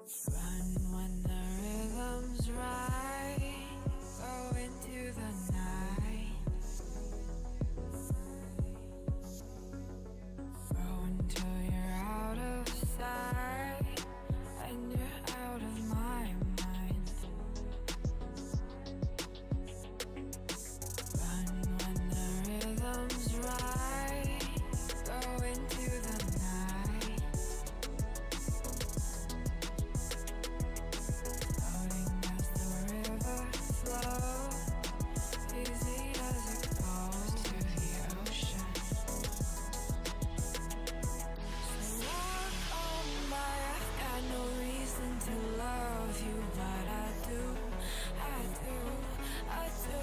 Run when the rhythm's right. Go into the night. Go until you're out of sight and you're out of my mind. Run when the rhythm's right. Go into the night. Floating as the river flows, easy as it goes to the ocean. So walk on by, I've got no reason to love you, but I do, I do, I do.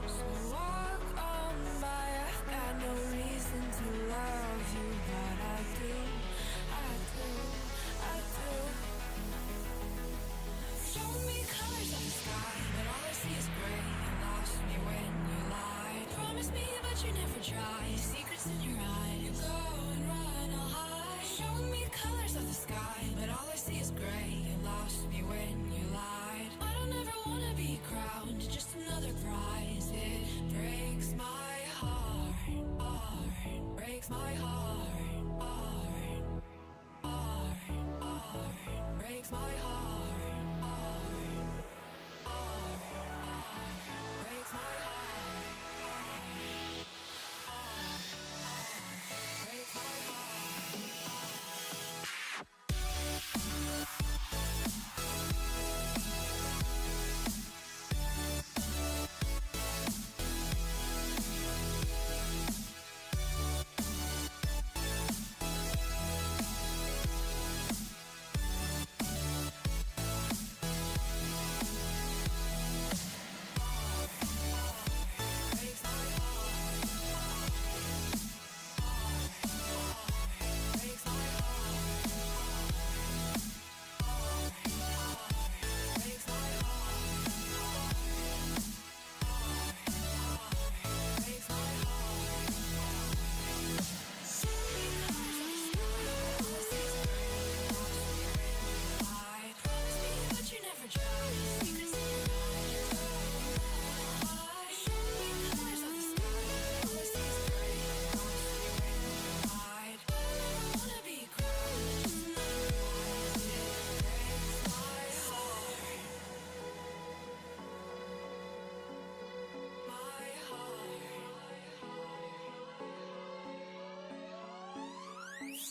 So walk on by, I've got no reason to love you, but I do, I do, I do. Show me colors of the sky, but all I see is gray. You lost me when you lied. Promise me, but you never try. Secrets in your eye, you go and run all high. Show me colors of the sky, but all I see is gray. You lost me when you lied. I don't ever wanna be crowned, just another prize. It breaks my heart, heart, breaks my heart, heart, heart, heart, breaks my heart, heart, heart, heart, breaks my heart, heart, heart, breaks my heart.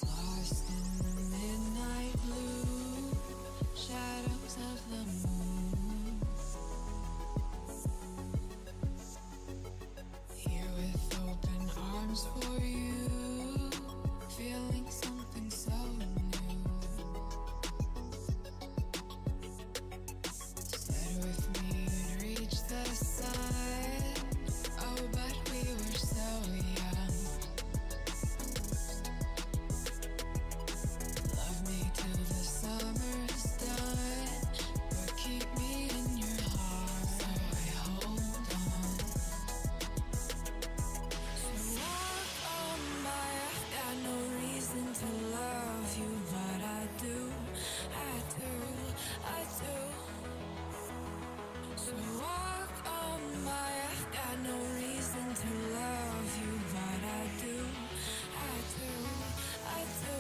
Lost in the midnight blue, shadows of the moon. Here with open arms for you, feeling something so new. Said with me you'd reach the sun, oh but we were so young. Till the summer's done, but keep me in your heart, so I hold on. So walk on by, I've got no reason to love you, but I do, I do, I do. So walk on by, I've got no reason to love you, but I do, I do, I do.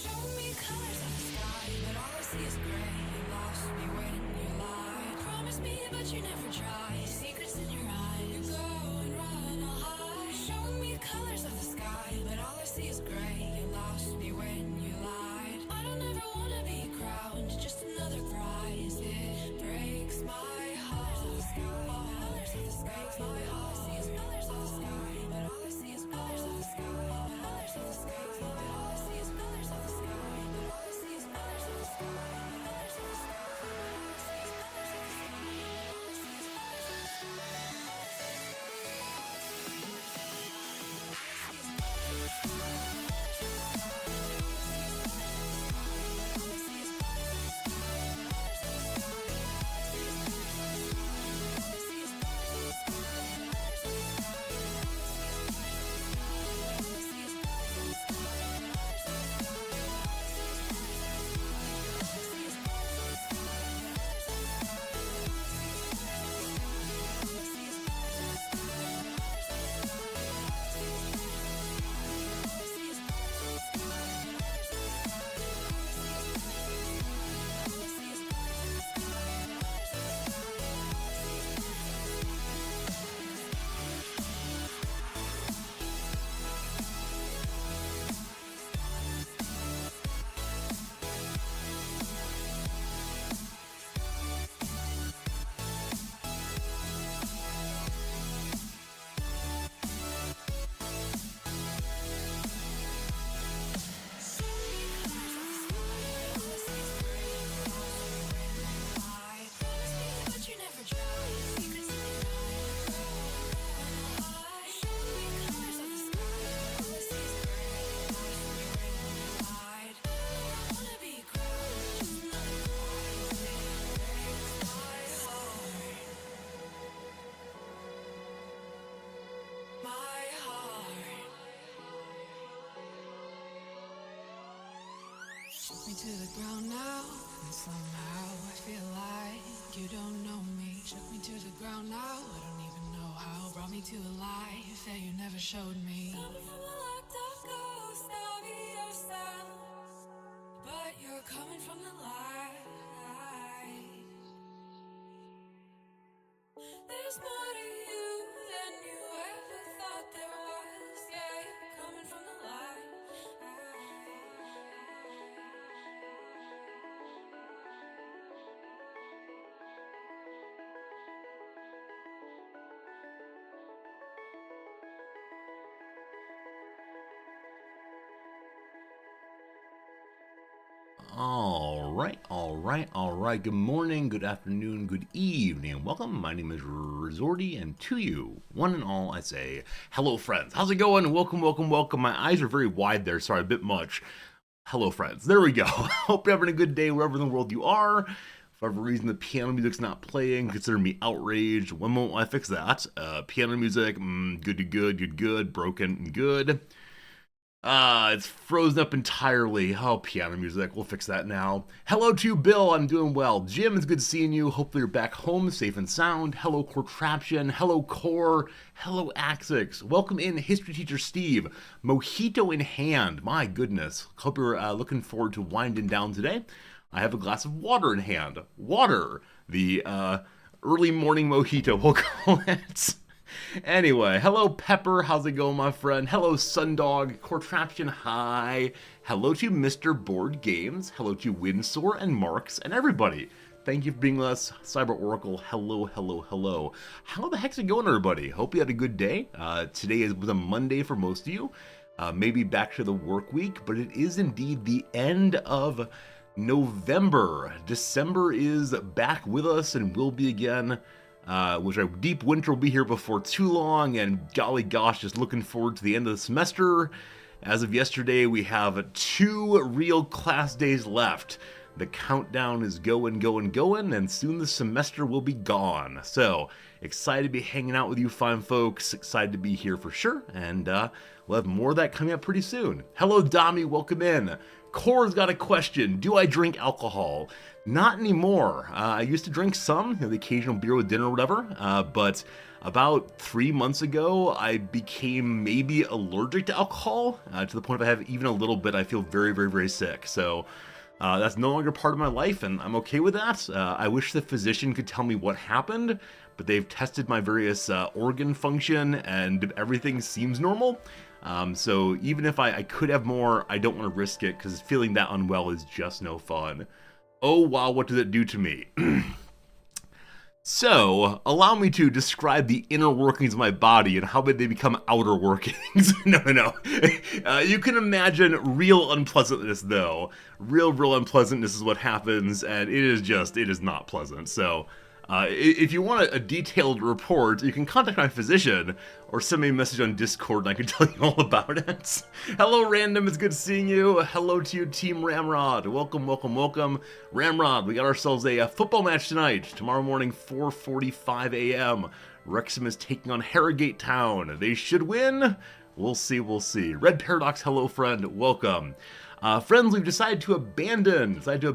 Show me colors of the sky, but all I see is gray. You lost me when you lied. Promise me, but you never try. Secrets in your eyes, you go and run all high. Show me colors of the sky, but all I see is gray. You lost me when you lied. I don't ever wanna be crowned, just another prize. It breaks my heart. Colors of the sky, breaks my heart. All I see is colors of the sky, but all I see is colors of the sky. Colors of the sky, but all I see is colors of the sky. But all I see is colors of the sky. Colors of the sky, but all I see is colors of the sky. All I see is colors of the sky. Shook me to the ground now, and somehow I feel like you don't know me. Shook me to the ground now, I don't even know how. Brought me to a life that you never showed me. Coming from a locked up ghost of yourself, but you're coming from the light. There's more to you than you ever thought there was. Yeah, you're coming from the light. All right. Good morning, good afternoon, good evening. Welcome. My name is Resorty, and to you, one and all, I say, hello, friends. How's it going? Welcome. My eyes are very wide there. Sorry, a bit much. Hello, friends. There we go. Hope you're having a good day wherever in the world you are. For whatever reason, the piano music's not playing. Consider me outraged. One moment I fix that. Piano music, good to good, broken, good. It's frozen up entirely. Oh, piano music. We'll fix that now. Hello to you, Bill. I'm doing well. Jim, it's good seeing you. Hopefully you're back home safe and sound. Hello, Contraption. Hello, Core. Hello, Axix. Welcome in, History Teacher Steve. Mojito in hand. My goodness. Hope you're looking forward to winding down today. I have a glass of water in hand. Water. The early morning mojito, we'll call it. Anyway, hello Pepper, how's it going, my friend? Hello Sundog, Contraption, hi. Hello to Mr. Board Games. Hello to Windsor and Marks and everybody. Thank you for being with us. Cyber Oracle, hello. How the heck's it going, everybody? Hope you had a good day. Today was a Monday for most of you. Maybe back to the work week, but it is indeed the end of November. December is back with us and will be again. Which our deep winter will be here before too long, and golly gosh, just looking forward to the end of the semester. As of yesterday, we have 2 real class days left. The countdown is going, and soon the semester will be gone. So, excited to be hanging out with you fine folks, excited to be here for sure, and we'll have more of that coming up pretty soon. Hello Dami, welcome in. Core's got a question. Do I drink alcohol? Not anymore. I used to drink some, the occasional beer with dinner or whatever, but about 3 months ago, I became maybe allergic to alcohol, to the point if I have even a little bit, I feel very sick. So that's no longer part of my life, and I'm okay with that. I wish the physician could tell me what happened, but they've tested my various organ function, and everything seems normal. So even if I could have more, I don't want to risk it, because feeling that unwell is just no fun. Oh wow, what does it do to me? So, allow me to describe the inner workings of my body and how they become outer workings. No. You can imagine real unpleasantness, though. Real unpleasantness is what happens, and it is not pleasant. So, if you want a detailed report, you can contact my physician or send me a message on Discord and I can tell you all about it. Hello, Random. It's good seeing you. Hello to you, Team Ramrod. Welcome. Ramrod, we got ourselves a football match tonight. Tomorrow morning, 4:45 a.m. Wrexham is taking on Harrogate Town. They should win. We'll see. Red Paradox, hello, friend. Welcome. Friends, we've decided to abandon our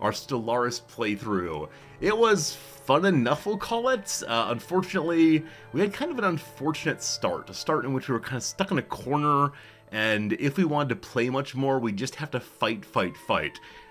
Stellaris playthrough. It was fun enough, we'll call it. Unfortunately, we had kind of an unfortunate start. A start in which we were kind of stuck in a corner, and if we wanted to play much more, we just have to fight.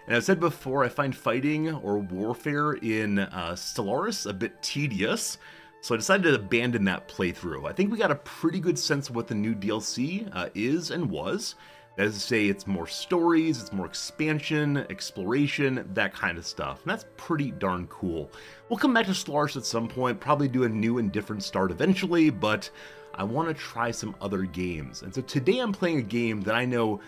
And I've said before, I find fighting or warfare in Stellaris a bit tedious. So I decided to abandon that playthrough. I think we got a pretty good sense of what the new DLC is and was. That is to say, it's more stories, it's more expansion, exploration, that kind of stuff. And that's pretty darn cool. We'll come back to Stellaris at some point, probably do a new and different start eventually, but I want to try some other games. And so today I'm playing a game that I know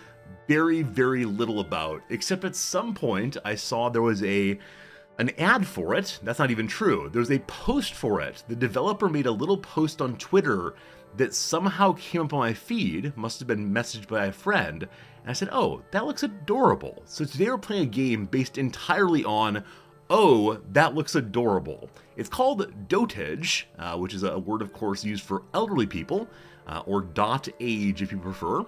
very little about, except at some point I saw there was an ad for it. That's not even true. There's a post for it. The developer made a little post on Twitter that somehow came up on my feed, must have been messaged by a friend, and I said, oh, that looks adorable. So today we're playing a game based entirely on, oh, that looks adorable. It's called dotAGE, which is a word, of course, used for elderly people, or dotAGE if you prefer.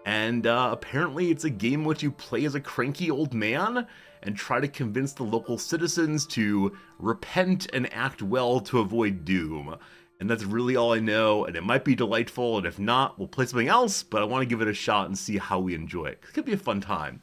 And apparently it's a game in which you play as a cranky old man and try to convince the local citizens to repent and act well to avoid doom. And that's really all I know, and it might be delightful, and if not, we'll play something else, but I want to give it a shot and see how we enjoy it. It could be a fun time.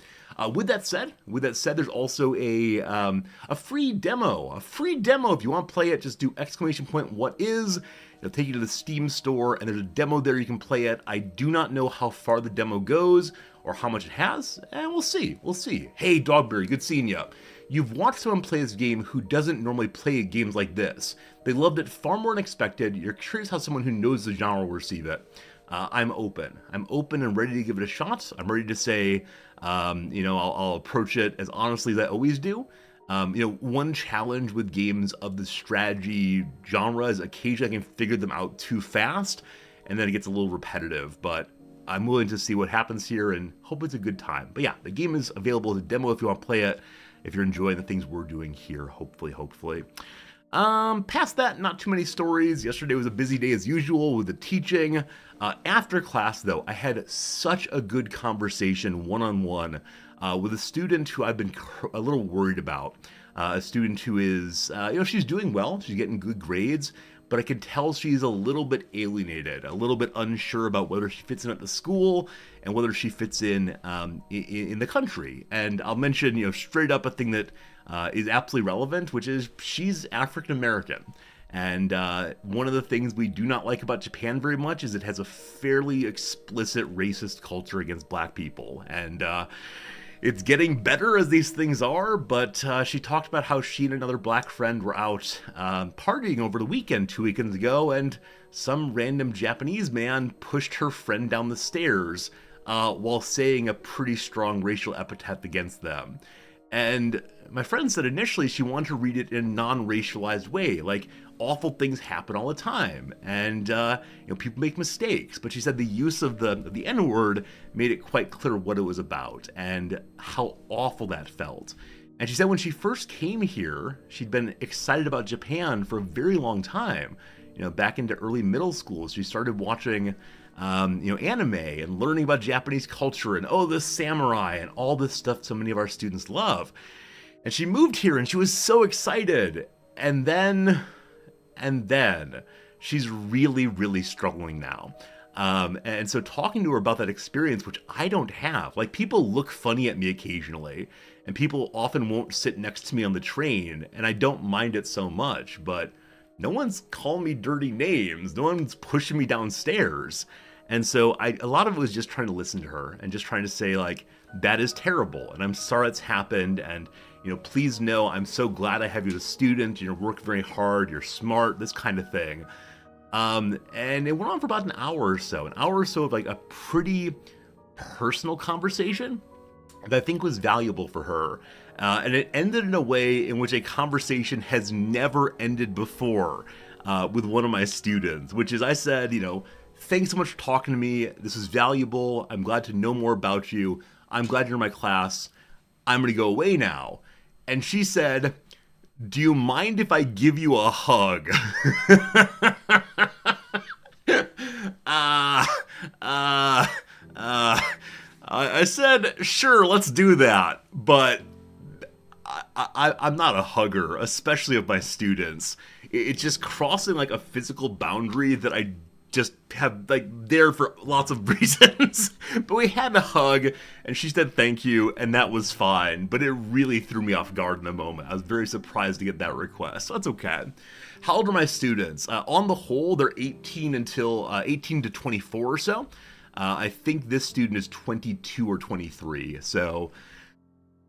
With that said, there's also a free demo. A free demo, if you want to play it, just do ! What is? It'll take you to the Steam store, and there's a demo there you can play it. I do not know how far the demo goes, or how much it has, and we'll see. Hey, Dogberry, good seeing you. You've watched someone play this game who doesn't normally play games like this. They loved it far more than expected. You're curious how someone who knows the genre will receive it. I'm open. I'm open and ready to give it a shot. I'm ready to say, I'll approach it as honestly as I always do. One challenge with games of the strategy genre is occasionally I can figure them out too fast, and then it gets a little repetitive, but I'm willing to see what happens here and hope it's a good time. But yeah, the game is available as a demo if you want to play it, if you're enjoying the things we're doing here, hopefully. Past that, not too many stories. Yesterday was a busy day as usual with the teaching. After class, though, I had such a good conversation one-on-one with a student who I've been a little worried about. A student who is, she's doing well, she's getting good grades, but I could tell she's a little bit alienated, a little bit unsure about whether she fits in at the school and whether she fits in the country. And I'll mention, straight up a thing that is absolutely relevant, which is she's African American. And one of the things we do not like about Japan very much is it has a fairly explicit racist culture against black people. And it's getting better as these things are, but she talked about how she and another black friend were out partying over the weekend 2 weekends ago, and some random Japanese man pushed her friend down the stairs while saying a pretty strong racial epithet against them. And my friend said initially she wanted to read it in a non-racialized way, like awful things happen all the time, and people make mistakes. But she said the use of the N-word made it quite clear what it was about and how awful that felt. And she said when she first came here, she'd been excited about Japan for a very long time. Back into early middle school, she started watching anime and learning about Japanese culture and the samurai and all this stuff so many of our students love. And she moved here and she was so excited. And then she's really, really struggling now. And so talking to her about that experience, which I don't have, like people look funny at me occasionally and people often won't sit next to me on the train, and I don't mind it so much, but no one's calling me dirty names. No one's pushing me downstairs. And so a lot of it was just trying to listen to her and just trying to say, like, that is terrible, and I'm sorry it's happened, and, please know I'm so glad I have you as a student. You work very hard, you're smart, this kind of thing. And it went on for about an hour or so of, like, a pretty personal conversation that I think was valuable for her. And it ended in a way in which a conversation has never ended before with one of my students, which is I said, thanks so much for talking to me. This is valuable. I'm glad to know more about you. I'm glad you're in my class. I'm going to go away now. And she said, do you mind if I give you a hug? I said, sure, let's do that. But I'm not a hugger, especially of my students. It's just crossing like a physical boundary that I just have like there for lots of reasons. But we had a hug and she said thank you, and that was fine. But it really threw me off guard in the moment. I was very surprised to get that request. So that's okay. How old are my students? On the whole, they're 18 to 24 or so. I think this student is 22 or 23. So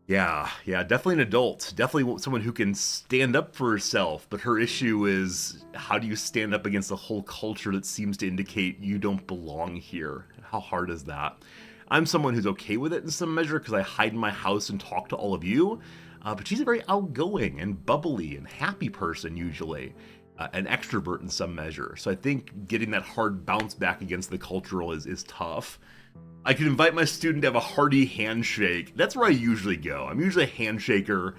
yeah, definitely an adult. Definitely someone who can stand up for herself. But her issue is, how do you stand up against a whole culture that seems to indicate you don't belong here? How hard is that? I'm someone who's okay with it in some measure because I hide in my house and talk to all of you. But she's a very outgoing and bubbly and happy person usually. An extrovert in some measure. So I think getting that hard bounce back against the cultural is tough. I could invite my student to have a hearty handshake. That's where I usually go. I'm usually a handshaker.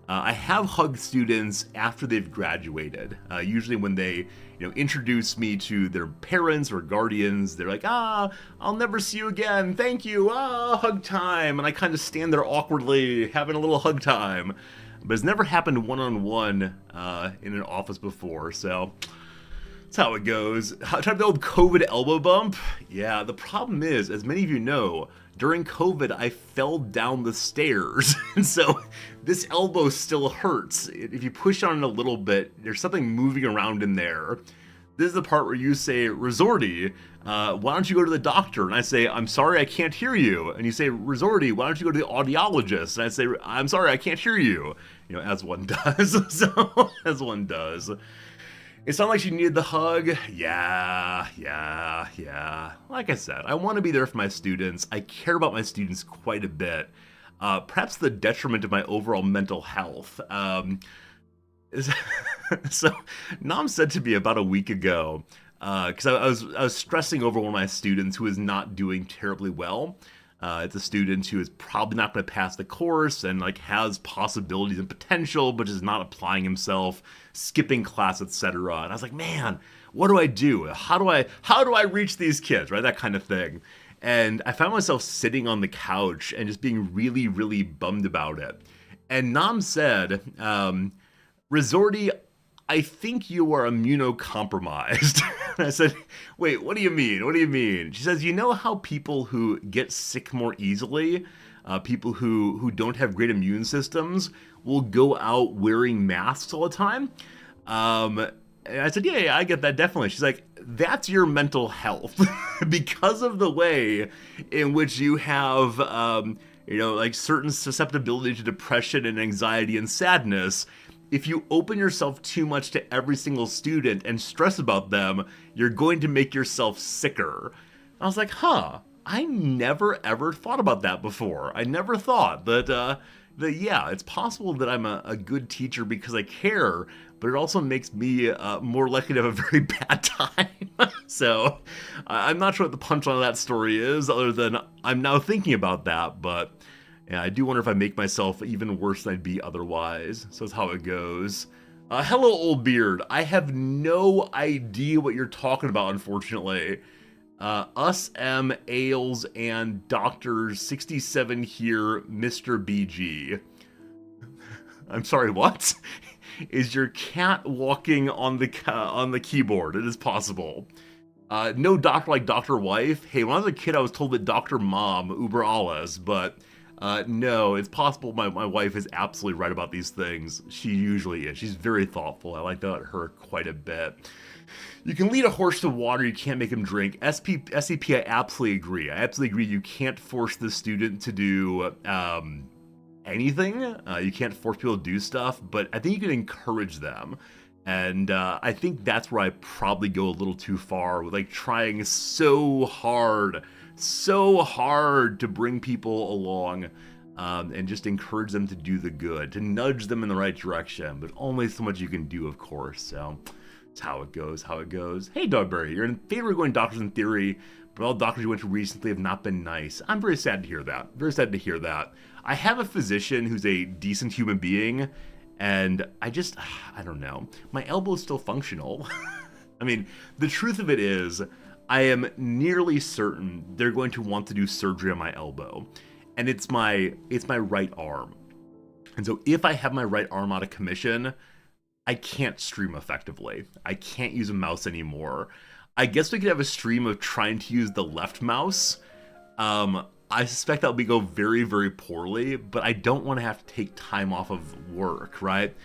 I have hugged students after they've graduated. Usually when they, introduce me to their parents or guardians, they're like, I'll never see you again. Thank you. Hug time. And I kind of stand there awkwardly having a little hug time. But it's never happened one-on-one in an office before, so that's how it goes. Trying to build COVID elbow bump? Yeah, the problem is, as many of you know, during COVID, I fell down the stairs, and so this elbow still hurts. If you push on it a little bit, there's something moving around in there. This is the part where you say, Resorty, why don't you go to the doctor? And I say, I'm sorry, I can't hear you. And you say, Resorty, why don't you go to the audiologist? And I say, I'm sorry, I can't hear you. As one does. So, as one does. It sounded like she needed the hug. Yeah. Like I said, I want to be there for my students. I care about my students quite a bit. Perhaps the detriment of my overall mental health. So, Nam said to me about a week ago, because I was stressing over one of my students who is not doing terribly well. It's a student who is probably not going to pass the course and has possibilities and potential, but is not applying himself, skipping class, etc. And I was like, man, what do I do? How do I reach these kids, right? That kind of thing. And I found myself sitting on the couch and just being really, really bummed about it. And Nam said, Resorty, I think you are immunocompromised. And I said, wait, what do you mean? What do you mean? She says, you know how people who get sick more easily, people who don't have great immune systems, will go out wearing masks all the time? And I said, yeah, I get that, definitely. She's like, that's your mental health. Because of the way in which you have, certain susceptibility to depression and anxiety and sadness. If you open yourself too much to every single student and stress about them, you're going to make yourself sicker. I was like, I never ever thought about that before. I never thought that, it's possible that I'm a good teacher because I care, but it also makes me more likely to have a very bad time. So I'm not sure what the punchline of that story is, other than I'm now thinking about that, but yeah, I do wonder if I make myself even worse than I'd be otherwise. So that's how it goes. Hello, old beard. I have no idea what you're talking about, unfortunately. Us, M, Ailes, and Dr. 67 here, Mr. BG. I'm sorry, what? Is your cat walking on the keyboard? It is possible. No doctor like Dr. Wife. Hey, when I was a kid, I was told that Dr. Mom, Uber alles, but... no, it's possible my wife is absolutely right about these things. She usually is. She's very thoughtful. I like that about her quite a bit. You can lead a horse to water, you can't make him drink. SCP, I absolutely agree. I absolutely agree you can't force the student to do anything. You can't force people to do stuff, but I think you can encourage them. And I think that's where I probably go a little too far with trying so hard to bring people along and just encourage them to do the good, to nudge them in the right direction, but only so much you can do, of course. So it's how it goes. Hey, Dogberry, you're in favor of going doctors in theory, but all doctors you went to recently have not been nice. I'm very sad to hear that. I have a physician who's a decent human being, and I don't know. My elbow is still functional. I mean, the truth of it is, I am nearly certain they're going to want to do surgery on my elbow. And it's my right arm. And so if I have my right arm out of commission, I can't stream effectively. I can't use a mouse anymore. I guess we could have a stream of trying to use the left mouse. I suspect that will go very, very poorly, but I don't want to have to take time off of work, right?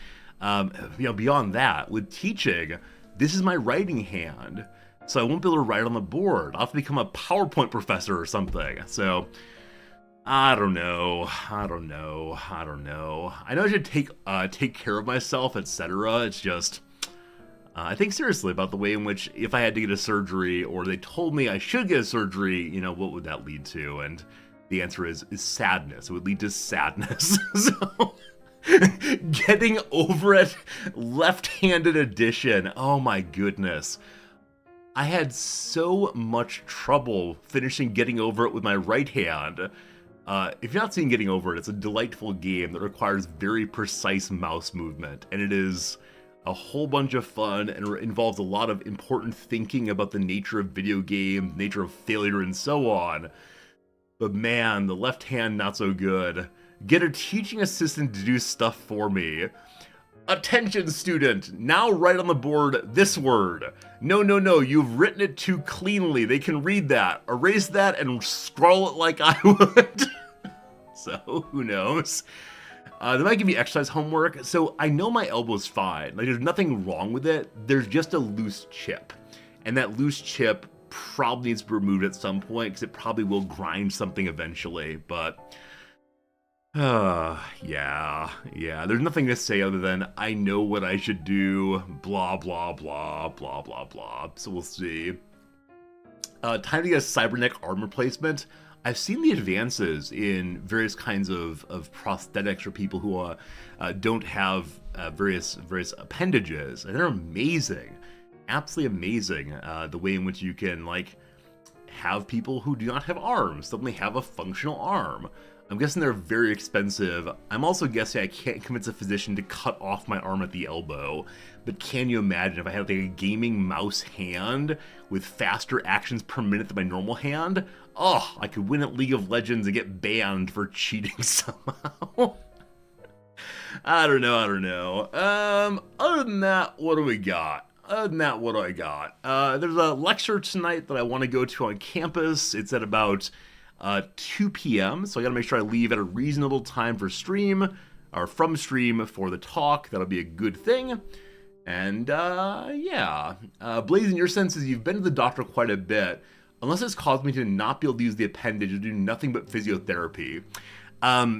Beyond that, with teaching, this is my writing hand. So I won't be able to write on the board. I'll have to become a PowerPoint professor or something. So I don't know. I know I should take care of myself, etc. It's just I think seriously about the way in which if I had to get a surgery or they told me I should get a surgery, what would that lead to? And the answer is sadness. It would lead to sadness. So getting over it, left-handed edition. Oh my goodness. I had so much trouble finishing getting over it with my right hand. If you're not seeing Getting Over It, it's a delightful game that requires very precise mouse movement, and it is a whole bunch of fun and involves a lot of important thinking about the nature of video games, nature of failure, and so on. But man, the left hand not so good. Get a teaching assistant to do stuff for me. Attention student, now write on the board this word. No, you've written it too cleanly. They can read that. Erase that and scroll it like I would. So, who knows? They might give you exercise homework. So I know my elbow's fine. Like, there's nothing wrong with it. There's just a loose chip. And that loose chip probably needs to be removed at some point because it probably will grind something eventually. But, yeah. There's nothing to say other than I know what I should do. Blah, blah, blah, blah, blah, blah. So we'll see. Time to get a cybernetic arm replacement. I've seen the advances in various kinds of prosthetics for people who don't have various appendages, and they're amazing, absolutely amazing. The way in which you can like have people who do not have arms suddenly have a functional arm. I'm guessing they're very expensive. I'm also guessing I can't convince a physician to cut off my arm at the elbow. But can you imagine if I had like a gaming mouse hand with faster actions per minute than my normal hand? Oh, I could win at League of Legends and get banned for cheating somehow. I don't know. Other than that, what do we got? There's a lecture tonight that I want to go to on campus. It's at about 2 p.m. So I got to make sure I leave at a reasonable time for stream, or from stream for the talk. That'll be a good thing. And Blaze, in your senses, you've been to the doctor quite a bit. Unless it's caused me to not be able to use the appendage or do nothing but physiotherapy.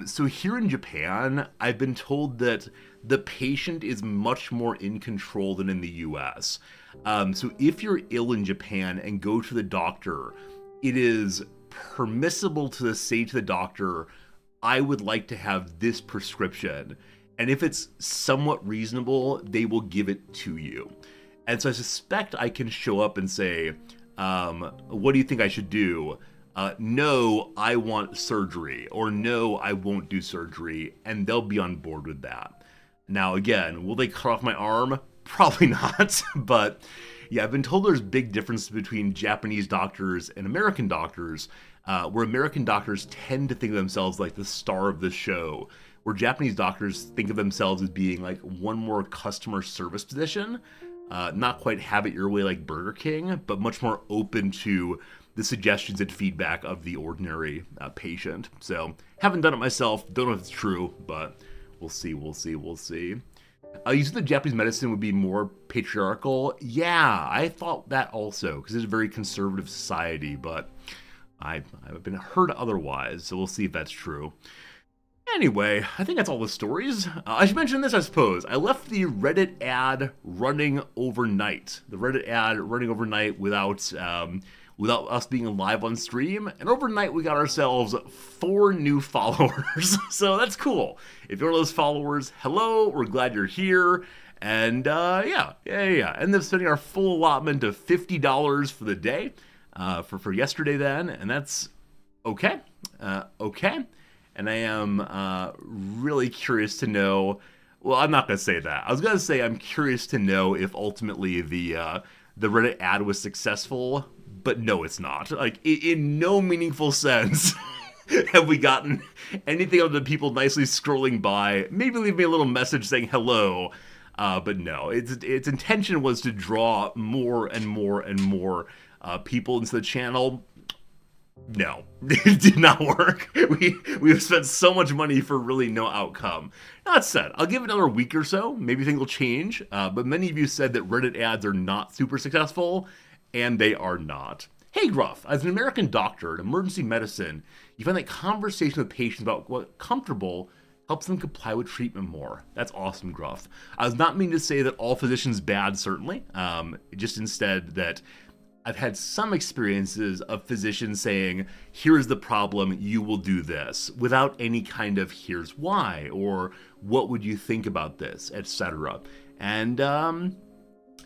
So here in Japan, I've been told that the patient is much more in control than in the US. So if you're ill in Japan and go to the doctor, it is permissible to say to the doctor, I would like to have this prescription. And if it's somewhat reasonable, they will give it to you. And so I suspect I can show up and say, what do you think I should do? No, I want surgery. Or no, I won't do surgery. And they'll be on board with that. Now, again, will they cut off my arm? Probably not. But yeah, I've been told there's big differences between Japanese doctors and American doctors, where American doctors tend to think of themselves like the star of the show, where Japanese doctors think of themselves as being like one more customer service position, not quite have it your way like Burger King, but much more open to the suggestions and feedback of the ordinary patient. So haven't done it myself, don't know if it's true, but we'll see. You said that Japanese medicine would be more patriarchal. Yeah, I thought that also, because it's a very conservative society, but I've been heard otherwise, so we'll see if that's true. Anyway, I think that's all the stories. I should mention this, I suppose. I left the Reddit ad running overnight. The Reddit ad running overnight without us being live on stream. And overnight, we got ourselves 4 new followers. So that's cool. If you're one of those followers, hello, we're glad you're here. And yeah. Ended up spending our full allotment of $50 for the day for yesterday then. And that's okay. And I am really curious to know, well, I'm not going to say that. I was going to say I'm curious to know if ultimately the Reddit ad was successful, but no, it's not. Like, in no meaningful sense have we gotten anything other than people nicely scrolling by, maybe leave me a little message saying hello, but no. Its intention was to draw more and more and more people into the channel. No, it did not work. We've spent so much money for really no outcome. That said, I'll give it another week or so. Maybe things will change. But many of you said that Reddit ads are not super successful, and they are not. Hey, Gruff, as an American doctor in emergency medicine, you find that conversation with patients about what's comfortable helps them comply with treatment more. That's awesome, Gruff. I was not meaning to say that all physicians bad, certainly. Just instead that I've had some experiences of physicians saying, here's the problem, you will do this, without any kind of here's why, or what would you think about this, etc. And,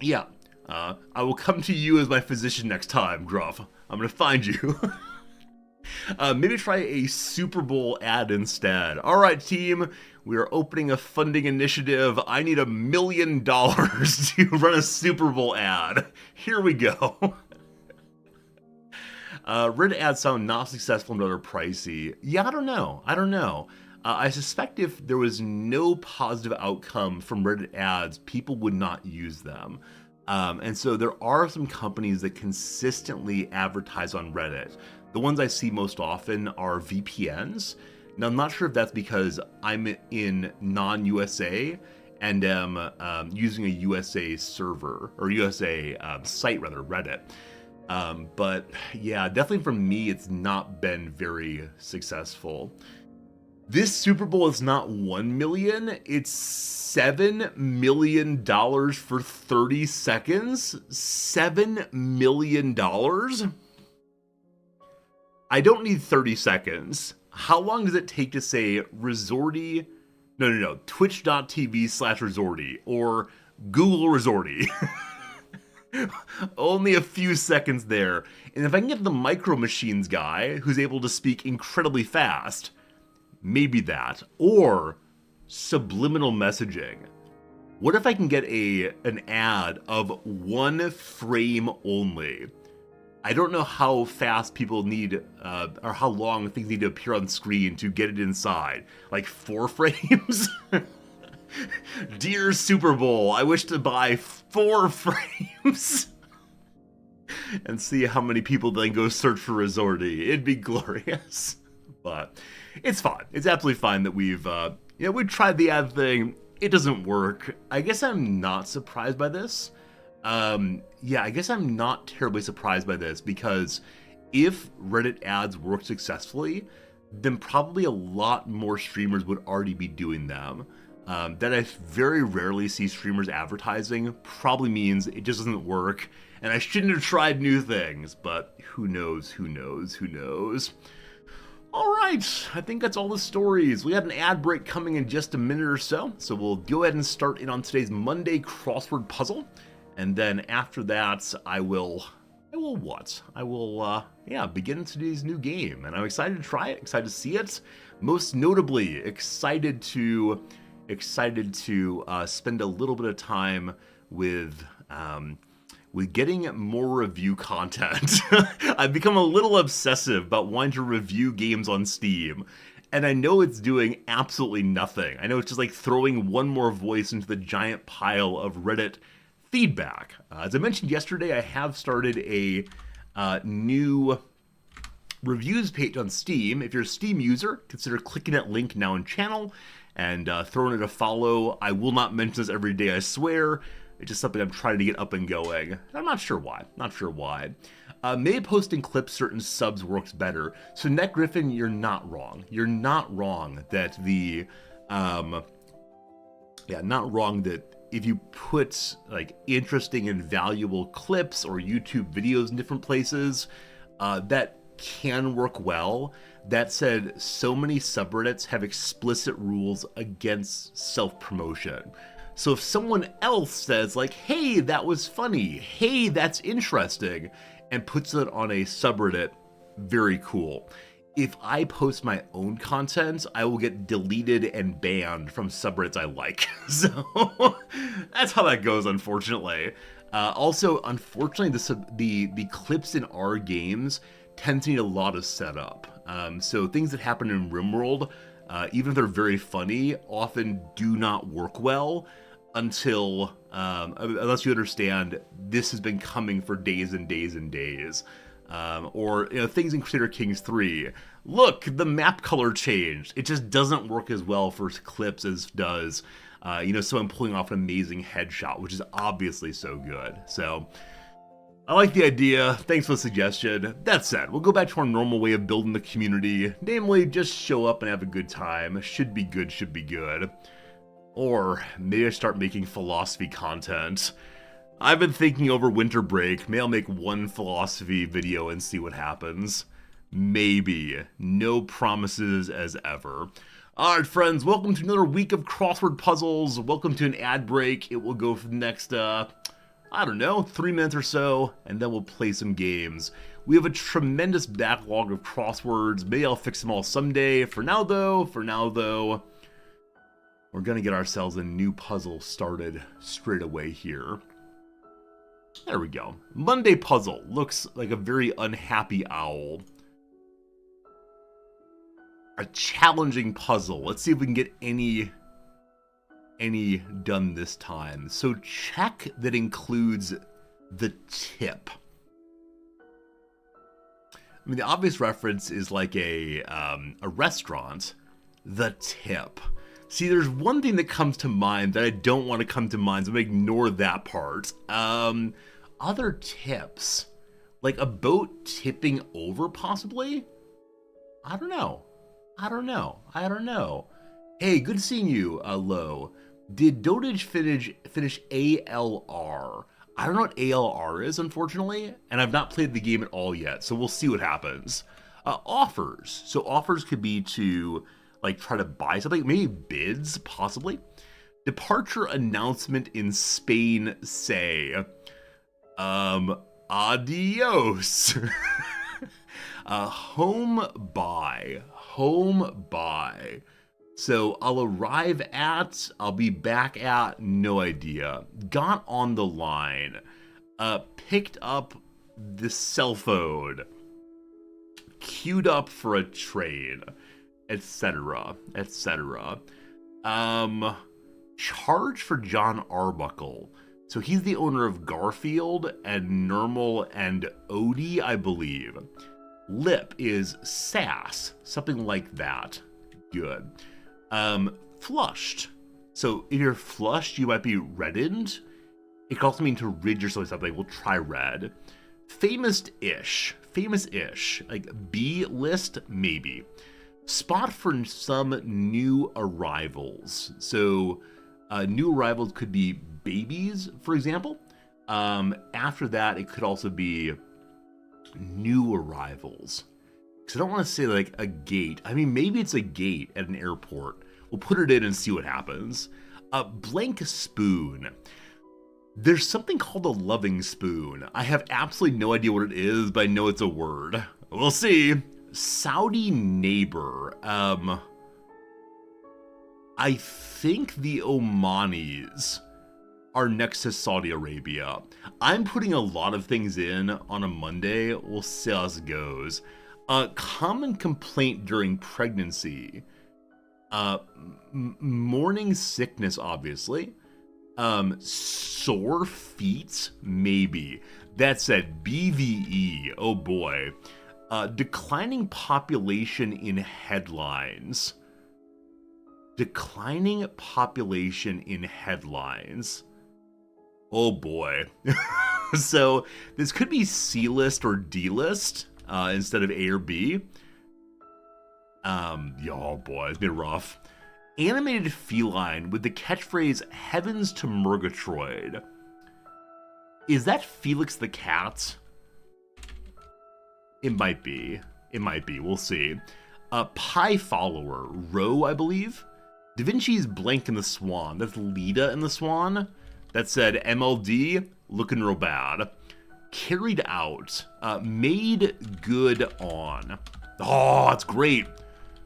yeah, I will come to you as my physician next time, Gruff. I'm going to find you. Maybe try a Super Bowl ad instead. All right, team, we are opening a funding initiative. I need $1 million to run a Super Bowl ad. Here we go. Reddit ads sound not successful and rather pricey. Yeah, I don't know. I suspect if there was no positive outcome from Reddit ads, people would not use them. And so there are some companies that consistently advertise on Reddit. The ones I see most often are VPNs. Now, I'm not sure if that's because I'm in non-USA and am using a USA server, or USA site rather, Reddit. But yeah, definitely for me, it's not been very successful. This Super Bowl is not $1 million, it's $7 million for 30 seconds? $7 million? I don't need 30 seconds. How long does it take to say Resorty? No, twitch.tv/Resorty or Google Resorty. Only a few seconds there. And if I can get the Micro Machines guy who's able to speak incredibly fast, maybe that. Or subliminal messaging. What if I can get an ad of 1 frame only? I don't know how fast people need, or how long things need to appear on screen to get it inside. Like 4 frames? Dear Super Bowl, I wish to buy 4 frames. And see how many people then go search for Resorty. It'd be glorious. But it's fine. It's absolutely fine that we've tried the ad thing. It doesn't work. I guess I'm not surprised by this. I guess I'm not terribly surprised by this because if Reddit ads work successfully, then probably a lot more streamers would already be doing them. That I very rarely see streamers advertising probably means it just doesn't work, and I shouldn't have tried new things, but who knows. Alright, I think that's all the stories. We got an ad break coming in just a minute or so we'll go ahead and start in on today's Monday crossword puzzle, and then after that, I will begin today's new game, and I'm excited to try it, excited to see it, most notably excited to spend a little bit of time with getting more review content. I've become a little obsessive about wanting to review games on Steam, and I know it's doing absolutely nothing. I know it's just like throwing one more voice into the giant pile of Reddit feedback. As I mentioned yesterday, I have started a new reviews page on Steam. If you're a Steam user, consider clicking that link now in channel and throwing it a follow. I will not mention this every day, I swear. It's just something I'm trying to get up and going. I'm not sure why. Maybe posting clips certain subs works better. So Net Griffin, you're not wrong. You're not wrong that not wrong that if you put like interesting and valuable clips or YouTube videos in different places, that can work well. That said, so many subreddits have explicit rules against self-promotion. So if someone else says like, hey, that was funny, hey, that's interesting, and puts it on a subreddit, very cool. If I post my own content, I will get deleted and banned from subreddits I like. So that's how that goes, unfortunately. Also, unfortunately, the clips in our games tend to need a lot of setup. So things that happen in RimWorld, even if they're very funny, often do not work well until, unless you understand this has been coming for days and days and days. Or things in Crusader Kings 3. Look, the map color changed. It just doesn't work as well for clips as does, someone pulling off an amazing headshot, which is obviously so good. So I like the idea. Thanks for the suggestion. That said, we'll go back to our normal way of building the community, namely just show up and have a good time. Should be good. Or maybe I start making philosophy content. I've been thinking over winter break, maybe I'll make one philosophy video and see what happens. Maybe. No promises as ever. Alright friends, welcome to another week of crossword puzzles. Welcome to an ad break. It will go for the next I don't know, 3 minutes or so, and then we'll play some games. We have a tremendous backlog of crosswords. Maybe I'll fix them all someday. For now, though, we're gonna get ourselves a new puzzle started straight away here. There we go. Monday puzzle. Looks like a very unhappy owl. A challenging puzzle. Let's see if we can get any done this time. So check that includes the tip. I mean, the obvious reference is like a restaurant. The tip. See, there's one thing that comes to mind that I don't want to come to mind, so I'm going to ignore that part. Other tips. Like a boat tipping over, possibly? I don't know. Hey, good seeing you, Lo. Did dotAGE finish ALR? I don't know what ALR is, unfortunately, and I've not played the game at all yet, so we'll see what happens. Offers. So offers could be to, like, try to buy something, maybe bids, possibly. Departure announcement in Spain, say. Adios. Home buy. So I'll arrive at, I'll be back at, no idea. Got on the line. Picked up the cell phone. Queued up for a train. Etc. Charge for John Arbuckle. So he's the owner of Garfield and Nermal and Odie, I believe. Lip is sass, something like that. Good. Flushed. So if you're flushed, you might be reddened. It could also mean to rid yourself of something. We'll try red. Famous-ish. Like B-list, maybe. Spot for some new arrivals. So new arrivals could be babies, for example. After that, it could also be new arrivals. Because I don't want to say like a gate. I mean, maybe it's a gate at an airport. We'll put it in and see what happens. Blank spoon. There's something called a loving spoon. I have absolutely no idea what it is, but I know it's a word. We'll see. Saudi neighbor. I think the Omanis are next to Saudi Arabia. I'm putting a lot of things in on a Monday. We'll see how it goes. Common complaint during pregnancy. Morning sickness, obviously. Sore feet, maybe. That said, BVE, oh boy. Declining population in headlines. Declining population in headlines. Oh boy. So this could be C-list or D-list instead of A or B. Oh boy, it's been rough. Animated feline with the catchphrase "Heavens to Murgatroyd." Is that Felix the cat? It might be. We'll see. Pie follower, Row, I believe. Da Vinci's Blank in the Swan. That's Lita in the Swan. That said MLD, looking real bad. Carried out. Made good on. Oh, that's great.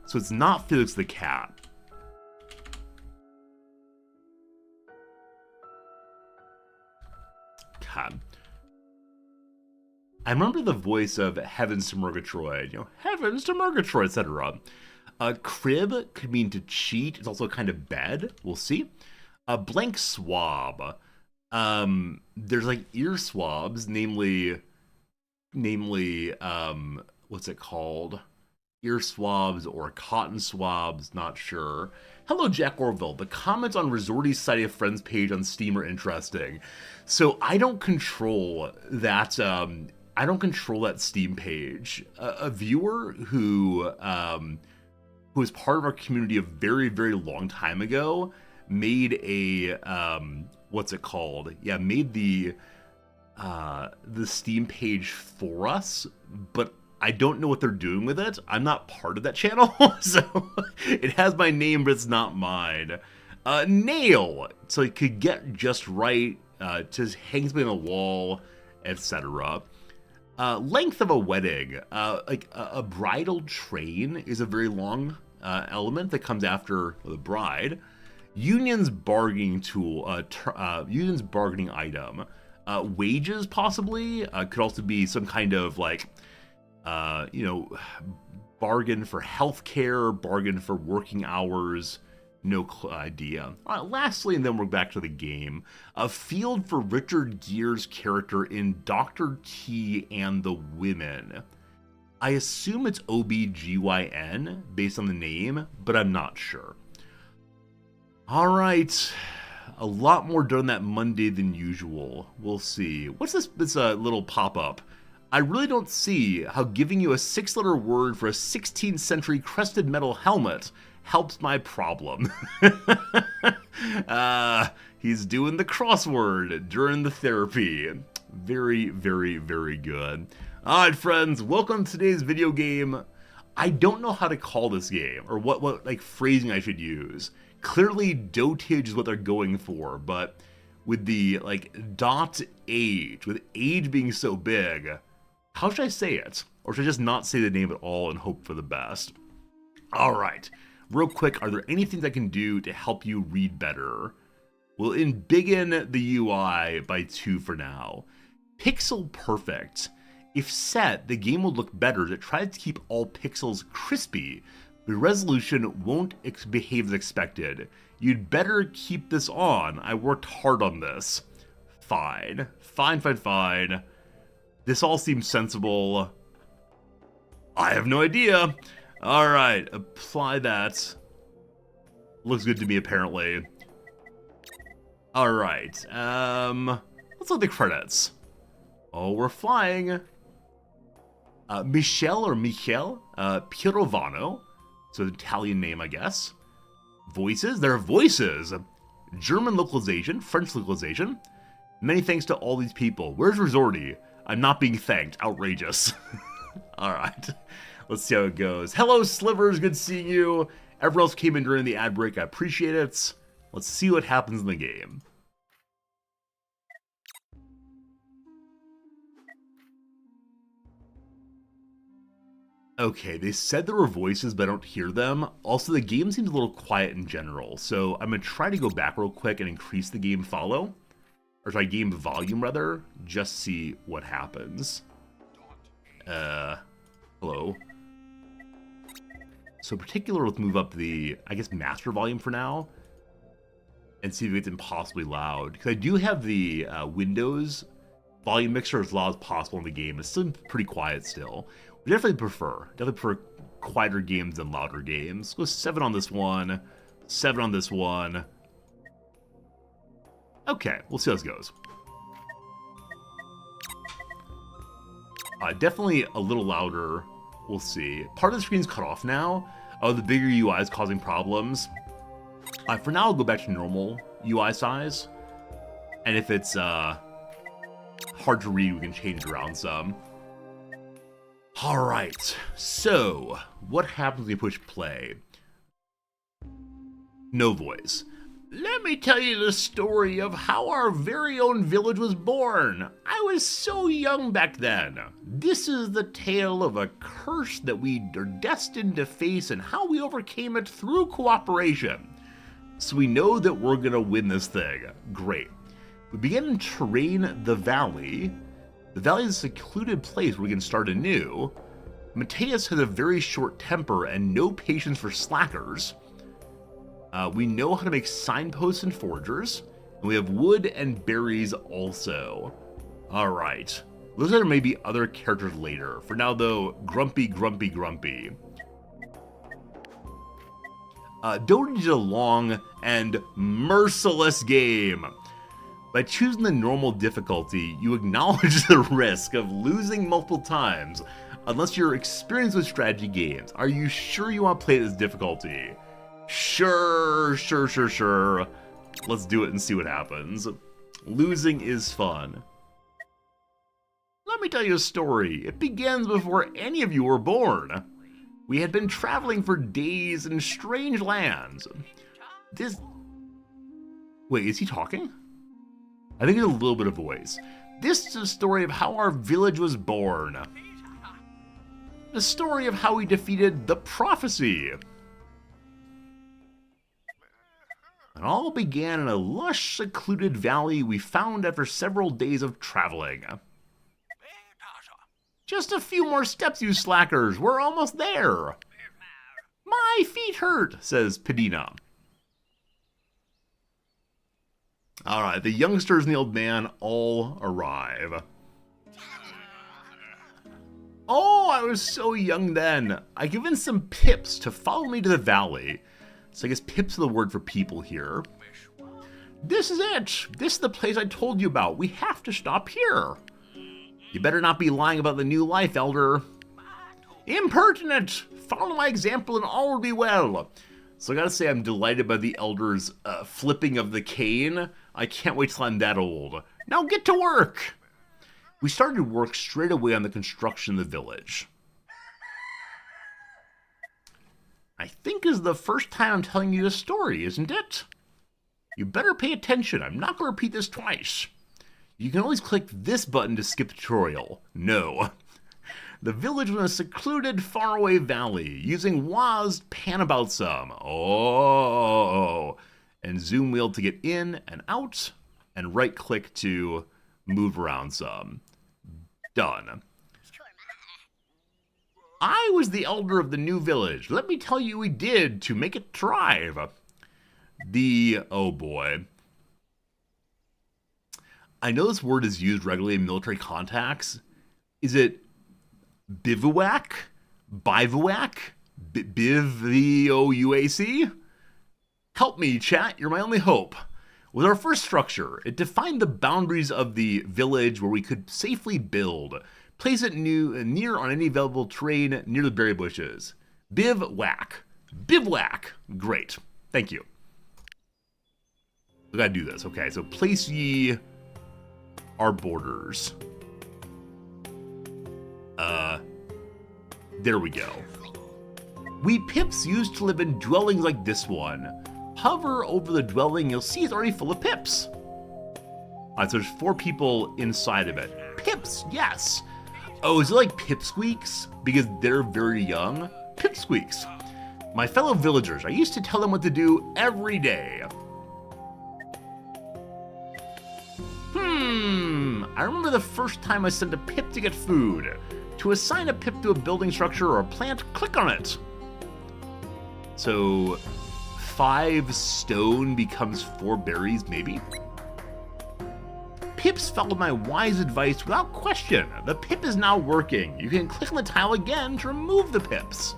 So it's not Felix the cat. God. I remember the voice of Heavens to Murgatroyd. Heavens to Murgatroyd, etc. Crib could mean to cheat. It's also kind of bed. We'll see. Blank swab. There's like ear swabs, namely, what's it called? Ear swabs or cotton swabs, not sure. Hello, Jack Orville. The comments on Resorty's Society of Friends page on Steam are interesting. So I don't control that. I don't control that Steam page. A viewer who was part of our community a very, very long time ago made a what's it called? Yeah, made the Steam page for us, but I don't know what they're doing with it. I'm not part of that channel, so it has my name, but it's not mine. Nail. So it could get just right. just hangs me on the wall, etc. Length of a wedding, like a bridal train is a very long element that comes after the bride. Union's bargaining tool, union's bargaining item. Wages possibly could also be some kind of like, bargain for healthcare, bargain for working hours. No idea. Lastly, and then we're back to the game. A field for Richard Gere's character in Dr. T and the Women. I assume it's OBGYN based on the name, but I'm not sure. All right. A lot more done that Monday than usual. We'll see. What's this little pop-up? I really don't see how giving you a 6-letter word for a 16th century crested metal helmet helps my problem. He's doing the crossword during the therapy. Very, very, very good. Alright friends, welcome to today's video game. I don't know how to call this game, or what like phrasing I should use. Clearly dotAGE is what they're going for, but with the like dotAGE, with age being so big, how should I say it? Or should I just not say the name at all and hope for the best? Alright. Real quick, are there any things I can do to help you read better? We'll embiggen the UI by 2 for now. Pixel perfect. If set, the game will look better as it tries to keep all pixels crispy, but resolution won't behave as expected. You'd better keep this on. I worked hard on this. Fine. Fine. This all seems sensible. I have no idea. Alright, apply that. Looks good to me, apparently. Alright, let's look at the credits. Oh, we're flying. Michel Pirovano. So an Italian name, I guess. Voices? There are voices! German localization, French localization. Many thanks to all these people. Where's Resorty? I'm not being thanked. Outrageous. Alright. Let's see how it goes. Hello, Slivers. Good seeing you. Everyone else came in during the ad break. I appreciate it. Let's see what happens in the game. Okay, they said there were voices, but I don't hear them. Also, the game seems a little quiet in general, so I'm going to try to go back real quick and increase the game follow. Or sorry, game volume, rather. Just see what happens. Hello. So in particular, let's move up the, I guess, master volume for now. And see if it's impossibly loud. Because I do have the Windows volume mixer as loud as possible in the game. It's still pretty quiet still. We definitely prefer quieter games than louder games. Let's go 7 on this one, 7 on this one. Okay, we'll see how this goes. Definitely a little louder. We'll see. Part of the screen's cut off now. Oh, the bigger UI is causing problems. For now, I'll go back to normal UI size. And if it's hard to read, we can change it around some. Alright, so what happens when you push play? No voice. Let me tell you the story of how our very own village was born. I was so young back then. This is the tale of a curse that we are destined to face and how we overcame it through cooperation. So we know that we're gonna win this thing. Great. We begin to terrain the valley. The valley is a secluded place where we can start anew. Mateus has a very short temper and no patience for slackers. We know how to make signposts and forgers. And we have wood and berries also. Alright. Looks like there may be other characters later. For now though, grumpy. dotAGE is a long and merciless game. By choosing the normal difficulty, you acknowledge the risk of losing multiple times, unless you're experienced with strategy games. Are you sure you want to play this difficulty? Sure. Let's do it and see what happens. Losing is fun. Let me tell you a story. It begins before any of you were born. We had been traveling for days in strange lands. Wait, is he talking? I think it's a little bit of voice. This is a story of how our village was born. The story of how we defeated the prophecy. It all began in a lush, secluded valley we found after several days of traveling. Just a few more steps, you slackers. We're almost there. My feet hurt, says Padina. All right, the youngsters and the old man all arrive. Oh, I was so young then. I convinced some pips to follow me to the valley. So I guess pips are the word for people here. This is it. This is the place I told you about. We have to stop here. You better not be lying about the new life, Elder. Impertinent! Follow my example and all will be well. So I gotta say I'm delighted by the Elder's flipping of the cane. I can't wait till I'm that old. Now get to work! We started work straight away on the construction of the village. I think this is the first time I'm telling you this story, isn't it? You better pay attention. I'm not going to repeat this twice. You can always click this button to skip the tutorial. No. The village was in a secluded, faraway valley, using WASD pan about some. Oh. And zoom wheel to get in and out, and right click to move around some. Done. I was the elder of the new village. Let me tell you what we did to make it thrive. Oh boy. I know this word is used regularly in military contacts. Is it bivouac? Bivouac? Bivouac? Help me, chat. You're my only hope. With our first structure, it defined the boundaries of the village where we could safely build. Place it near on any available terrain near the berry bushes. Bivouac. Bivouac. Great. Thank you. We gotta do this. Okay, so place ye our borders. There we go. We pips used to live in dwellings like this one. Hover over the dwelling, you'll see it's already full of pips. Alright, so there's 4 people inside of it. Pips, yes! Oh, is it like pipsqueaks? Because they're very young? Pipsqueaks. My fellow villagers, I used to tell them what to do every day. I remember the first time I sent a pip to get food. To assign a pip to a building structure or a plant, click on it. So 5 stone becomes 4 berries, maybe? Pips followed my wise advice without question. The pip is now working. You can click on the tile again to remove the pips.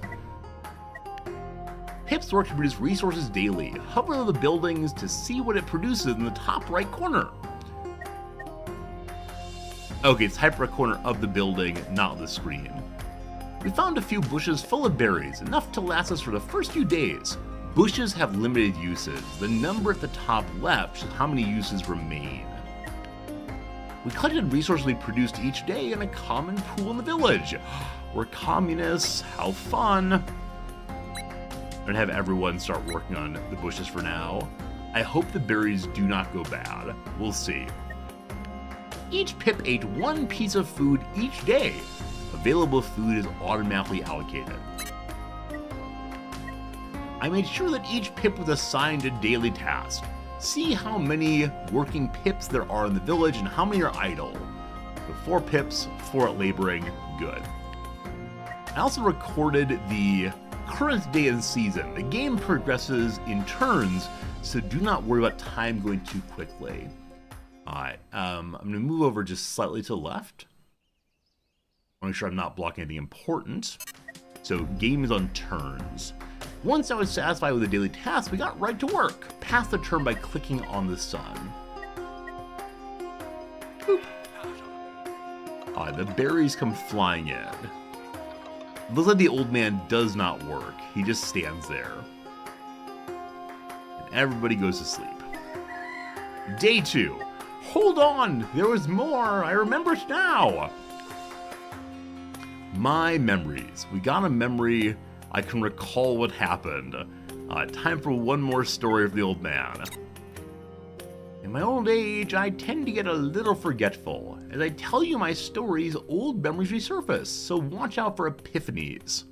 Pips work to produce resources daily. Hover over the buildings to see what it produces in the top right corner. Okay, it's hyper corner of the building, not the screen. We found a few bushes full of berries, enough to last us for the first few days. Bushes have limited uses. The number at the top left shows how many uses remain. We collected resources we produced each day in a common pool in the village. We're communists, how fun. I'm gonna have everyone start working on the bushes for now. I hope the berries do not go bad. We'll see. Each pip ate 1 piece of food each day. Available food is automatically allocated. I made sure that each pip was assigned a daily task. See how many working pips there are in the village and how many are idle. So 4 pips, 4 at laboring, good. I also recorded the current day and season. The game progresses in turns, so do not worry about time going too quickly. Alright, I'm going to move over just slightly to the left. I want to make sure I'm not blocking anything important. So, game is on turns. Once I was satisfied with the daily task, we got right to work. Pass the turn by clicking on the sun. Boop. Alright, the berries come flying in. Looks like the old man does not work. He just stands there. And everybody goes to sleep. Day 2. Hold on! There was more! I remember it now! My memories. We got a memory. I can recall what happened. Time for one more story of the old man. In my old age, I tend to get a little forgetful. As I tell you my stories, old memories resurface, so watch out for epiphanies.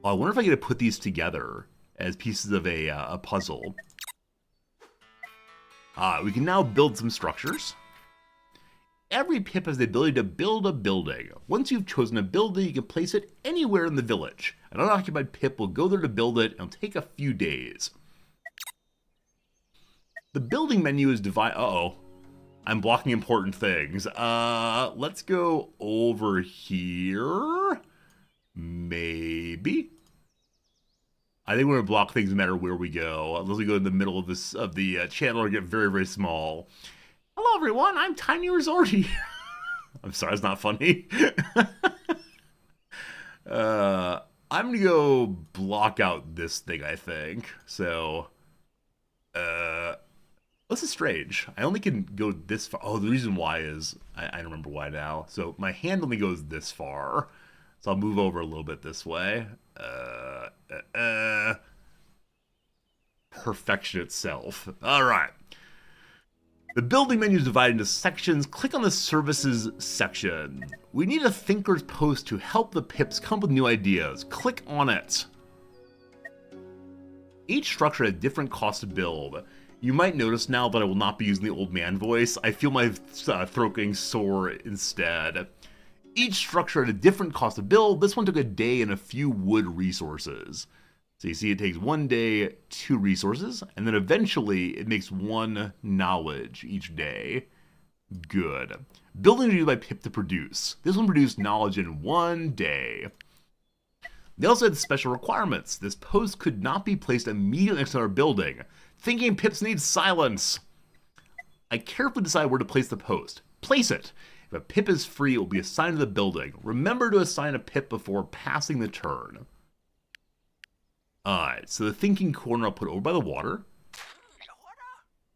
Well, I wonder if I get to put these together as pieces of a puzzle. We can now build some structures. Every pip has the ability to build a building. Once you've chosen a building, you can place it anywhere in the village. An unoccupied pip will go there to build it, and it'll take a few days. The building menu is divided. Uh-oh. I'm blocking important things. Let's go over here. Maybe. I think we're gonna block things no matter where we go. Unless we go in the middle of the channel or get very, very small. Hello everyone, I'm Tiny Resorty. I'm sorry, it's not funny. I'm gonna go block out this thing, I think. So, this is strange. I only can go this far. Oh, the reason why is, I don't remember why now. So my hand only goes this far. So I'll move over a little bit this way. Perfection itself. All right. The building menu is divided into sections. Click on the services section. We need a thinker's post to help the pips come up with new ideas. Click on it. Each structure has different cost to build. You might notice now that I will not be using the old man voice. I feel my throat getting sore instead. Each structure had a different cost to build. This one took a day and a few wood resources. So you see it takes 1 day, 2 resources, and then eventually it makes 1 knowledge each day. Good. Buildings are used by pip to produce. This one produced knowledge in 1 day. They also had special requirements. This post could not be placed immediately next to our building. Thinking pips need silence. I carefully decide where to place the post. Place it. If a pip is free, it will be assigned to the building. Remember to assign a pip before passing the turn. Alright, so the thinking corner I'll put over by the water.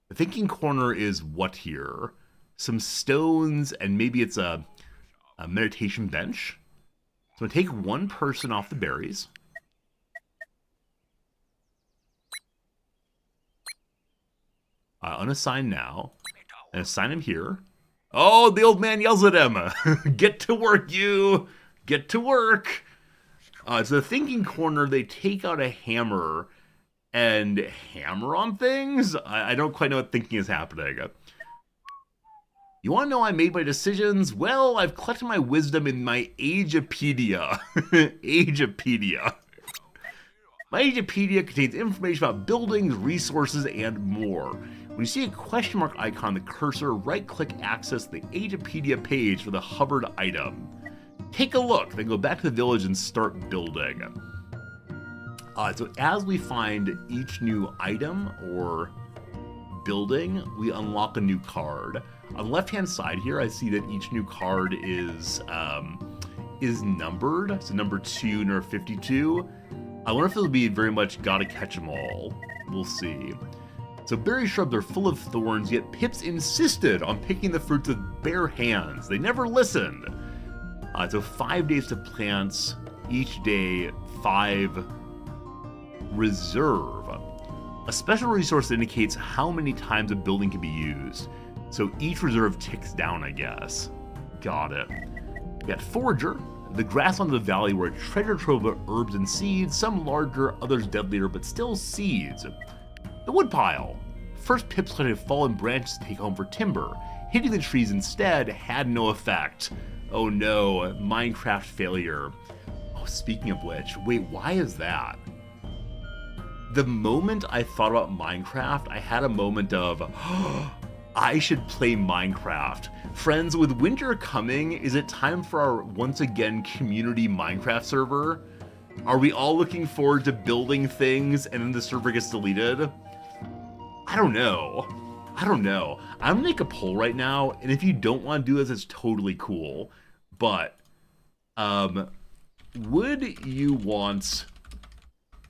The thinking corner is what here? Some stones, and maybe it's a meditation bench. So I'm going to take 1 person off the berries. Unassign now. And assign him here. Oh, the old man yells at him. Get to work, you. Get to work. So the thinking corner, they take out a hammer and hammer on things? I don't quite know what thinking is happening. You want to know how I made my decisions? Well, I've collected my wisdom in my Agepedia. Agepedia. My Agepedia contains information about buildings, resources, and more. When you see a question mark icon on the cursor, right-click access the Agepedia page for the hovered item. Take a look, then go back to the village and start building. So as we find each new item or building, we unlock a new card. On the left-hand side here, I see that each new card is numbered. So number 2, number 52. I wonder if it'll be very much gotta catch 'em all. We'll see. So berry shrubs are full of thorns, yet pips insisted on picking the fruits with bare hands. They never listened. So 5 days to plants, each day 5 reserve. A special resource that indicates how many times a building can be used. So each reserve ticks down, I guess. Got it. We got Forager, the grass on the valley where a treasure trove of herbs and seeds, some larger, others deadlier, but still seeds. The woodpile. First pips collected fallen branches to take home for timber. Hitting the trees instead had no effect. Oh no, Minecraft failure. Oh, speaking of which, wait, why is that? The moment I thought about Minecraft, I had a moment of, oh, I should play Minecraft. Friends, with winter coming, is it time for our, once again, community Minecraft server? Are we all looking forward to building things and then the server gets deleted? I don't know. I'm gonna make a poll right now, and if you don't want to do this, it's totally cool. But, would you want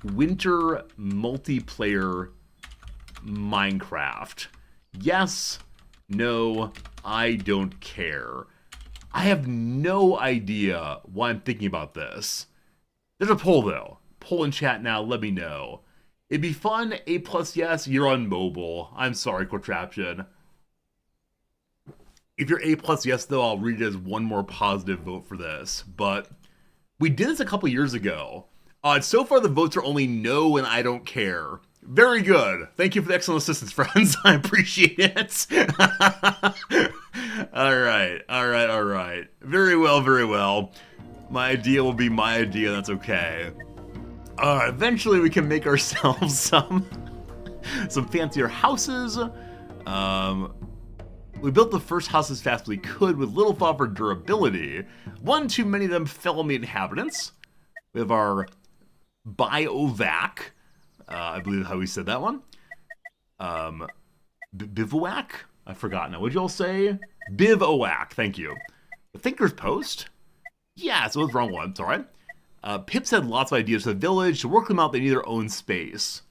winter multiplayer Minecraft? Yes, no, I don't care. I have no idea why I'm thinking about this. There's a poll though. Poll in chat now, let me know. It'd be fun. A plus, yes. You're on mobile. I'm sorry, Contraption. If you're A plus, yes, though, I'll read it as one more positive vote for this. But we did this a couple years ago. So far, the votes are only no and I don't care. Very good. Thank you for the excellent assistance, friends. I appreciate it. All right. Very well. My idea will be my idea. That's okay. Eventually, we can make ourselves some fancier houses. We built the first house as fast as we could with little thought for durability. One too many of them fell on the inhabitants. We have our biovac. I believe how we said that one. Bivouac? I forgot now. What'd you all say? Bivouac. Thank you. The Thinker's Post? Yeah, so it was the wrong one. It's alright. Pips had lots of ideas for the village. To work them out, they need their own space.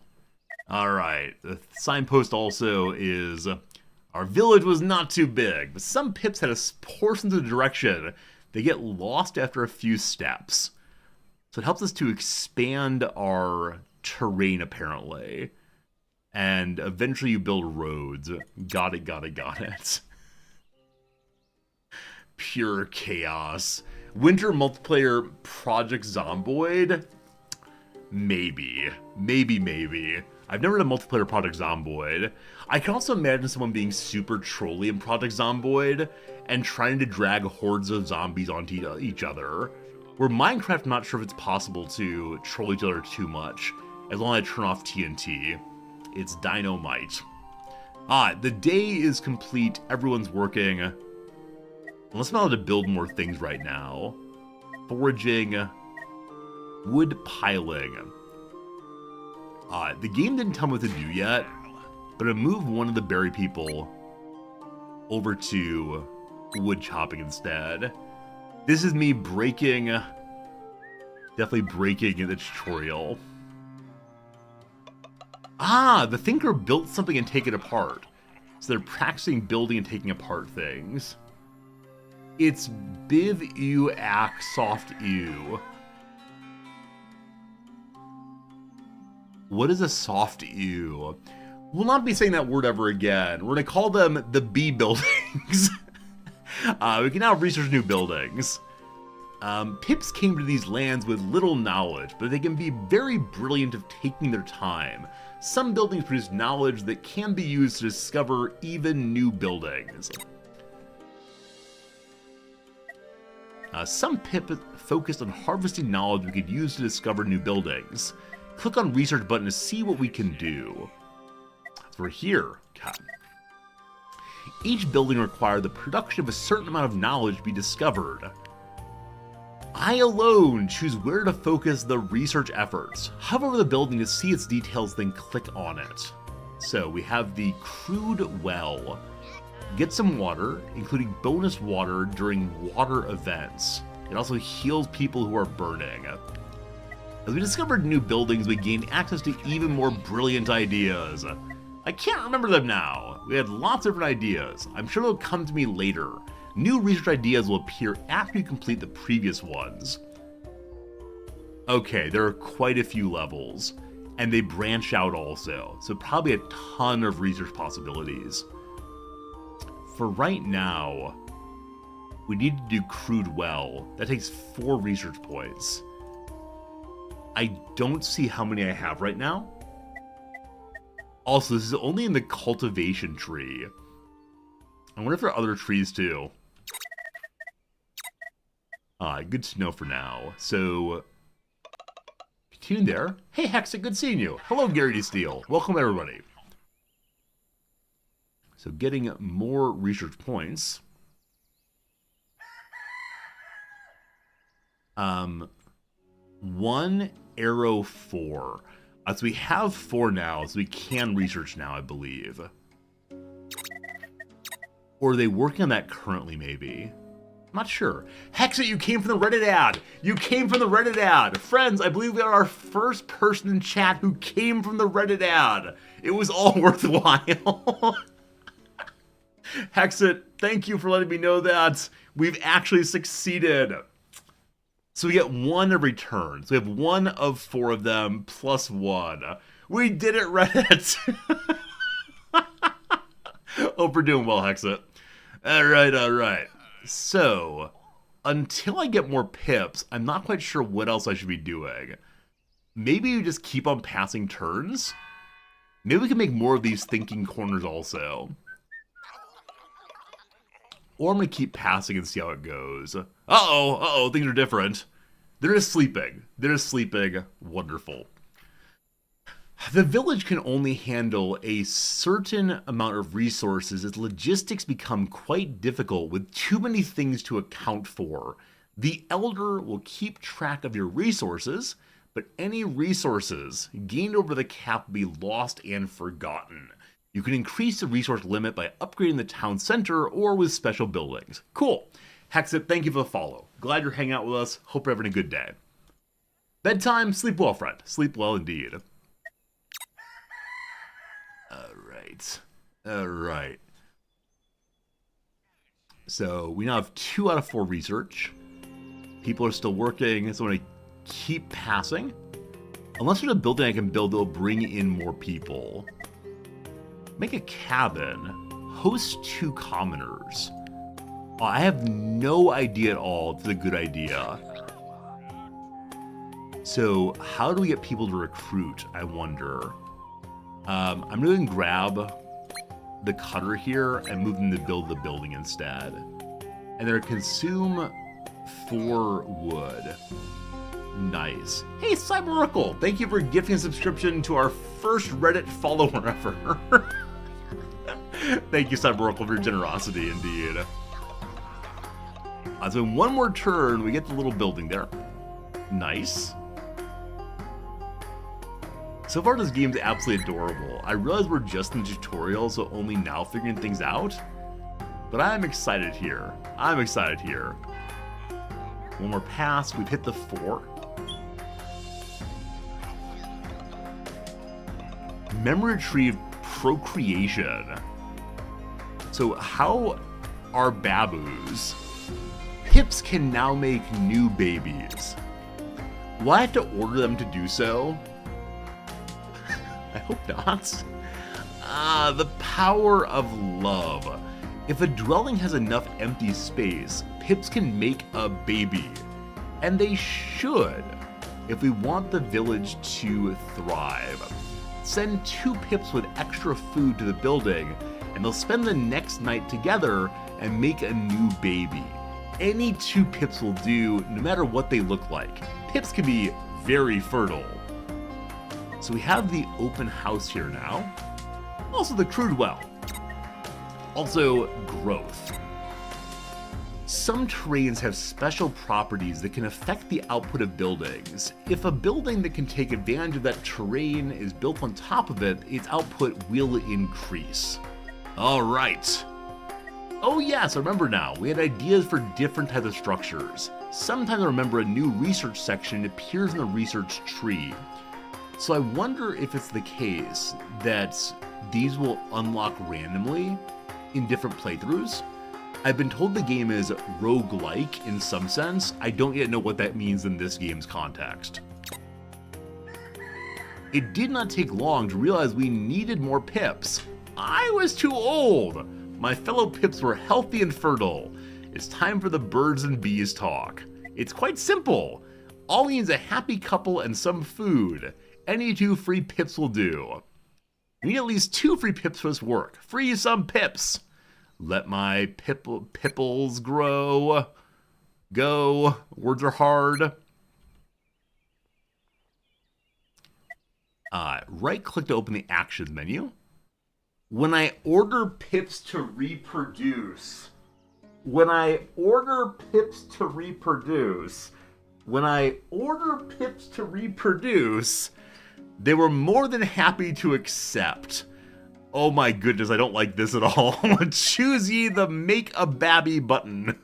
Alright. The signpost also is... Our village was not too big, but some Pips had portions of the direction. They get lost after a few steps. So it helps us to expand our terrain, apparently. And eventually you build roads. Got it. Pure chaos. Winter multiplayer Project Zomboid? Maybe. I've never done multiplayer Project Zomboid. I can also imagine someone being super trolly in Project Zomboid and trying to drag hordes of zombies onto each other. Where Minecraft, I'm not sure if it's possible to troll each other too much, as long as I turn off TNT. It's dynamite. The day is complete, everyone's working. Unless I'm allowed to build more things right now. Foraging, wood piling. The game didn't tell me what to do yet, but I moved one of the berry people over to wood chopping instead. This is me definitely breaking the tutorial. The Thinker built something and take it apart. So they're practicing building and taking apart things. It's Biv-U-Ac Soft-U. What is a soft-U? We'll not be saying that word ever again. We're going to call them the B buildings. We can now research new buildings. Pips came to these lands with little knowledge, but they can be very brilliant of taking their time. Some buildings produce knowledge that can be used to discover even new buildings. Some Pip focused on harvesting knowledge we could use to discover new buildings. Click on research button to see what we can do. So we're here. God. Each building required the production of a certain amount of knowledge to be discovered. I alone choose where to focus the research efforts. Hover over the building to see its details, then click on it. So we have the crude well. Get some water, including bonus water during water events. It also heals people who are burning. As we discovered new buildings, we gained access to even more brilliant ideas. I can't remember them now. We had lots of different ideas. I'm sure they'll come to me later. New research ideas will appear after you complete the previous ones. Okay, there are quite a few levels, and they branch out also, so probably a ton of research possibilities. For right now, we need to do crude well. That takes 4 research points. I don't see how many I have right now. Also, this is only in the cultivation tree. I wonder if there are other trees too. Good to know for now. So, continue there. Hey Hexa, good seeing you. Hello Gary D. Steele. Welcome everybody. So getting more research points. 1 arrow 4. So we have 4 now, so we can research now, I believe. Or are they working on that currently, maybe? I'm not sure. Hexa, you came from the Reddit ad! You came from the Reddit ad! Friends, I believe we are our first person in chat who came from the Reddit ad. It was all worthwhile. Hexa, thank you for letting me know that. We've actually succeeded. So we get 1 every turn. So we have 1 of 4 of them, plus 1. We did it, Reddit! Hope we're doing well, Hexit. Alright. So, until I get more pips, I'm not quite sure what else I should be doing. Maybe you just keep on passing turns? Maybe we can make more of these thinking corners also. Or I'm going to keep passing and see how it goes. Uh-oh, things are different. They're just sleeping. Wonderful. The village can only handle a certain amount of resources as logistics become quite difficult with too many things to account for. The Elder will keep track of your resources, but any resources gained over the cap will be lost and forgotten. You can increase the resource limit by upgrading the town center or with special buildings. Cool. Hexit, thank you for the follow. Glad you're hanging out with us. Hope you're having a good day. Bedtime, sleep well, friend. Sleep well indeed. Alright. So, we now have 2 out of 4 research. People are still working, so I'm going to keep passing. Unless there's a building I can build that will bring in more people. Make a cabin. Host 2 commoners. I have no idea at all if it's a good idea. So, how do we get people to recruit, I wonder? I'm going to grab the cutter here and move them to build the building instead. And they're consume 4 wood. Nice. Hey, Cyberacle! Thank you for gifting a subscription to our first Reddit follower ever. Thank you, Cyberacle, for your generosity, indeed. So in one more turn, we get the little building there. Nice. So far, this game's absolutely adorable. I realize we're just in the tutorial, so only now figuring things out. But I'm excited here. One more pass. We've hit the 4. Memory retrieved procreation. So how are baboos? Pips can now make new babies. Will I have to order them to do so? I hope not. The power of love. If a dwelling has enough empty space, pips can make a baby. And they should, if we want the village to thrive. Send 2 pips with extra food to the building, and they'll spend the next night together and make a new baby. Any 2 pips will do, no matter what they look like. Pips can be very fertile. So we have the open house here now. Also the crude well. Also growth. Some terrains have special properties that can affect the output of buildings. If a building that can take advantage of that terrain is built on top of it, its output will increase. Alright. Oh yes, I remember now. We had ideas for different types of structures. Sometimes I remember a new research section appears in the research tree. So I wonder if it's the case that these will unlock randomly in different playthroughs. I've been told the game is roguelike in some sense. I don't yet know what that means in this game's context. It did not take long to realize we needed more pips. I was too old. My fellow pips were healthy and fertile. It's time for the birds and bees talk. It's quite simple. All we need is a happy couple and some food. Any 2 free pips will do. We need at least 2 free pips for this work. Free some pips. Let my pipples grow. Go. Words are hard. Right-click to open the actions menu. When I order pips to reproduce. When I order pips to reproduce. They were more than happy to accept. Oh my goodness, I don't like this at all. Choose ye the make a babby button.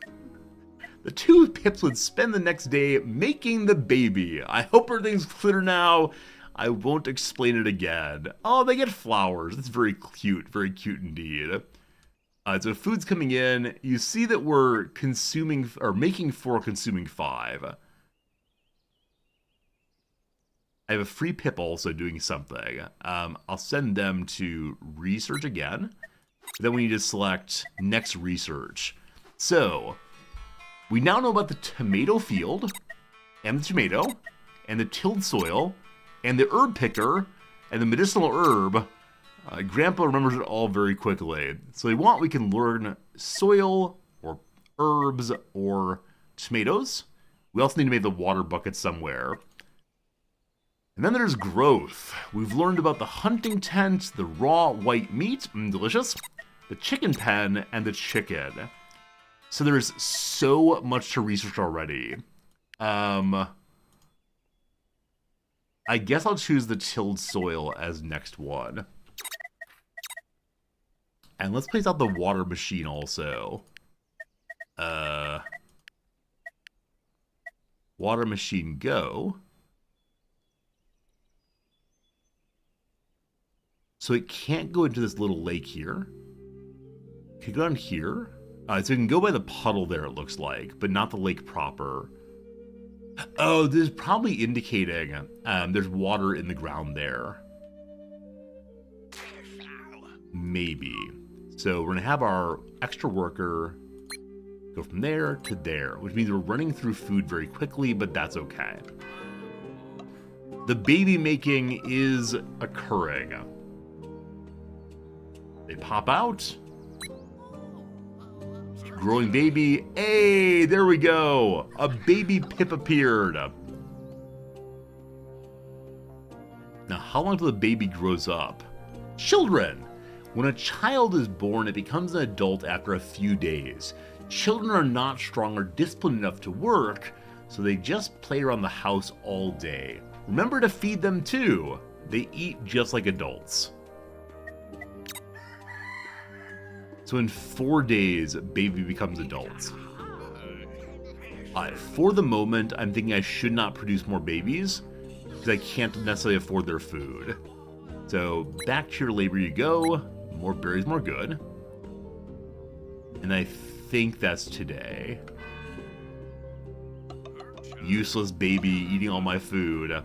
The 2 pips would spend the next day making the baby. I hope everything's clear now. I won't explain it again. Oh, they get flowers. That's very cute indeed. So food's coming in. You see that we're consuming, or making 4, consuming 5. I have a free pip also doing something. I'll send them to research again. Then we need to select next research. So we now know about the tomato field and the tomato and the tilled soil and the herb picker and the medicinal herb. Grandpa remembers it all very quickly. So if we want, we can learn soil or herbs or tomatoes. We also need to make the water bucket somewhere. And then there's growth. We've learned about the hunting tent, the raw white meat, delicious, the chicken pen, and the chicken. So there's so much to research already. I guess I'll choose the tilled soil as next one. And let's place out the water machine also. Water machine go. So it can't go into this little lake here. Can it go down here? So it can go by the puddle there, it looks like, but not the lake proper. Oh, this is probably indicating there's water in the ground there. Maybe. So we're going to have our extra worker go from there to there, which means we're running through food very quickly, but that's okay. The baby making is occurring. They pop out. Growing baby. Hey, there we go. A baby pip appeared. Now, how long till the baby grows up? Children. When a child is born, it becomes an adult after a few days. Children are not strong or disciplined enough to work, so they just play around the house all day. Remember to feed them too. They eat just like adults. So in 4 days, baby becomes adults. For the moment, I'm thinking I should not produce more babies because I can't necessarily afford their food. So back to your labor you go. More berries, more good. And I think that's today. Useless baby eating all my food.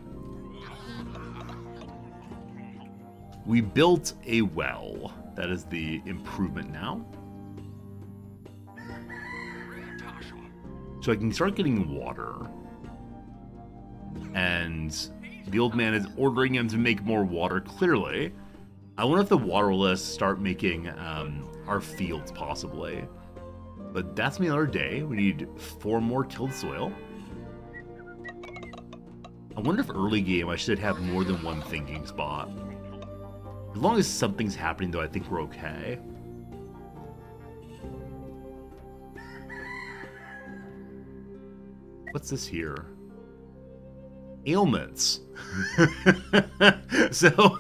We built a well. That is the improvement now. So I can start getting water. And the old man is ordering him to make more water, clearly. I wonder if the waterless start making our fields, possibly. But that's me another day. We need 4 more tilled soil. I wonder if early game I should have more than one thinking spot. As long as something's happening, though, I think we're okay. What's this here? Ailments. So,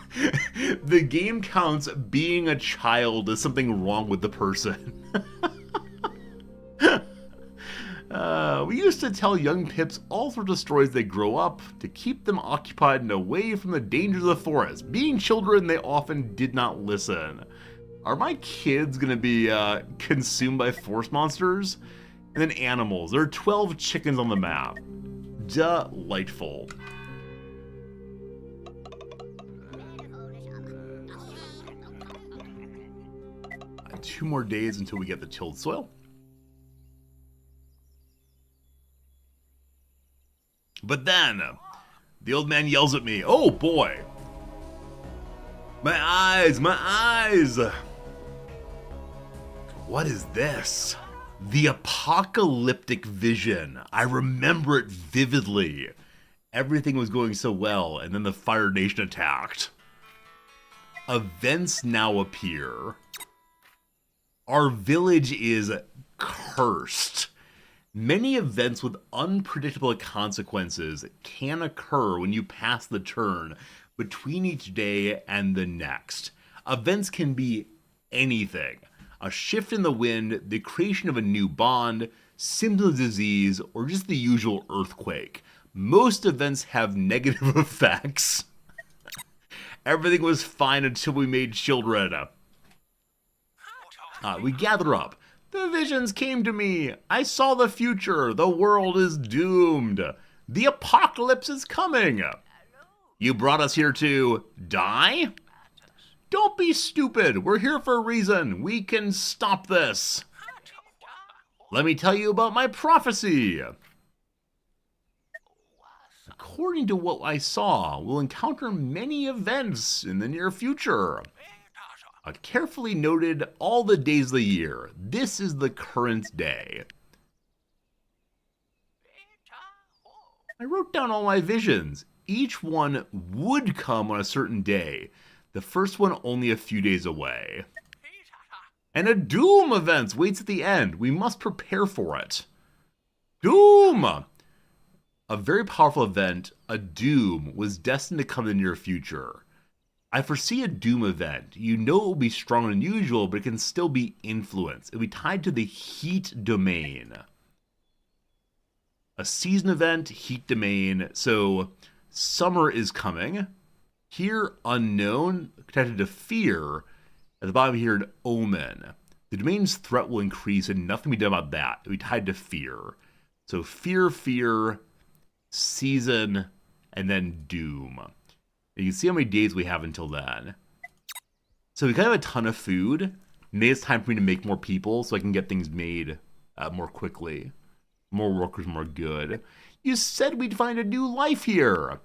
the game counts being a child as something wrong with the person. We used to tell young pips all sorts of stories they grow up to keep them occupied and away from the dangers of the forest. Being children, they often did not listen. Are my kids going to be consumed by forest monsters? And then animals. There are 12 chickens on the map. Delightful. And 2 more days until we get the tilled soil. But then, the old man yells at me, "Oh boy! My eyes! My eyes!" What is this? The apocalyptic vision. I remember it vividly. Everything was going so well, and then the Fire Nation attacked. Events now appear. Our village is cursed. Many events with unpredictable consequences can occur when you pass the turn between each day and the next. Events can be anything. A shift in the wind, the creation of a new bond, symptoms of disease, or just the usual earthquake. Most events have negative effects. Everything was fine until we made children. We gather up. The visions came to me. I saw the future. The world is doomed. The apocalypse is coming. You brought us here to die? Don't be stupid. We're here for a reason. We can stop this. Let me tell you about my prophecy. According to what I saw, we'll encounter many events in the near future. I carefully noted all the days of the year. This is the current day. I wrote down all my visions. Each one would come on a certain day. The first one only a few days away. And a doom event waits at the end. We must prepare for it. Doom! A very powerful event, a doom, was destined to come in the near future. I foresee a doom event. You know it will be stronger than usual, but it can still be influenced. It will be tied to the heat domain. A season event, heat domain. So summer is coming. Here, unknown, connected to fear. At the bottom here, an omen. The domain's threat will increase and nothing will be done about that. It will be tied to fear. So fear, season, and then doom. And you can see how many days we have until then. So we kind of have a ton of food. Maybe it's time for me to make more people so I can get things made more quickly. More workers, more good. You said we'd find a new life here.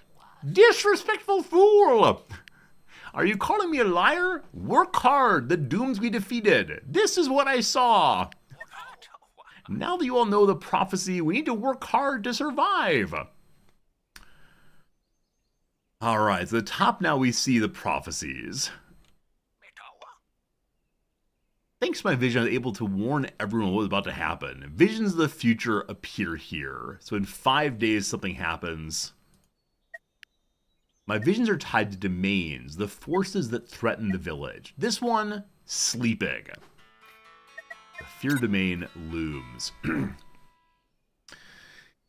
Disrespectful fool! Are you calling me a liar? Work hard. The dooms we defeated. This is what I saw. Now that you all know the prophecy, we need to work hard to survive. All right, so at the top now we see the prophecies. Thanks to my vision, I was able to warn everyone what was about to happen. Visions of the future appear here. So in 5 days, something happens. My visions are tied to domains, the forces that threaten the village. This one, sleeping. The fear domain looms.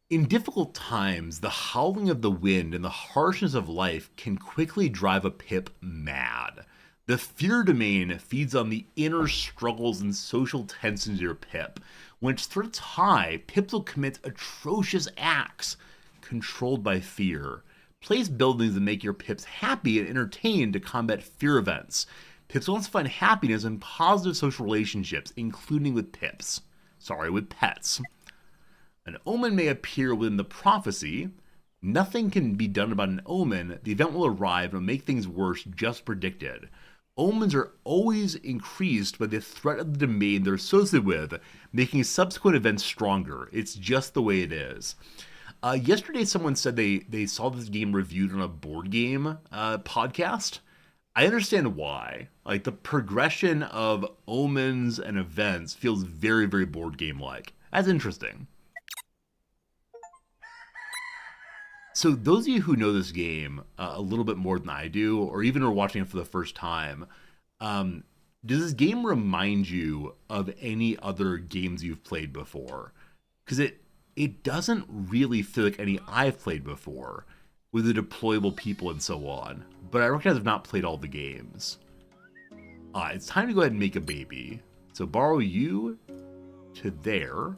In difficult times, the howling of the wind and the harshness of life can quickly drive a pip mad. The fear domain feeds on the inner struggles and social tensions of your pip. When its threat's high, pips will commit atrocious acts controlled by fear. Place buildings that make your pips happy and entertained to combat fear events. Pips will also find happiness in positive social relationships, including with pips. With pets. An omen may appear within the prophecy. Nothing can be done about an omen. The event will arrive and will make things worse just predicted. Omens are always increased by the threat of the domain they're associated with, making subsequent events stronger. It's just the way it is. Yesterday, someone said they saw this game reviewed on a board game podcast. I understand why. Like, the progression of omens and events feels very, very board game-like. That's interesting. So those of you who know this game a little bit more than I do, or even are watching it for the first time, does this game remind you of any other games you've played before? Because it doesn't really feel like any I've played before, with the deployable people and so on. But I recognize I've not played all the games. It's time to go ahead and make a baby. So borrow you to there.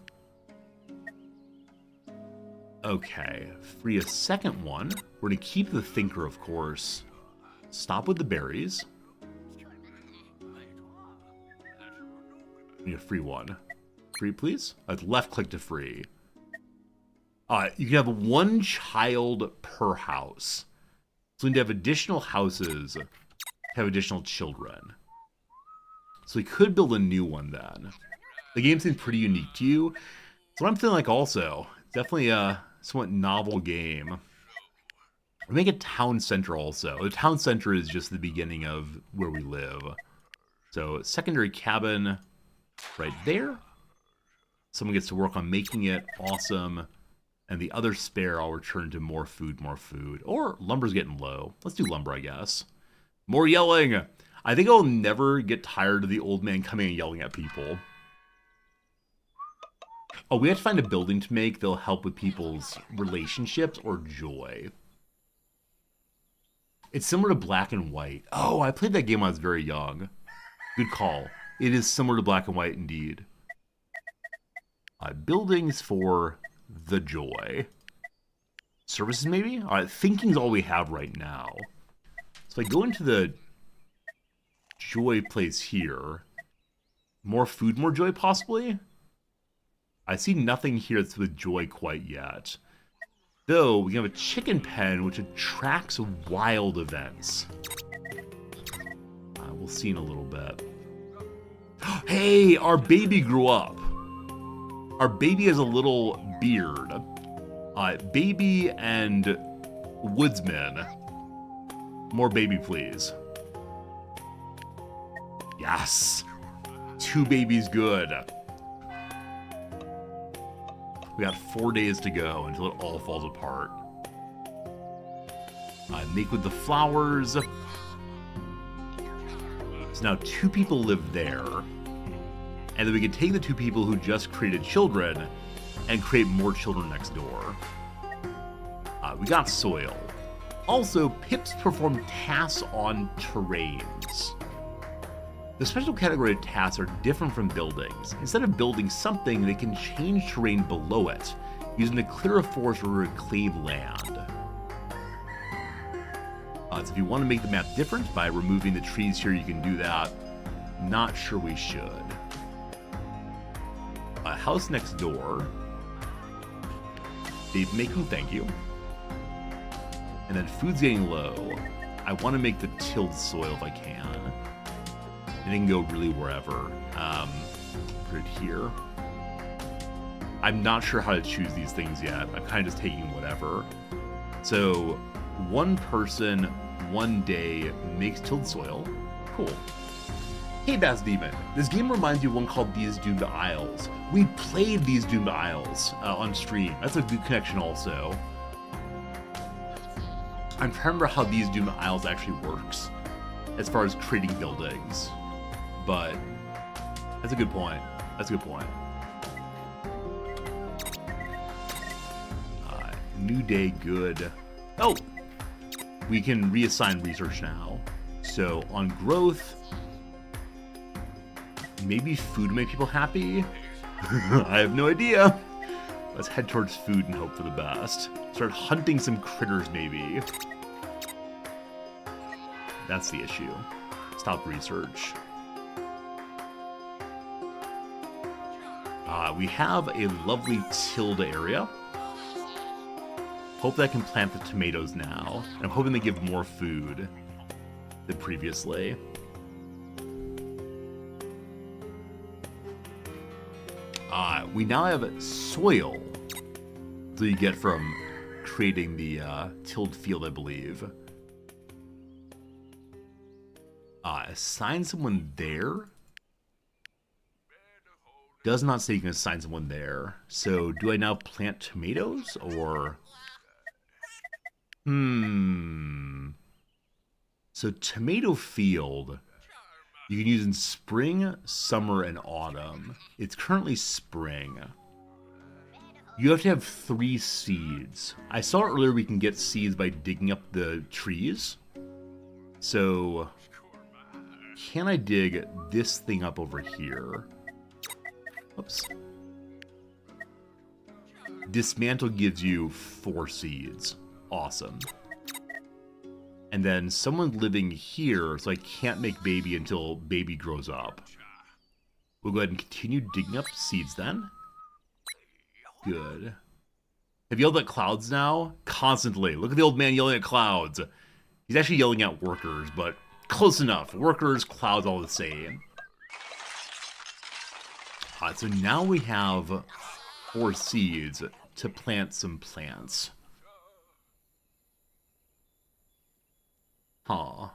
Okay, free a second one. We're going to keep the thinker, of course. Stop with the berries. Need a free one. Free, please? Left click to free. You can have one child per house. So we need to have additional houses to have additional children. So we could build a new one then. The game seems pretty unique to you. So what I'm feeling like also, definitely a somewhat novel game. We make a town center also. The town center is just the beginning of where we live. So secondary cabin right there. Someone gets to work on making it. Awesome. And the other spare, I'll return to more food, more food. Or lumber's getting low. Let's do lumber, I guess. More yelling. I think I'll never get tired of the old man coming and yelling at people. Oh, we have to find a building to make that'll help with people's relationships or joy. It's similar to Black and White. Oh, I played that game when I was very young. Good call. It is similar to Black and White indeed. Buildings for the joy. Services, maybe? Alright, thinking's all we have right now. So if I go into the joy place here, more food, more joy, possibly? I see nothing here that's with joy quite yet. Though, we have a chicken pen, which attracts wild events. We'll see in a little bit. Hey, our baby grew up. Our baby has a little beard. Baby and woodsman. More baby, please. Yes. 2 babies good. We got 4 days to go until it all falls apart. Make with the flowers. So now 2 people live there. And then we can take the 2 people who just created children and create more children next door. We got soil. Also, pips perform tasks on terrains. The special category of tasks are different from buildings. Instead of building something, they can change terrain below it, using to clear a forest or reclaim land. So if you want to make the map different by removing the trees here, you can do that. Not sure we should. House next door. Dave making thank you. And then food's getting low. I want to make the tilled soil if I can. And it can go really wherever. Put it here. I'm not sure how to choose these things yet. I'm kind of just taking whatever. So, 1 person, 1 day makes tilled soil. Cool. Hey, Bass Demon. This game reminds you of one called These Doomed Isles. We played These Doomed Isles on stream. That's a good connection also. I'm trying to remember how These Doomed Isles actually works as far as creating buildings. But that's a good point. That's a good point. New day, good. Oh! We can reassign research now. So on growth, maybe food make people happy? I have no idea. Let's head towards food and hope for the best. Start hunting some critters, maybe. That's the issue. Stop research. We have a lovely tilled area. Hope that I can plant the tomatoes now. I'm hoping they give more food than previously. We now have soil that you get from creating the tilled field, I believe. Assign someone there? Does not say you can assign someone there. So do I now plant tomatoes or... So tomato field, you can use in spring, summer, and autumn. It's currently spring. You have to have 3 seeds. I saw earlier we can get seeds by digging up the trees. So, can I dig this thing up over here? Oops. Dismantle gives you 4 seeds. Awesome. And then someone living here, so I can't make baby until baby grows up. We'll go ahead and continue digging up seeds then. Good. Have you yelled at clouds now? Constantly. Look at the old man yelling at clouds. He's actually yelling at workers, but close enough. Workers, clouds, all the same. So now we have 4 seeds to plant some plants. Huh.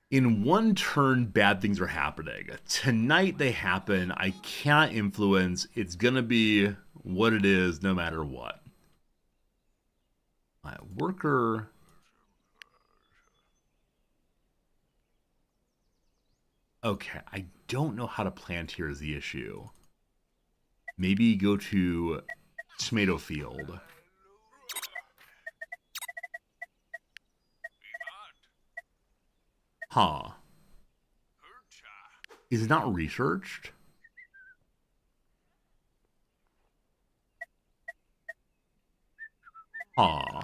In one turn, bad things are happening. Tonight they happen. I cannot influence. It's gonna be what it is no matter what. My worker... Okay, I don't know how to plant here is the issue. Maybe go to tomato field. Huh. Is it not researched? Huh.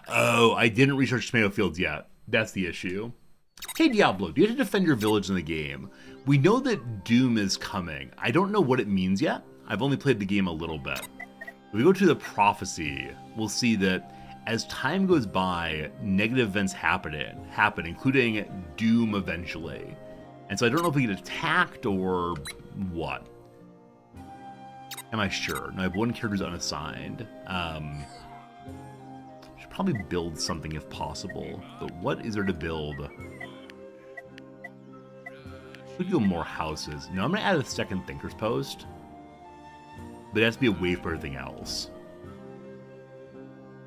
Oh, I didn't research tomato fields yet. That's the issue. Hey Diablo, do you have to defend your village in the game? We know that Doom is coming. I don't know what it means yet. I've only played the game a little bit. If we go to the prophecy, we'll see that as time goes by, negative events happen, including Doom eventually. And so I don't know if we get attacked or what. Am I sure? No, I have one character's unassigned. Should probably build something if possible. But what is there to build? We could go more houses. No, I'm going to add a second thinker's post. But it has to be away from everything else.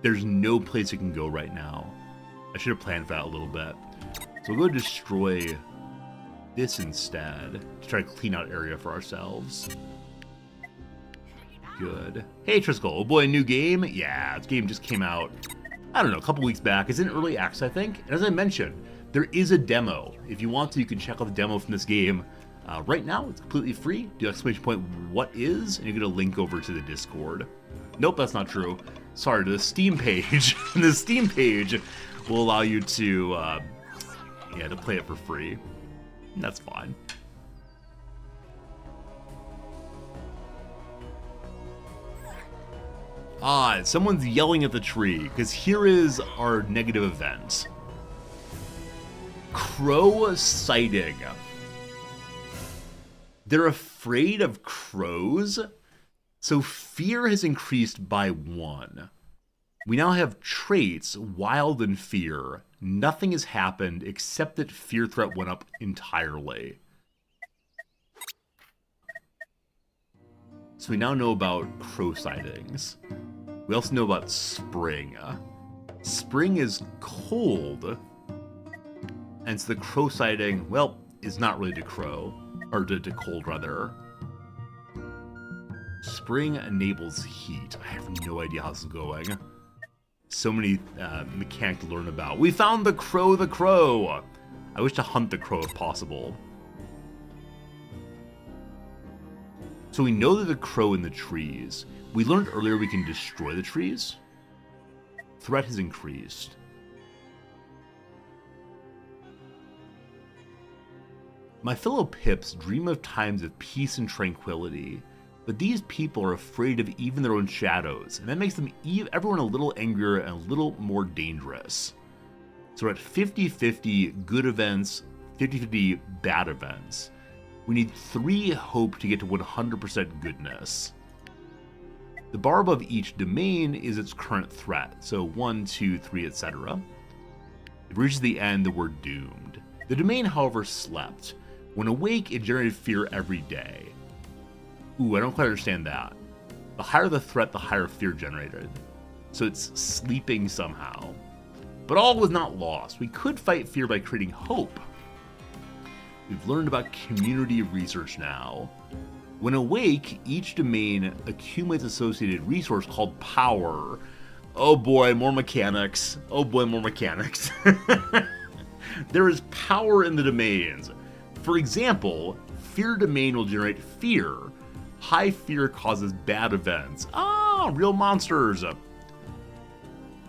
There's no place it can go right now. I should have planned for that a little bit. So we'll go destroy this instead to try to clean out area for ourselves. Good. Hey Triskel, oh boy, new game? Yeah, this game just came out, I don't know, a couple weeks back. It's in early access, I think. And as I mentioned, there is a demo. If you want to, you can check out the demo from this game. Right now, it's completely free. Do exclamation point what is, and you get a link over to the Discord. Nope, that's not true. Sorry, to the Steam page. The Steam page will allow you to, to play it for free. And that's fine. Someone's yelling at the tree, because here is our negative event. Crow sighting. They're afraid of crows, so fear has increased by 1. We now have traits, wild and fear. Nothing has happened except that fear threat went up entirely. So we now know about crow sightings. We also know about spring. Spring is cold, and so the crow sighting, well, is not really to crow. Or to cold, rather. Spring enables heat. I have no idea how this is going. So many mechanics to learn about. We found the crow, the crow! I wish to hunt the crow if possible. So we know that the crow in the trees. We learned earlier we can destroy the trees. Threat has increased. My fellow Pips dream of times of peace and tranquility, but these people are afraid of even their own shadows, and that makes them everyone a little angrier and a little more dangerous. So we're at 50-50 good events, 50-50 bad events. We need 3 hope to get to 100% goodness. The bar above each domain is its current threat, so 1, 2, 3, etc. If it reaches the end, then we're doomed. The domain, however, slept. When awake, it generated fear every day. Ooh, I don't quite understand that. The higher the threat, the higher fear generated. So it's sleeping somehow. But all was not lost. We could fight fear by creating hope. We've learned about community research now. When awake, each domain accumulates associated resource called power. Oh boy, more mechanics. Oh boy, more mechanics. There is power in the domains. For example, fear domain will generate fear. High fear causes bad events. Real monsters.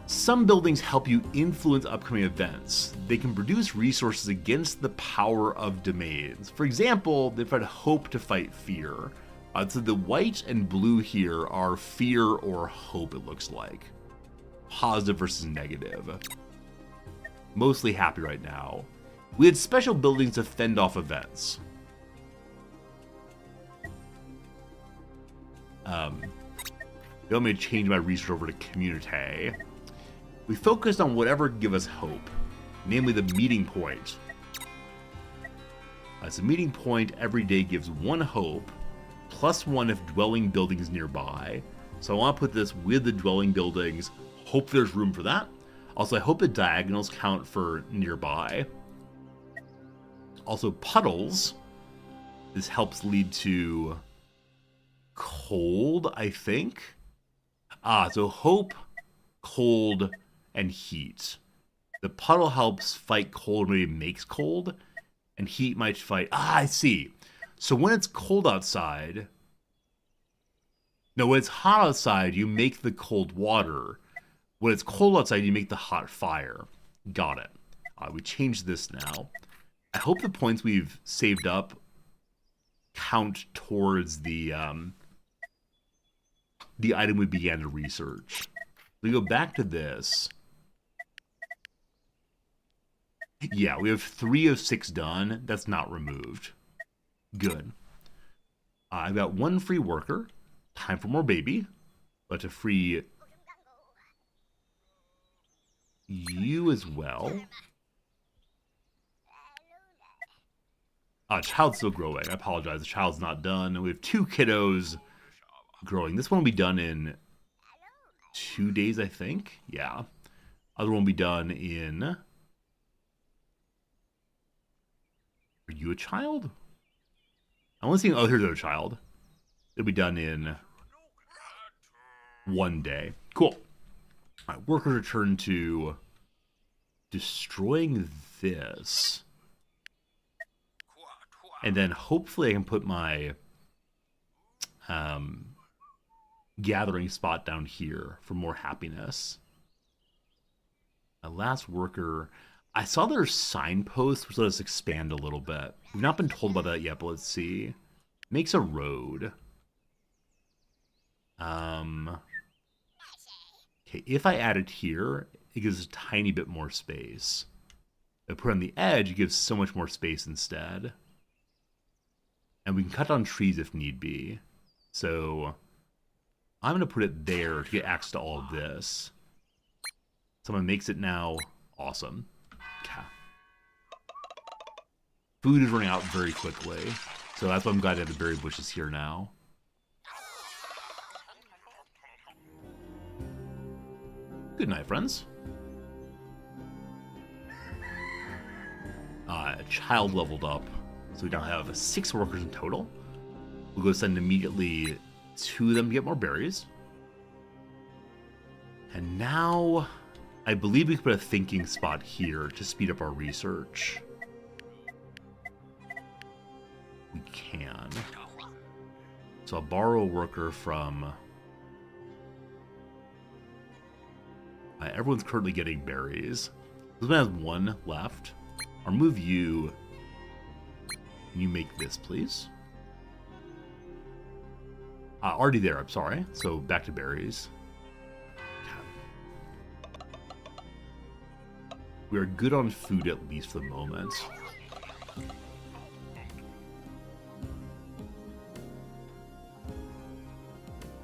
Some buildings help you influence upcoming events. They can produce resources against the power of domains. For example, they provide hope to fight fear. So the white and blue here are fear or hope, it looks like. Positive versus negative. Mostly happy right now. We had special buildings to fend off events. They want me to change my research over to community. We focused on whatever could give us hope, namely the meeting point. So meeting point every day gives 1 hope, +1 if dwelling buildings nearby. So I want to put this with the dwelling buildings. Hope there's room for that. Also, I hope the diagonals count for nearby. Also, puddles. This helps lead to cold, I think. So hope, cold, and heat. The puddle helps fight cold, maybe makes cold, and heat might fight. I see. So when it's cold outside, No, when it's hot outside, you make the cold water. When it's cold outside, you make the hot fire. Got it. We changed this now. I hope the points we've saved up count towards the item we began to research. We go back to this. Yeah, we have 3 of 6 done. That's not removed. Good. I've got 1 free worker. Time for more baby. But to free you as well. Child's still growing. I apologize. The child's not done. We have 2 kiddos growing. This one will be done in 2 days, I think. Yeah. Other one will be done in... Are you a child? I'm only seeing... Oh, here's another child. It'll be done in 1 day. Cool. All right, workers return to destroying this. And then hopefully I can put my gathering spot down here for more happiness. My last worker... I saw there's signposts, which let us expand a little bit. We've not been told about that yet, but let's see. Makes a road. Okay, if I add it here, it gives a tiny bit more space. If I put it on the edge, it gives so much more space instead. And we can cut down trees if need be. So I'm going to put it there to get access to all of this. Someone makes it now. Awesome. Okay. Food is running out very quickly. So that's why I'm glad to have the berry bushes here now. Good night, friends. A child leveled up. So we now have 6 workers in total. We'll go send immediately 2 of them to get more berries. And now, I believe we can put a thinking spot here to speed up our research. We can. So I'll borrow a worker from... everyone's currently getting berries. This one has 1 left. I'll move you... Can you make this, please? Already there, I'm sorry. So back to berries. Okay. We are good on food, at least for the moment.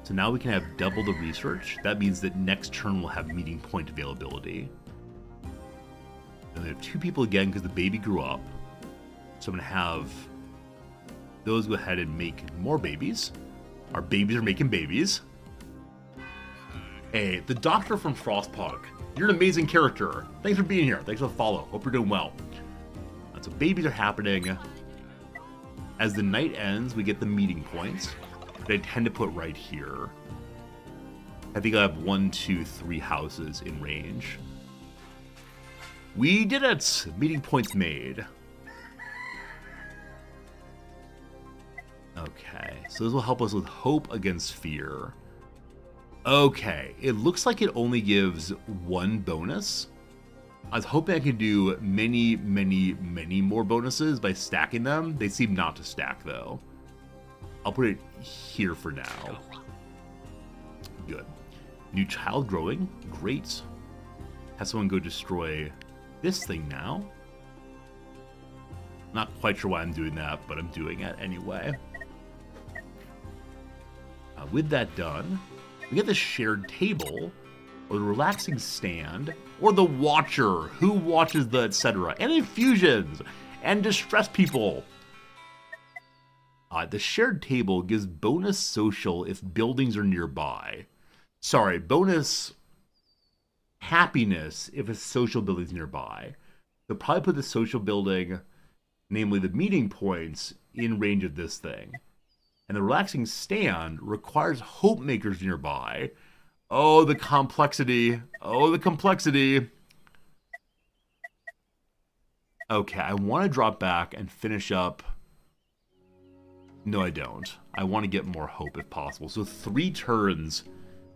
So now we can have double the research. That means that next turn we'll have meeting point availability. And we have 2 people again because the baby grew up. So I'm going to have those go ahead and make more babies. Our babies are making babies. Hey, the doctor from Frostpunk. You're an amazing character. Thanks for being here. Thanks for the follow. Hope you're doing well. So babies are happening. As the night ends, we get the meeting points. That I tend to put right here. I think I have 1, 2, 3 houses in range. We did it! Meeting points made. Okay, so this will help us with hope against fear. Okay, it looks like it only gives 1 bonus. I was hoping I could do many, many, many more bonuses by stacking them. They seem not to stack, though. I'll put it here for now. Good. New child growing. Great. Have someone go destroy this thing now. Not quite sure why I'm doing that, but I'm doing it anyway. With that done, we get the shared table, or the relaxing stand, or the watcher, who watches the etc., and infusions, and distress people. The shared table gives bonus social if buildings are nearby. Sorry, bonus happiness if a social building's nearby. They'll probably put the social building, namely the meeting points, in range of this thing. And the relaxing stand requires hope makers nearby. Oh, the complexity. Oh, the complexity. Okay, I want to drop back and finish up No, I don't. I want to get more hope if possible. So 3 turns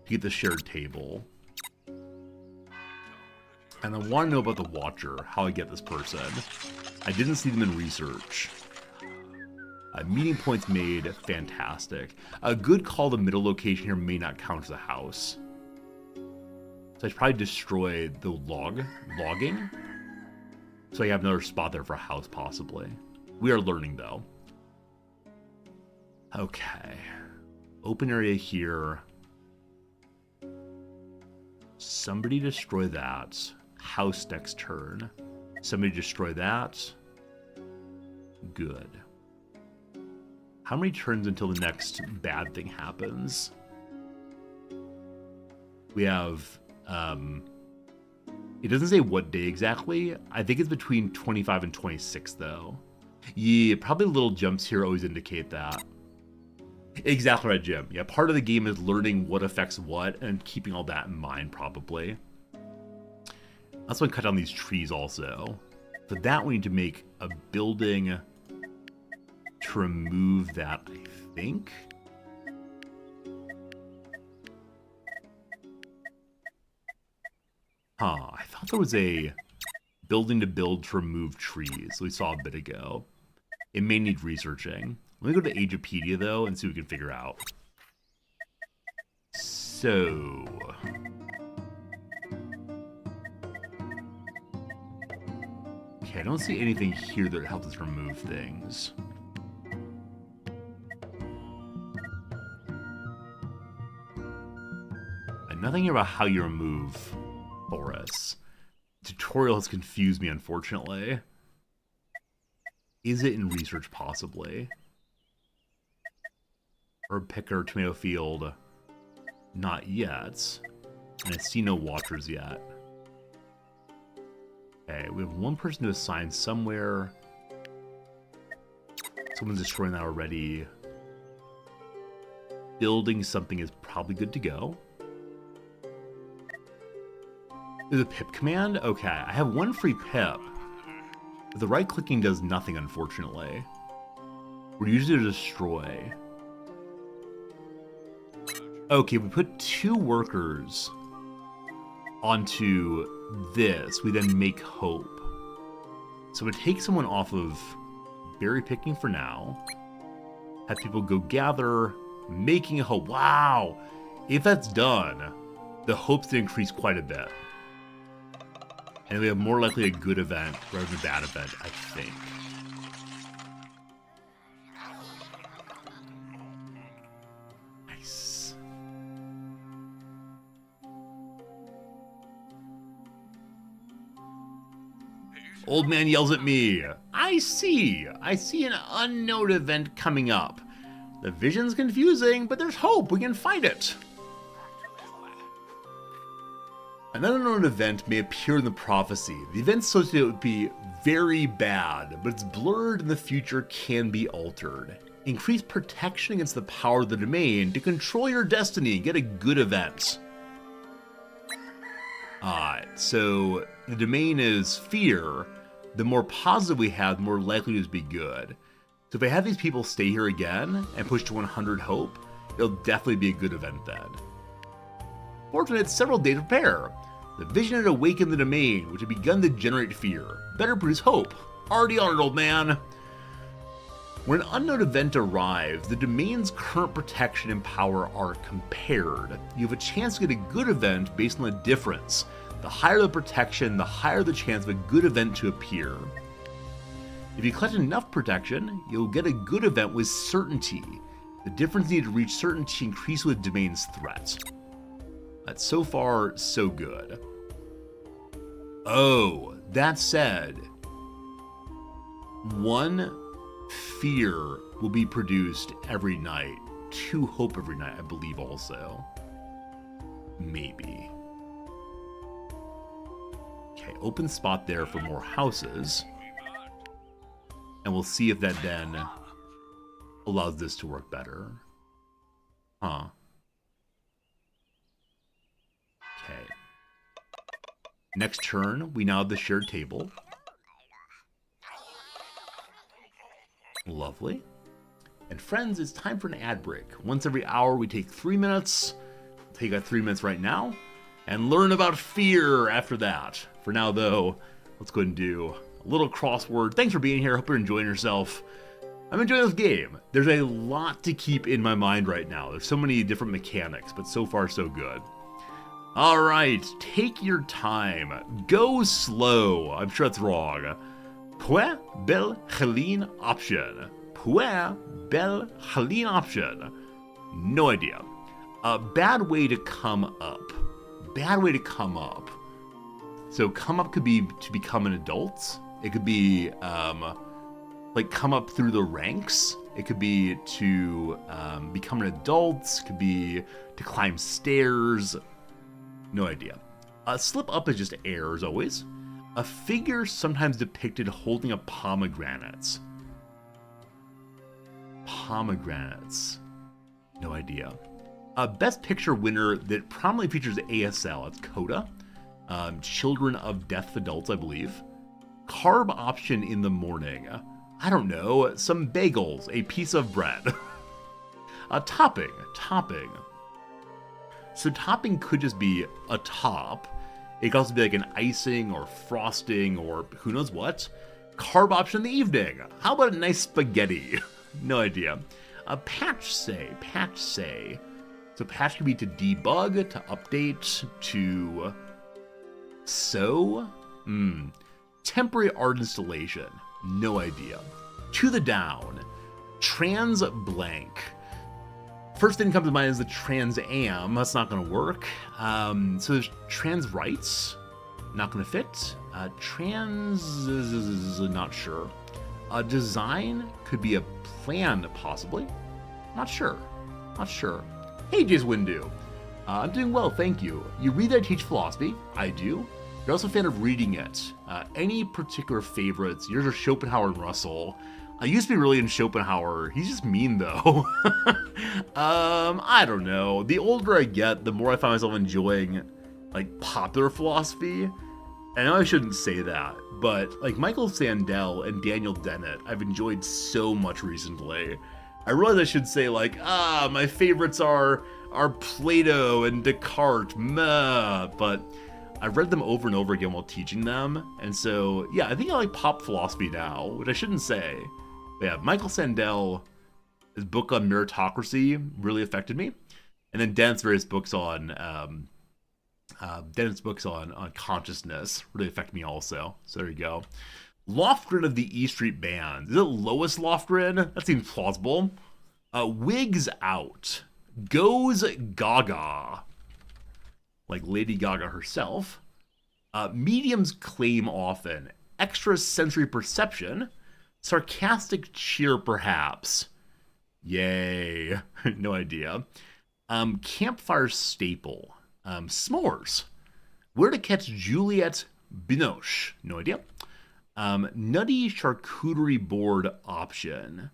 to get the shared table. And I want to know about the Watcher, how I get this person. I didn't see them in research. Meeting points made, fantastic. A good call to middle location here may not count as a house. So I should probably destroy the logging. So I have another spot there for a house, possibly. We are learning, though. Okay. Open area here. Somebody destroy that. House next turn. Somebody destroy that. Good. How many turns until the next bad thing happens? We have, it doesn't say what day exactly. I think it's between 25 and 26, though. Yeah, probably little jumps here always indicate that. Exactly right, Jim. Yeah, part of the game is learning what affects what and keeping all that in mind, probably. That's why I cut down these trees also. For that, we need to make a building to remove that, I think. I thought there was a building to build to remove trees we saw a bit ago. It may need researching. Let me go to Agepedia, though, and see what we can figure out. So... okay, I don't see anything here that helps us remove things. And nothing here about how you remove forests. Tutorial has confused me, unfortunately. Is it in research, possibly? Herb picker, tomato field. Not yet. And I see no watchers yet. Okay, we have one person to assign somewhere. Someone's destroying that already. Building something is probably good to go. Is a pip command? Okay, I have one free pip. But the right clicking does nothing, unfortunately. We're usually to destroy. Okay, we put 2 workers onto this. We then make hope. So we take someone off of berry picking for now. Have people go gather, making a hope. Wow! If that's done, the hopes to increase quite a bit. And we have more likely a good event rather than a bad event, I think. Nice. Old man yells at me. I see an unknown event coming up. The vision's confusing, but there's hope. We can fight it. An unknown event may appear in the prophecy. The event associated would be very bad, but it's blurred and the future can be altered. Increase protection against the power of the domain to control your destiny and get a good event. So the domain is fear. The more positive we have, the more likely it is to be good. So if I have these people stay here again and push to 100 hope, it'll definitely be a good event then. Fortunately, it's several days to prepare. The vision had awakened the domain, which had begun to generate fear. Better produce hope. Already on it, old man. When an unknown event arrives, the domain's current protection and power are compared. You have a chance to get a good event based on the difference. The higher the protection, the higher the chance of a good event to appear. If you collect enough protection, you'll get a good event with certainty. The difference needed to reach certainty increases with domain's threat. That's so far, so good. Oh, that said, 1 fear will be produced every night. 2 hope every night, I believe also. Maybe. Okay, open spot there for more houses. And we'll see if that then allows this to work better. Huh. Okay. Next turn, we now have the shared table. Lovely. And friends, it's time for an ad break. Once every hour, we take 3 minutes. I'll take 3 minutes right now and learn about fear after that. For now, though, let's go ahead and do a little crossword. Thanks for being here. Hope you're enjoying yourself. I'm enjoying this game. There's a lot to keep in my mind right now. There's so many different mechanics, but so far, so good. All right, take your time. Go slow. I'm sure that's wrong. Point bel Helene option. Point bel Helene option. No idea. A bad way to come up. Bad way to come up. So come up could be to become an adult. It could be like come up through the ranks. It could be to become an adult. It could be to climb stairs. No idea. Slip up is just air as always. A figure sometimes depicted holding a pomegranate. Pomegranates. No idea. Best picture winner that prominently features ASL. It's Coda. Children of Deaf Adults, I believe. Carb option in the morning. I don't know. Some bagels. A piece of bread. Topping. Topping. So topping could just be a top. It could also be like an icing or frosting or who knows what. Carb option in the evening. How about a nice spaghetti? No idea. Patch say. Patch say. So patch could be to debug, to update, to sew. Temporary art installation. No idea. To the down. Trans blank. First thing that comes to mind is the Trans Am. That's not going to work. So there's trans rights. Not going to fit. Trans, not sure. Design could be a plan, possibly. Not sure. Not sure. Hey, Jace Windu. I'm doing well, thank you. You read that I teach philosophy? I do. You're also a fan of reading it. Any particular favorites? Yours are Schopenhauer and Russell. I used to be really into Schopenhauer. He's just mean, though. I don't know. The older I get, the more I find myself enjoying, like, popular philosophy. I know I shouldn't say that, but, like, Michael Sandel and Daniel Dennett, I've enjoyed so much recently. I realize I should say, like, my favorites are Plato and Descartes, meh, but I've read them over and over again while teaching them, and so, yeah, I think I like pop philosophy now, which I shouldn't say. But yeah, Michael Sandel, his book on meritocracy really affected me, and then Dennett's various books on consciousness really affected me also. So there you go. Lofgren of the E Street Band. Is it Lois Lofgren? That seems plausible. Wigs out. Goes Gaga. Like Lady Gaga herself. Mediums claim often. Extrasensory perception. Sarcastic cheer, perhaps. Yay. No idea. Campfire staple. S'mores. Where to catch Juliette Binoche. No idea. Nutty charcuterie board option.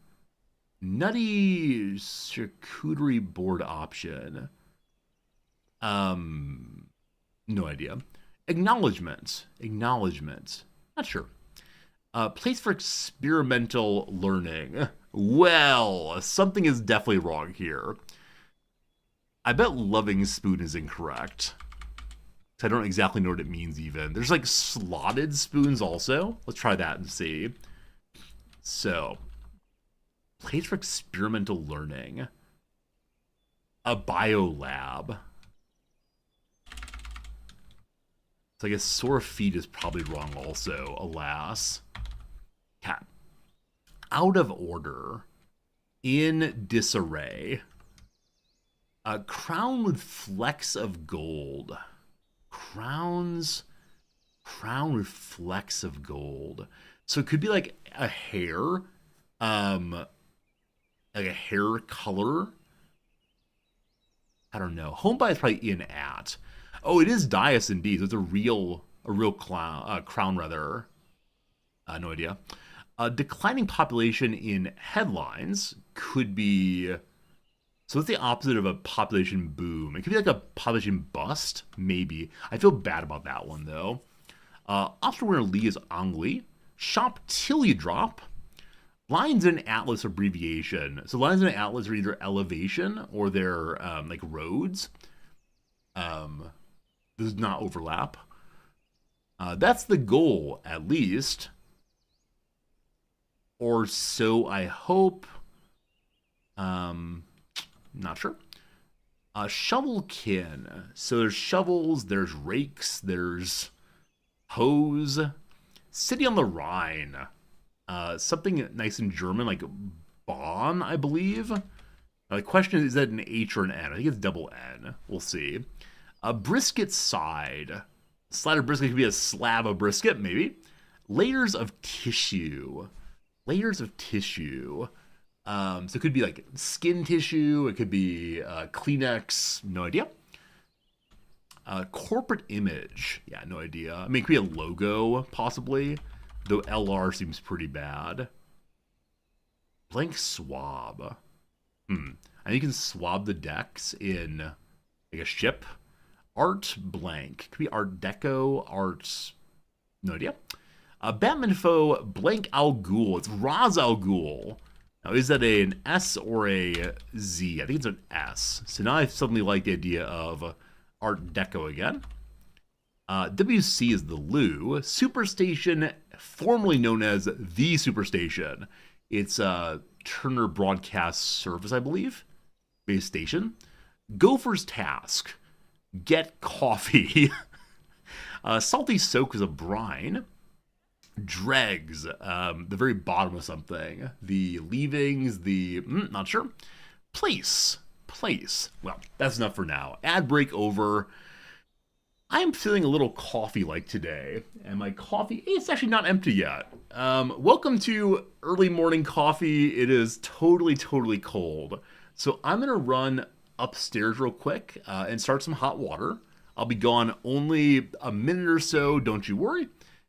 Nutty charcuterie board option. No idea. Acknowledgement. Acknowledgement. Not sure. Place for experimental learning. Well, something is definitely wrong here. I bet loving spoon is incorrect. I don't exactly know what it means even. There's like slotted spoons also. Let's try that and see. So, place for experimental learning. A biolab. So I guess sore feet is probably wrong also, alas. Cat. Out of order. In disarray. A crown with flecks of gold. Crown with flecks of gold. So it could be like a hair. Like a hair color. I don't know. Home by is probably in at. Oh, it is Dias indeed. So it's a real crown rather. No idea. Declining population in headlines could be. So what's the opposite of a population boom? It could be like a population bust, maybe. I feel bad about that one though. Oscar winner Lee is Ang Lee. Shop till you drop. Lines in Atlas abbreviation. So lines in Atlas are either elevation or they're like roads. Does not overlap. That's the goal, at least. Or so I hope. Not sure. Shovelkin. So there's shovels, there's rakes, there's hose. City on the Rhine. Something nice in German, like Bonn, I believe. The question is that an H or an N? I think it's double N. We'll see. A brisket side. Slider brisket could be a slab of brisket, maybe. Layers of tissue. Layers of tissue. So it could be like skin tissue. It could be Kleenex. No idea. Corporate image. Yeah, no idea. I mean, it could be a logo, possibly. Though LR seems pretty bad. Blank swab. And you can swab the decks in like a ship. Art blank. Could be Art Deco, Art... No idea. Batman info, blank Al Ghul. It's Ra's al Ghul. Now, is that an S or a Z? I think it's an S. So now I suddenly like the idea of Art Deco again. WC is the Lou. Superstation, formerly known as the Superstation. It's Turner Broadcast Service, I believe. Base station. Gopher's Task. Get coffee. Salty Soak is a brine. Dregs, the very bottom of something. The leavings, not sure. Place. Well, that's enough for now. Ad break over. I'm feeling a little coffee-like today, and my coffee, it's actually not empty yet. Welcome to early morning coffee. It is totally cold. So I'm gonna run upstairs real quick and start some hot water. I'll be gone only a minute or so, don't you worry.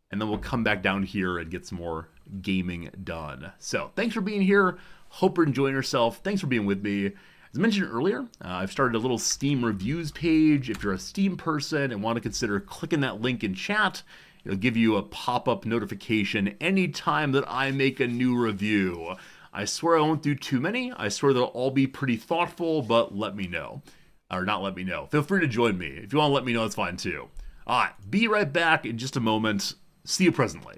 And then we'll come back down here and get some more gaming done. So thanks for being here. Hope you're enjoying yourself. Thanks for being with me. As mentioned earlier, I've started a little Steam reviews page. If you're a Steam person and want to consider clicking that link in chat, it'll give you a pop-up notification anytime that I make a new review. I swear I won't do too many. I swear they'll all be pretty thoughtful, but let me know. Or not let me know. Feel free to join me. If you want to let me know, it's fine too. All right, be right back in just a moment. See you presently.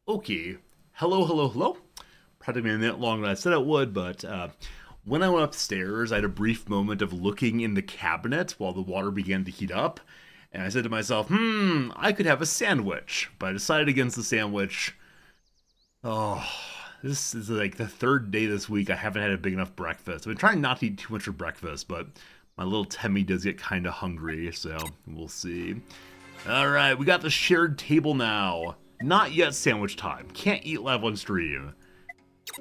Okay. Hello. Probably a minute longer than I said it would, but when I went upstairs, I had a brief moment of looking in the cabinet while the water began to heat up, and I said to myself, I could have a sandwich, but I decided against the sandwich. Oh, this is like the third day this week I haven't had a big enough breakfast. I've been trying not to eat too much for breakfast, but my little tummy does get kind of hungry, so we'll see. All right, we got the shared table now. Not yet sandwich time. Can't eat live on stream,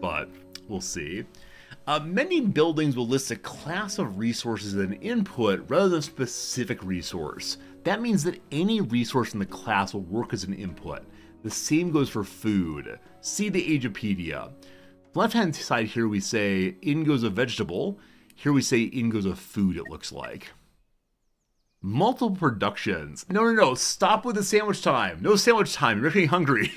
but we'll see. Many buildings will list a class of resources as an input rather than a specific resource. That means that any resource in the class will work as an input. The same goes for food. See the Agepedia. Left-hand side here we say, in goes a vegetable. Here we say, in goes a food, it looks like. Multiple productions. No. Stop with the sandwich time. No sandwich time. You're getting hungry.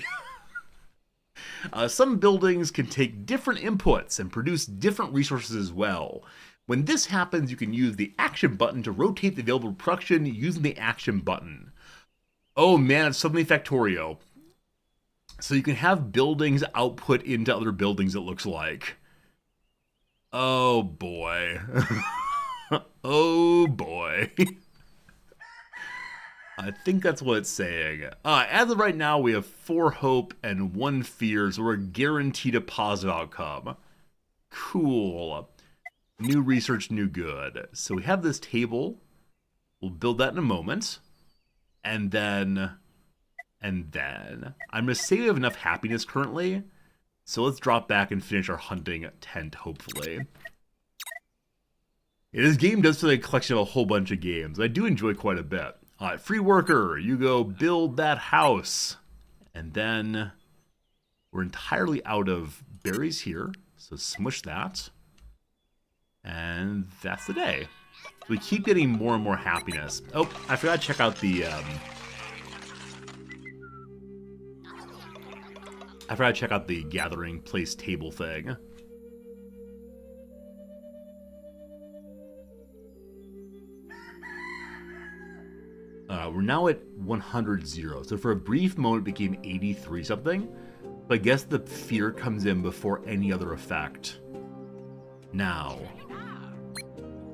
Some buildings can take different inputs and produce different resources as well. When this happens, you can use the action button to rotate the available production using the action button. Oh man, it's suddenly Factorio. So you can have buildings output into other buildings, it looks like. Oh boy. Oh boy. I think that's what it's saying. As of right now, we have 4 hope and 1 fear, so we're guaranteed a positive outcome. Cool. New research, new good. So we have this table. We'll build that in a moment. And then I'm going to say we have enough happiness currently. So let's drop back and finish our hunting tent, hopefully. Yeah, this game does feel like a collection of a whole bunch of games. I do enjoy quite a bit. Free worker, you go build that house. And then we're entirely out of berries here. So smush that. And that's the day. So we keep getting more and more happiness. Oh, I forgot to check out the gathering place table thing. We're now at 100-0. So for a brief moment it became 83 something. But I guess the fear comes in before any other effect. Now,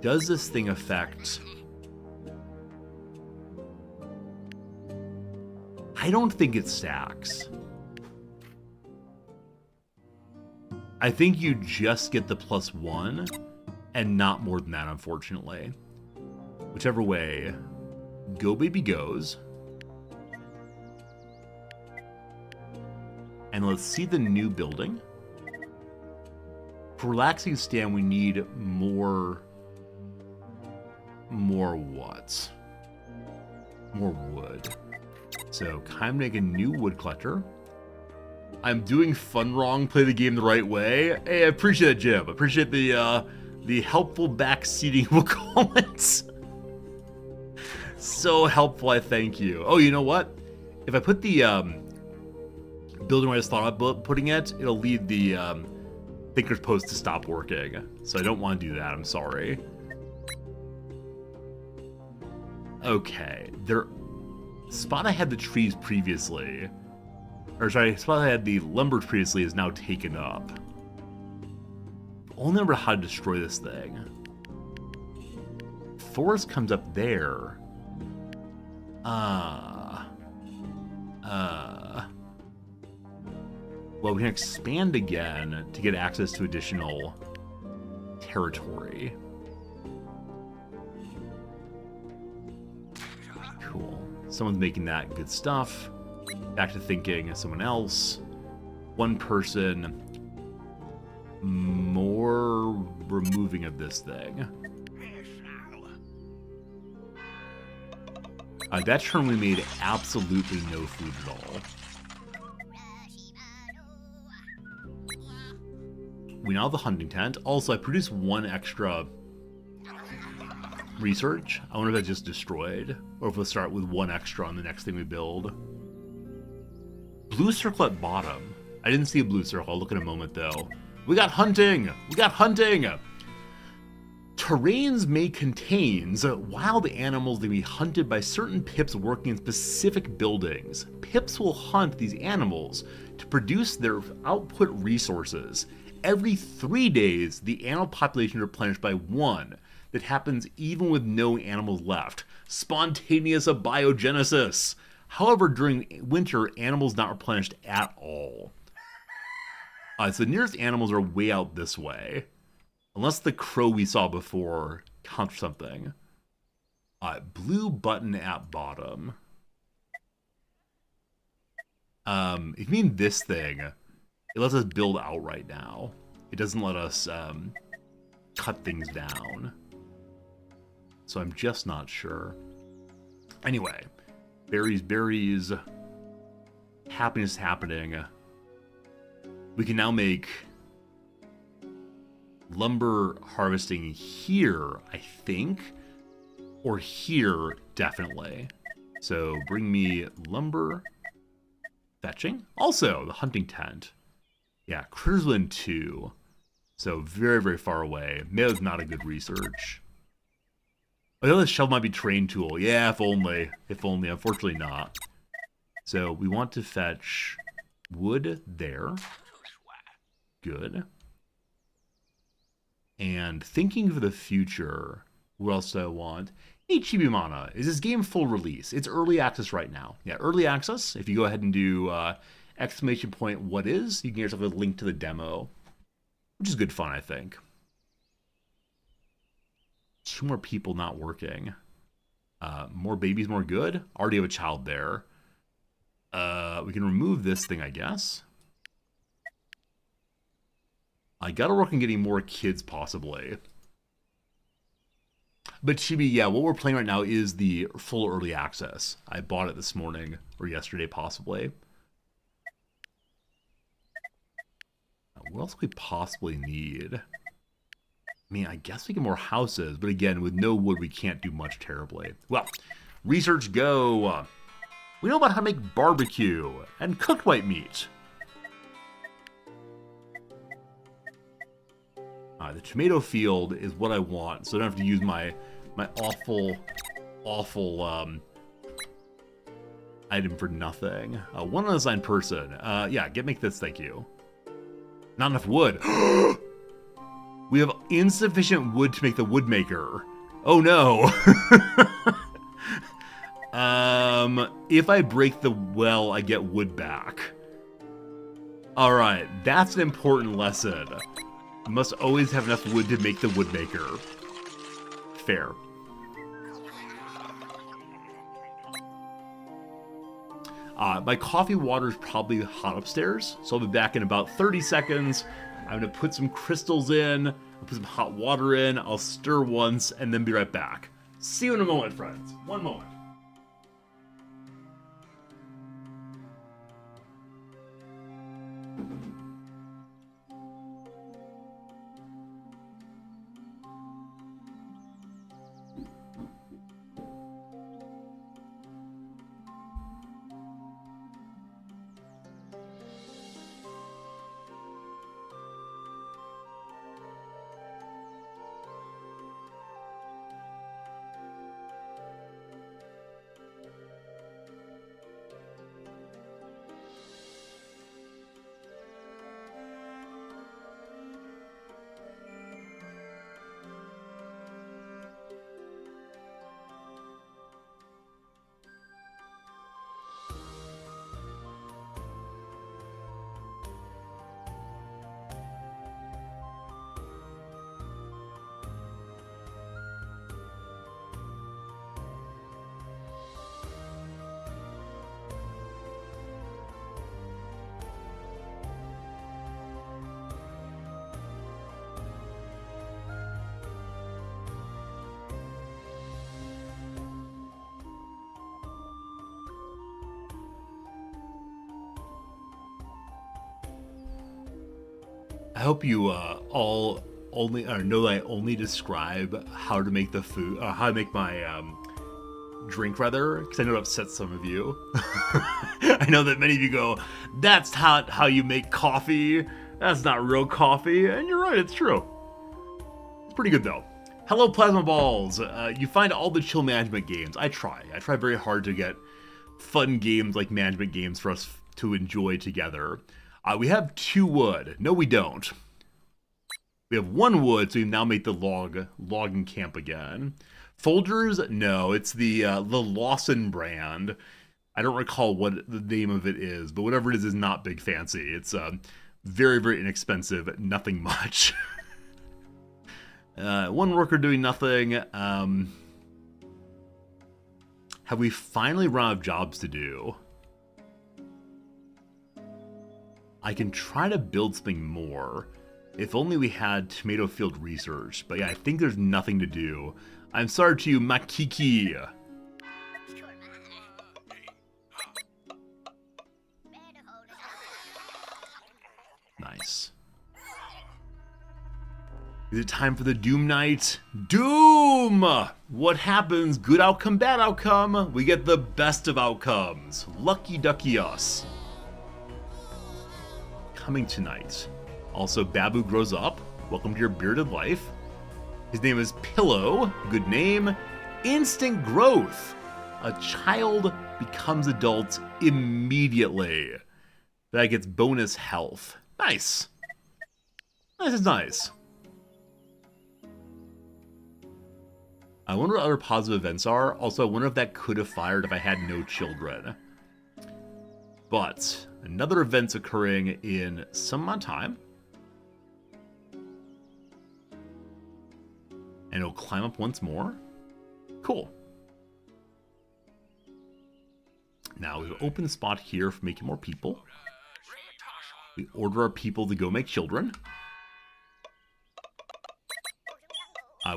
does this thing affect... I don't think it stacks. I think you just get the +1 and not more than that, unfortunately. Whichever way, go baby goes. And let's see the new building. For relaxing stand, we need more what? More wood. So, kind of make a new wood collector. I'm doing fun wrong, play the game the right way. Hey, I appreciate it, Jim. I appreciate the helpful backseating, we'll call it. So helpful, I thank you. Oh, you know what? If I put the building where I just thought about putting it, it'll lead the Thinker's Post to stop working. So I don't want to do that, I'm sorry. Okay, spot I had the trees previously, or sorry, spot I had the lumber previously is now taken up. Only remember how to destroy this thing. Forest comes up there. Well, we can expand again to get access to additional territory. Cool. Someone's making that good stuff. Back to thinking someone else. One person. More removing of this thing. That turn we made absolutely no food at all. We now have the hunting tent. Also, I produced 1 extra research. I wonder if that's just destroyed, or if we'll start with 1 extra on the next thing we build. Blue circle at bottom. I didn't see a blue circle. I'll look in a moment, though. We got hunting! We got hunting! Terrains may contain wild animals that can be hunted by certain pips working in specific buildings. Pips will hunt these animals to produce their output resources. Every 3 days, the animal population is replenished by 1. That happens even with no animals left. Spontaneous abiogenesis. However, during winter, animals not replenished at all. So the nearest animals are way out this way. Unless the crow we saw before counts something. Blue button at bottom. If you mean this thing, it lets us build out right now. it doesn't let us cut things down. So I'm just not sure. Anyway, berries, happiness happening. We can now make lumber harvesting here, I think, or here, definitely. So bring me lumber, fetching. Also, the hunting tent. Yeah, Crittersland 2. So very, very far away. Maybe not a good research. I know this shovel might be train tool. Yeah, if only. If only. Unfortunately not. So we want to fetch wood there. Good. And thinking for the future, what else do I want? Hey, Chibimana, is this game full release? It's early access right now. Yeah, early access. If you go ahead and do exclamation point what is, you can get yourself a link to the demo, which is good fun, I think. 2 more people not working. More babies, more good. Already have a child there. We can remove this thing, I guess. I gotta work on getting more kids, possibly. But Chibi, yeah, what we're playing right now is the full early access. I bought it this morning, or yesterday, possibly. What else could we possibly need? I mean, I guess we get more houses, but again, with no wood, we can't do much terribly. Well, research go. We know about how to make barbecue and cooked white meat. The tomato field is what I want, so I don't have to use my awful item for nothing. One unassigned person. Yeah, make this, thank you. Not enough wood. We have insufficient wood to make the wood maker. Oh no. If I break the well, I get wood back. Alright, that's an important lesson. You must always have enough wood to make the wood maker. Fair. My coffee water is probably hot upstairs, so I'll be back in about 30 seconds. I'm going to put some crystals in, I'll put some hot water in, I'll stir once, and then be right back. See you in a moment, friends. One moment. I hope you all only know that I only describe how to make the food, how to make my drink, rather, because I know it upsets some of you. I know that many of you go, "That's how you make coffee. That's not real coffee," and you're right. It's true. It's pretty good though. Hello, Plasma Balls. You find all the chill management games. I try very hard to get fun games like management games for us to enjoy together. We have 2 wood. No, we don't. We have 1 wood, so we now make the logging camp again. Folgers? No, it's the Lawson brand. I don't recall what the name of it is, but whatever it is not big fancy. It's very, very inexpensive. Nothing much. 1 worker doing nothing. Have we finally run out of jobs to do? I can try to build something more. If only we had tomato field research, but yeah, I think there's nothing to do. I'm sorry to you, Makiki. Nice. Is it time for the Doom Night? Doom! What happens? Good outcome, bad outcome? We get the best of outcomes. Lucky ducky us. Coming tonight. Also, Babu grows up. Welcome to your bearded life. His name is Pillow. Good name. Instant growth. A child becomes adult immediately. That gets bonus health. Nice. Nice is nice. I wonder what other positive events are. Also, I wonder if that could have fired if I had no children. But another event's occurring in some amount of time. And it'll climb up once more. Cool. Now, we have an open spot here for making more people. We order our people to go make children.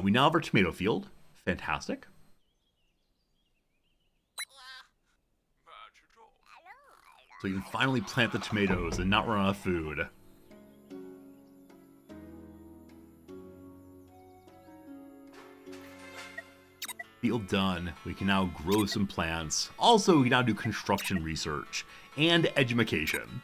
We now have our tomato field. Fantastic. So you can finally plant the tomatoes and not run out of food. Field done. We can now grow some plants. Also, we can now do construction research and education.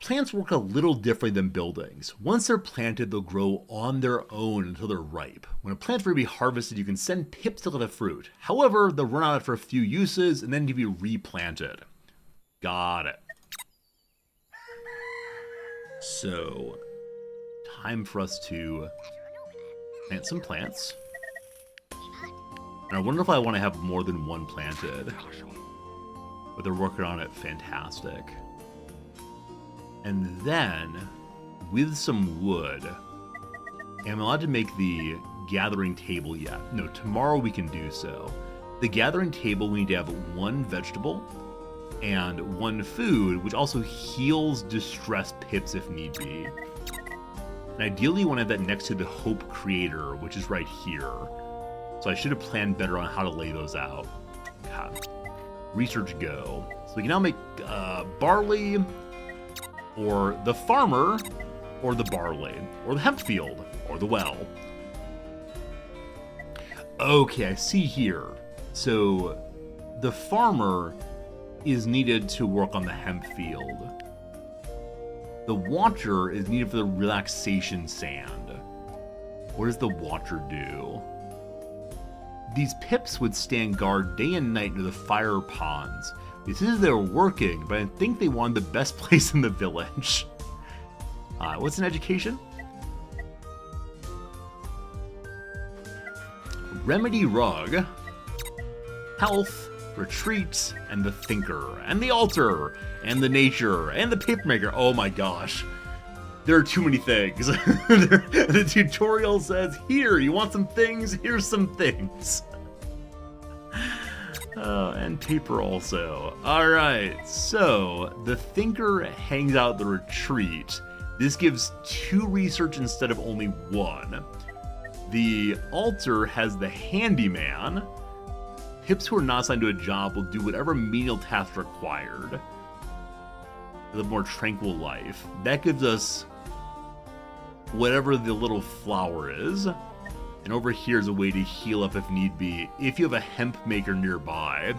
Plants work a little differently than buildings. Once they're planted, they'll grow on their own until they're ripe. When a plant's ready to be harvested, you can send pips to get fruit. However, they'll run out after a few uses and then to be replanted. Got it. So, time for us to plant some plants. And I wonder if I want to have more than one planted. But they're working on it fantastic. And then, with some wood, am I allowed to make the gathering table yet? No, tomorrow we can do so. The gathering table, we need to have one vegetable and one food, which also heals distressed pips if need be. And ideally, you want to have that next to the Hope Creator, which is right here. So I should have planned better on how to lay those out. God. Research go. So we can now make barley, or the farmer, or the barley, or the hemp field, or the well. Okay, I see here. So the farmer is needed to work on the hemp field. The watcher is needed for the relaxation sand. What does the watcher do? These pips would stand guard day and night near the fire ponds. It says they're working, but I think they wanted the best place in the village. What's an education? Remedy rug. Health, retreat, and the thinker, and the altar, and the nature, and the papermaker. Oh my gosh. There are too many things. The tutorial says, here, you want some things? Here's some things. And paper also. Alright, so the thinker hangs out the retreat. This gives 2 research instead of only 1. The altar has the handyman. Pips who are not assigned to a job will do whatever menial task required. The more tranquil life. That gives us whatever the little flower is. And over here is a way to heal up if need be, if you have a hemp maker nearby.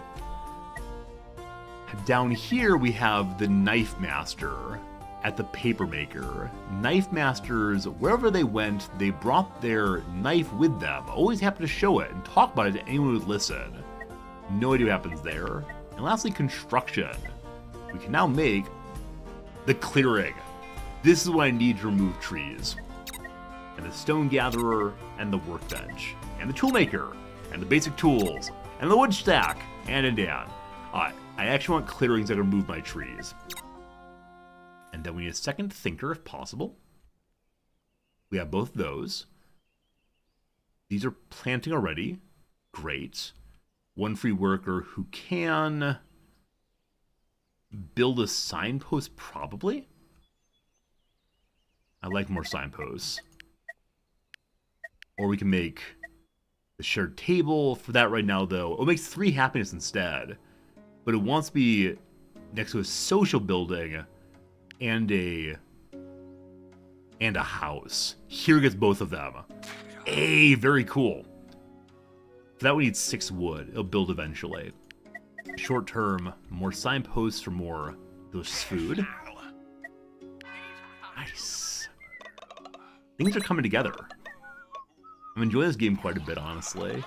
Down here we have the knife master at the paper maker. Knife masters, wherever they went, they brought their knife with them. Always happen to show it and talk about it to anyone who would listen. No idea what happens there. And lastly, construction. We can now make the clearing. This is what I need to remove trees. And the stone gatherer, and the workbench, and the toolmaker, and the basic tools, and the wood stack, and Dan. Alright, I actually want clearings that remove my trees. And then we need a second thinker if possible. We have both those. These are planting already. Great. One free worker who can build a signpost, probably. I like more signposts. Or we can make the shared table. For that right now, though, it makes 3 happiness instead. But it wants to be next to a social building and a house. Here gets both of them. Hey, very cool. For that we need 6 wood. It'll build eventually. Short term, more signposts for more delicious food. Nice. Things are coming together. I'm enjoying this game quite a bit, honestly.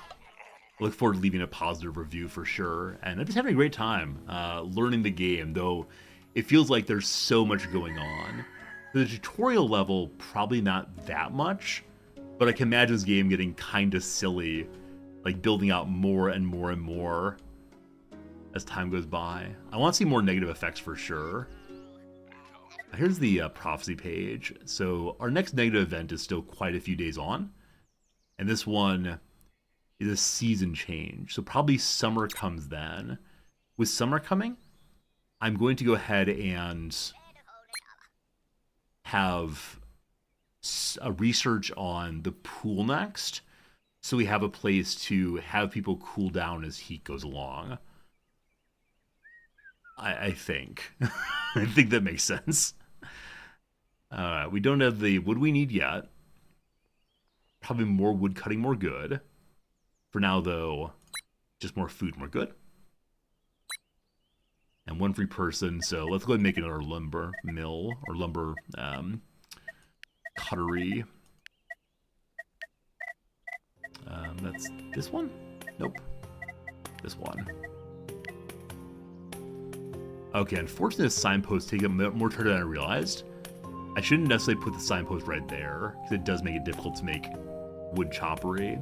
I look forward to leaving a positive review for sure. And I'm just having a great time learning the game, though it feels like there's so much going on. The tutorial level, probably not that much, but I can imagine this game getting kind of silly, like building out more and more and more as time goes by. I want to see more negative effects for sure. Here's the prophecy page. So our next negative event is still quite a few days on. And this one is a season change. So probably summer comes then. With summer coming, I'm going to go ahead and have a research on the pool next. So we have a place to have people cool down as heat goes along. I think. I think that makes sense. We don't have the wood we need yet. Probably more wood cutting, more good. For now, though, just more food, more good. And 1 free person, so let's go ahead and make another lumber mill, or lumber cuttery. That's this one? Nope. This one. Okay, unfortunately, the signpost take up more turn than I realized. I shouldn't necessarily put the signpost right there, because it does make it difficult to make wood choppery.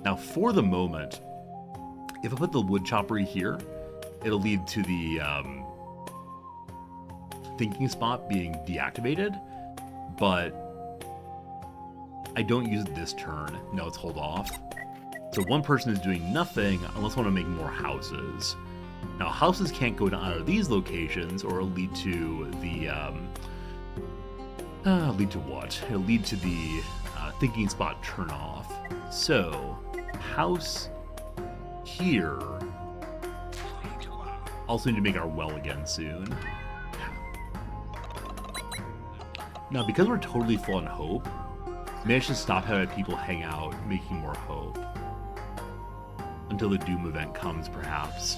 Now, for the moment, if I put the wood choppery here, it'll lead to the thinking spot being deactivated, but I don't use it this turn. No, it's hold off. So 1 person is doing nothing unless I want to make more houses. Now, houses can't go to either of these locations, or it'll lead to the lead to what? It'll lead to the thinking spot turn off. So, house here. Also need to make our well again soon. Now, because we're totally full on hope, managed to stop having people hang out, making more hope. Until the Doom event comes, perhaps.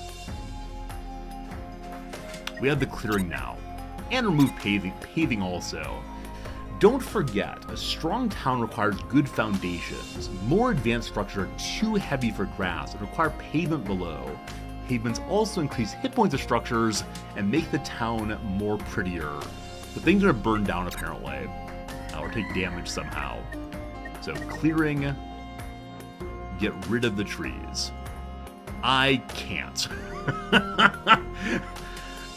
We have the clearing now. And remove paving also. Don't forget, a strong town requires good foundations. More advanced structures are too heavy for grass and require pavement below. Pavements also increase hit points of structures and make the town more prettier. The things are burned down apparently, or take damage somehow. So clearing, get rid of the trees. I can't.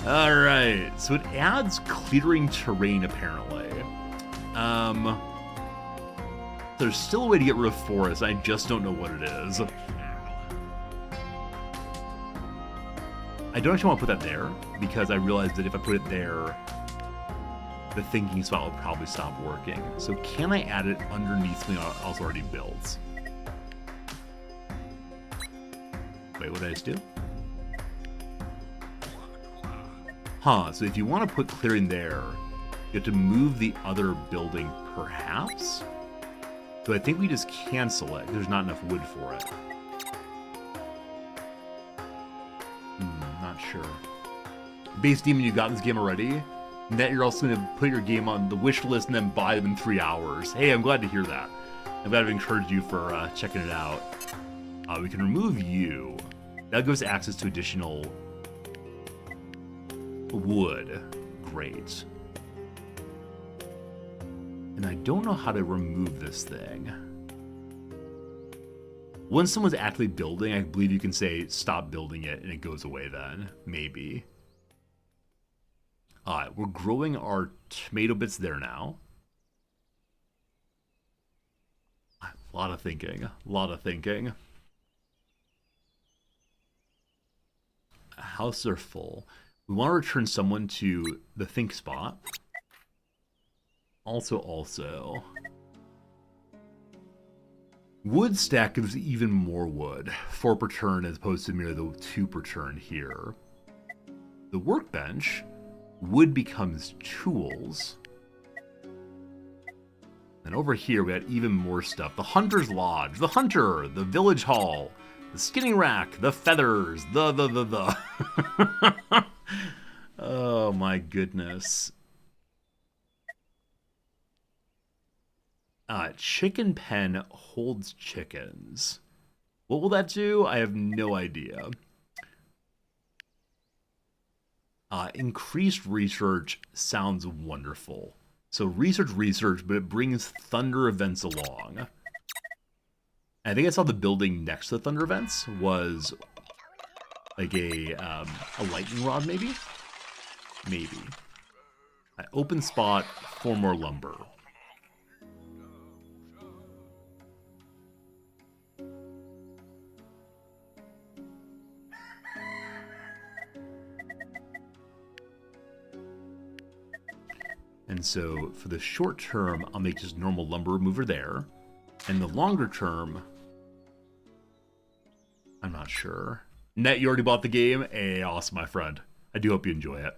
Alright, so it adds clearing terrain apparently. There's still a way to get rid of forest, I just don't know what it is. I don't actually want to put that there, because I realized that if I put it there, the thinking spot will probably stop working. So can I add it underneath something else already built? Wait, what did I just do? Huh, so if you want to put clearing there, you have to move the other building, perhaps? So I think we just cancel it. There's not enough wood for it. Not sure. Base Demon, you got this game already? And that you're also going to put your game on the wish list and then buy them in 3 hours. Hey, I'm glad to hear that. I'm glad I've encouraged you for checking it out. We can remove you. That gives access to additional wood. Great. And I don't know how to remove this thing. When someone's actually building, I believe you can say stop building it and it goes away then. Maybe. Alright, we're growing our tomato bits there now. A lot of thinking. A lot of thinking. Houses are full. We want to return someone to the think spot. Also. Wood stack gives even more wood. 4 per turn as opposed to merely the 2 per turn here. The workbench, wood becomes tools. And over here we got even more stuff. The Hunter's Lodge, the Hunter, the Village Hall, the Skinning Rack, the Feathers, the. Oh my goodness. Chicken pen holds chickens. What will that do? I have no idea. Increased research sounds wonderful. So research, but it brings thunder events along. I think I saw the building next to the thunder events was like a lightning rod, maybe? Maybe. Open spot, 4 more lumber. And so for the short term, I'll make just normal lumber remover there. And the longer term, I'm not sure. Net, you already bought the game? Hey, awesome, my friend. I do hope you enjoy it.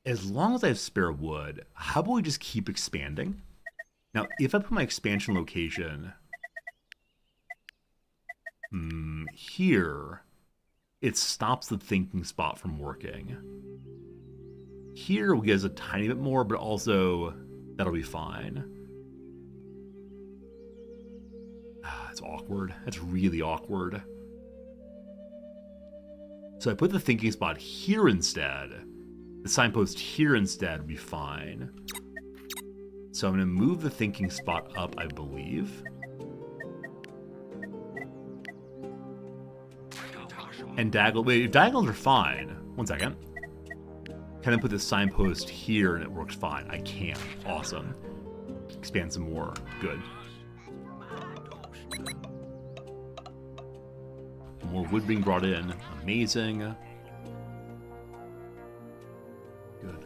As long as I have spare wood, how about we just keep expanding? Now, if I put my expansion location here, it stops the thinking spot from working. Here we get a tiny bit more, but also that'll be fine. It's awkward. That's really awkward. So I put the thinking spot here instead. The signpost here instead would be fine. So I'm going to move the thinking spot up, I believe. And diagonals are fine. One second. Can I put the signpost here and it works fine? I can. Awesome. Expand some more. Good. More wood being brought in. Amazing. Good.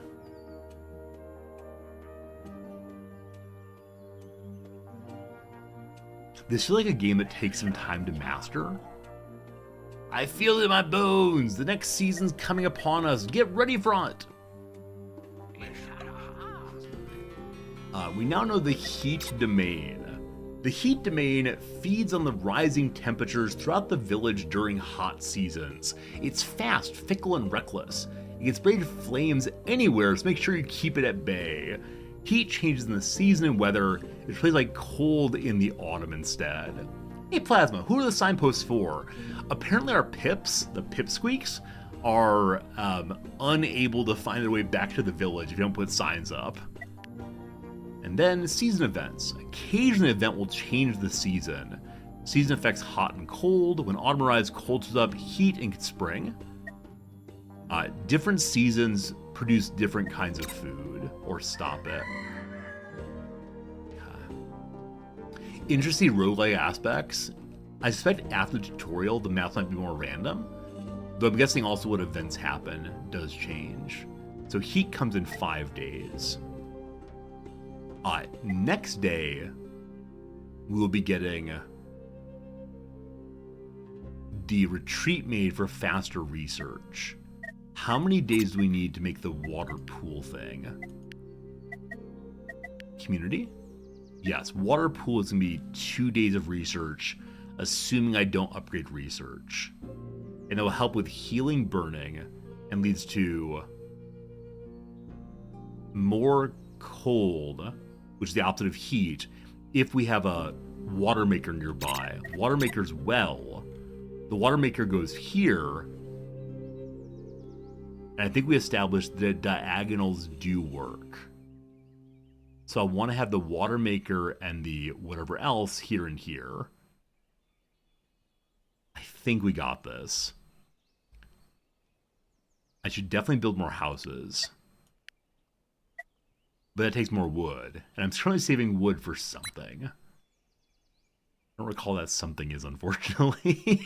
This feels like a game that takes some time to master. I feel it in my bones. The next season's coming upon us. Get ready for it. We now know the heat domain. The heat domain feeds on the rising temperatures throughout the village during hot seasons. It's fast, fickle, and reckless. It can spread flames anywhere, so make sure you keep it at bay. Heat changes in the season and weather. It plays like cold in the autumn instead. Hey Plasma, who are the signposts for? Apparently our pips, the pipsqueaks, are unable to find their way back to the village if you don't put signs up. And then season events. Occasionally an event will change the season. Season affects hot and cold. When autumn arrives, cold shows up, heat and spring. Different seasons produce different kinds of food, or stop it. Interesting roguelike aspects. I suspect after the tutorial, the math might be more random, though I'm guessing also what events happen does change. So heat comes in 5 days. Next day, we will be getting the retreat made for faster research. How many days do we need to make the water pool thing? Community? Yes, water pool is going to be 2 days of research, assuming I don't upgrade research. And it will help with healing burning and leads to more cold, which is the opposite of heat, if we have a water maker nearby. Water maker's well. The water maker goes here. And I think we established that diagonals do work. So I want to have the water maker and the whatever else here and here. I think we got this. I should definitely build more houses. But that takes more wood. And I'm currently saving wood for something. I don't recall that something is, unfortunately.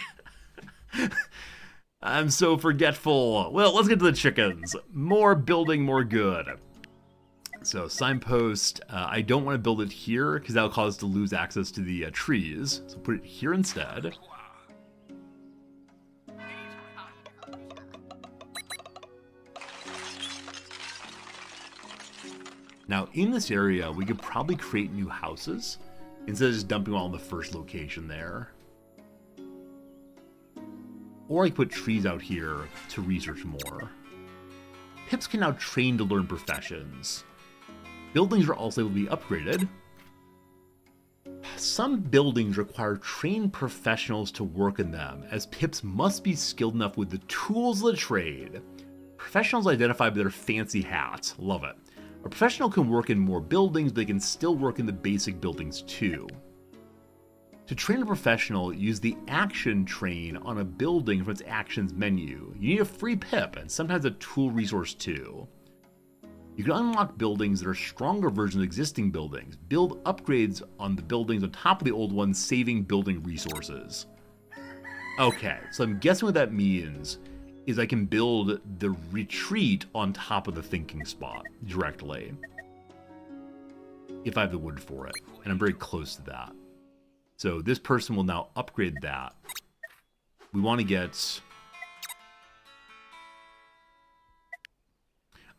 I'm so forgetful. Well, let's get to the chickens. More building, more good. So signpost, I don't want to build it here because that'll cause us to lose access to the trees. So put it here instead. Now in this area, we could probably create new houses instead of just dumping all in the first location there. Or I could put trees out here to research more. Pips can now train to learn professions. Buildings are also able to be upgraded. Some buildings require trained professionals to work in them, as Pips must be skilled enough with the tools of the trade. Professionals identified by their fancy hats. Love it. A professional can work in more buildings, but they can still work in the basic buildings too. To train a professional, use the action train on a building from its actions menu. You need a free pip and sometimes a tool resource too. You can unlock buildings that are stronger versions of existing buildings. Build upgrades on the buildings on top of the old ones, saving building resources. Okay, so I'm guessing what that means is I can build the retreat on top of the thinking spot directly. If I have the wood for it, and I'm very close to that. So this person will now upgrade that. We want to get...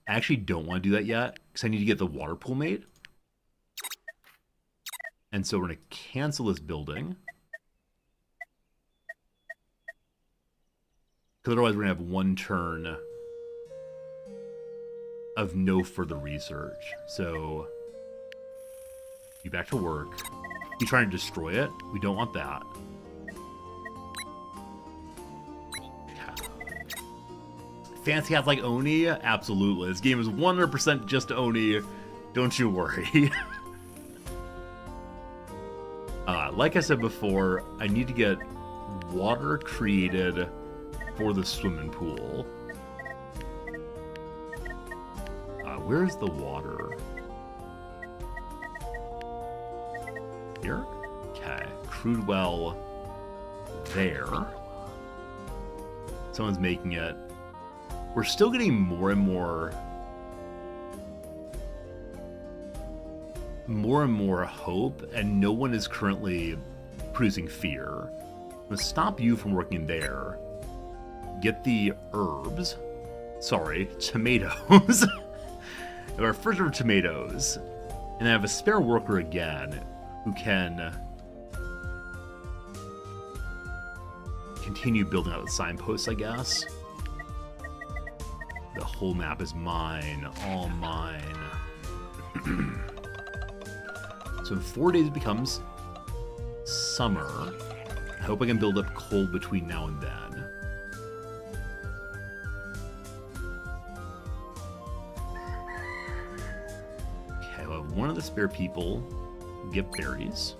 I actually don't want to do that yet, because I need to get the water pool made. And so we're going to cancel this building. Because otherwise we're going to have one turn of no further research. So, be back to work. He's trying to destroy it. We don't want that. Fancy hats like Oni? Absolutely. This game is 100% just Oni. Don't you worry. Like I said before, I need to get water created for the swimming pool. Where's the water? Here? Okay. Crude well there. Someone's making it. We're still getting more and more hope, and no one is currently producing fear. I'm gonna stop you from working there. Get the herbs. Sorry, tomatoes. Our first of tomatoes. And I have a spare worker again who can continue building out the signposts, I guess. The whole map is mine, all mine. So in 4 days it becomes summer. I hope I can build up coal between now and then. Okay, we'll have one of the spare people get berries.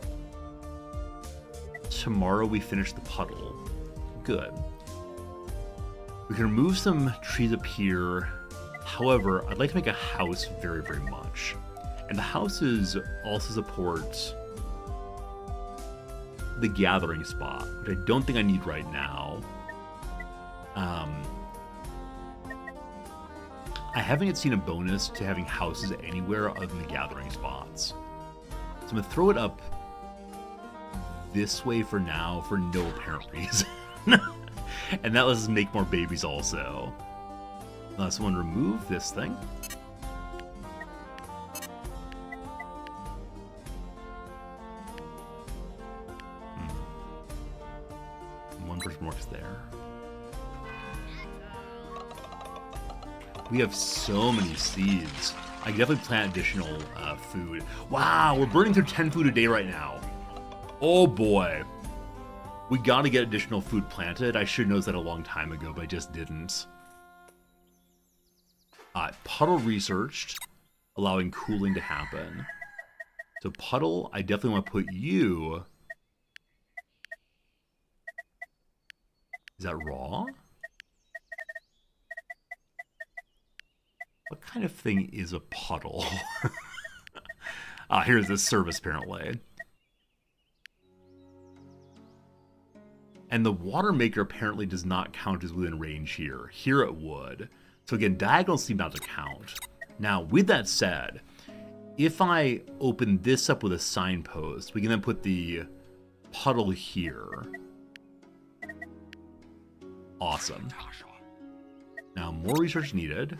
Tomorrow we finish the puddle. Good. We can remove some trees up here. However, I'd like to make a house very, very much. And the houses also support the gathering spot, which I don't think I need right now. I haven't yet seen a bonus to having houses anywhere other than the gathering spots. So I'm going to throw it up this way for now for no apparent reason. And that lets us make more babies also. Someone remove this thing. One person works there. We have so many seeds. I can definitely plant additional food. Wow, we're burning through 10 food a day right now. Oh boy. We gotta get additional food planted. I should have noticed that a long time ago, but I just didn't. Puddle researched, allowing cooling to happen. So puddle, I definitely want to put you... Is that raw? What kind of thing is a puddle? Here's this service apparently. And the water maker apparently does not count as within range here. Here it would. So again, diagonals seem not to count. Now, with that said, if I open this up with a signpost, we can then put the puddle here. Awesome. Now, more research needed.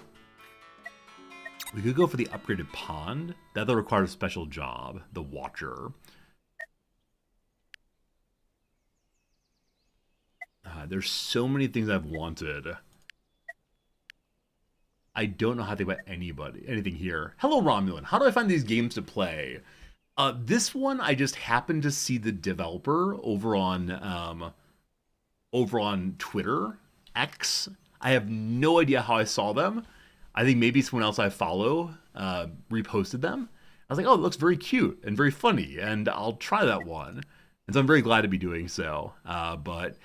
We could go for the upgraded pond. That'll require a special job, the Watcher. There's so many things I've wanted. I don't know how to think about anything here. Hello, Romulan. How do I find these games to play? This one, I just happened to see the developer over on Twitter, X. I have no idea how I saw them. I think maybe someone else I follow reposted them. I was like, oh, it looks very cute and very funny, and I'll try that one. And so I'm very glad to be doing so. But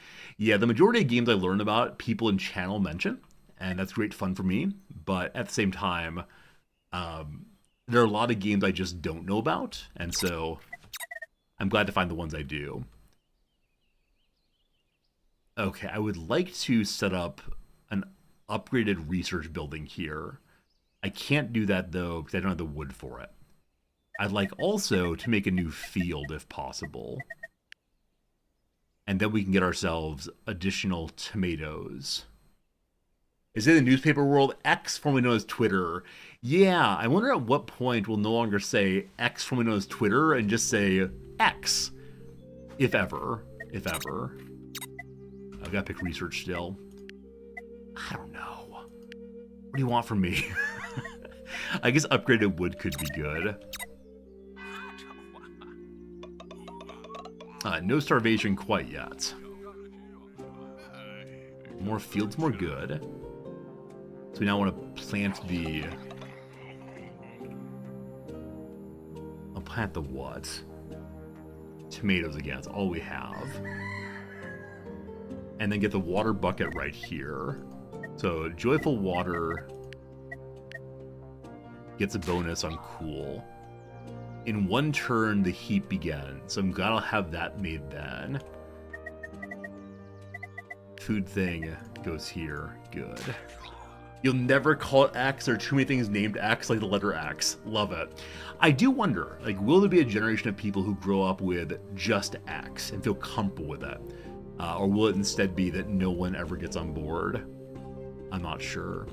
yeah, the majority of games I learn about, people in channel mention, and that's great fun for me. But at the same time, there are a lot of games I just don't know about, and so I'm glad to find the ones I do. Okay, I would like to set up an upgraded research building here. I can't do that, though, because I don't have the wood for it. I'd like also to make a new field, if possible. And then we can get ourselves additional tomatoes. Is it the newspaper world? X, formerly known as Twitter. Yeah, I wonder at what point we'll no longer say X, formerly known as Twitter, and just say X. If ever. If ever. I've got to pick research still. I don't know. What do you want from me? I guess upgraded wood could be good. No starvation quite yet. More fields, more good. So we now want to plant the... I'll plant the what? Tomatoes again, that's all we have. And then get the water bucket right here. So Joyful Water gets a bonus on Cool. In one turn, the heat begins. So I'm glad I'll have that made then. Food thing goes here. Good. You'll never call it X. There are too many things named X, like the letter X. Love it. I do wonder, like, will there be a generation of people who grow up with just X and feel comfortable with it? Or will it instead be that no one ever gets on board? I'm not sure.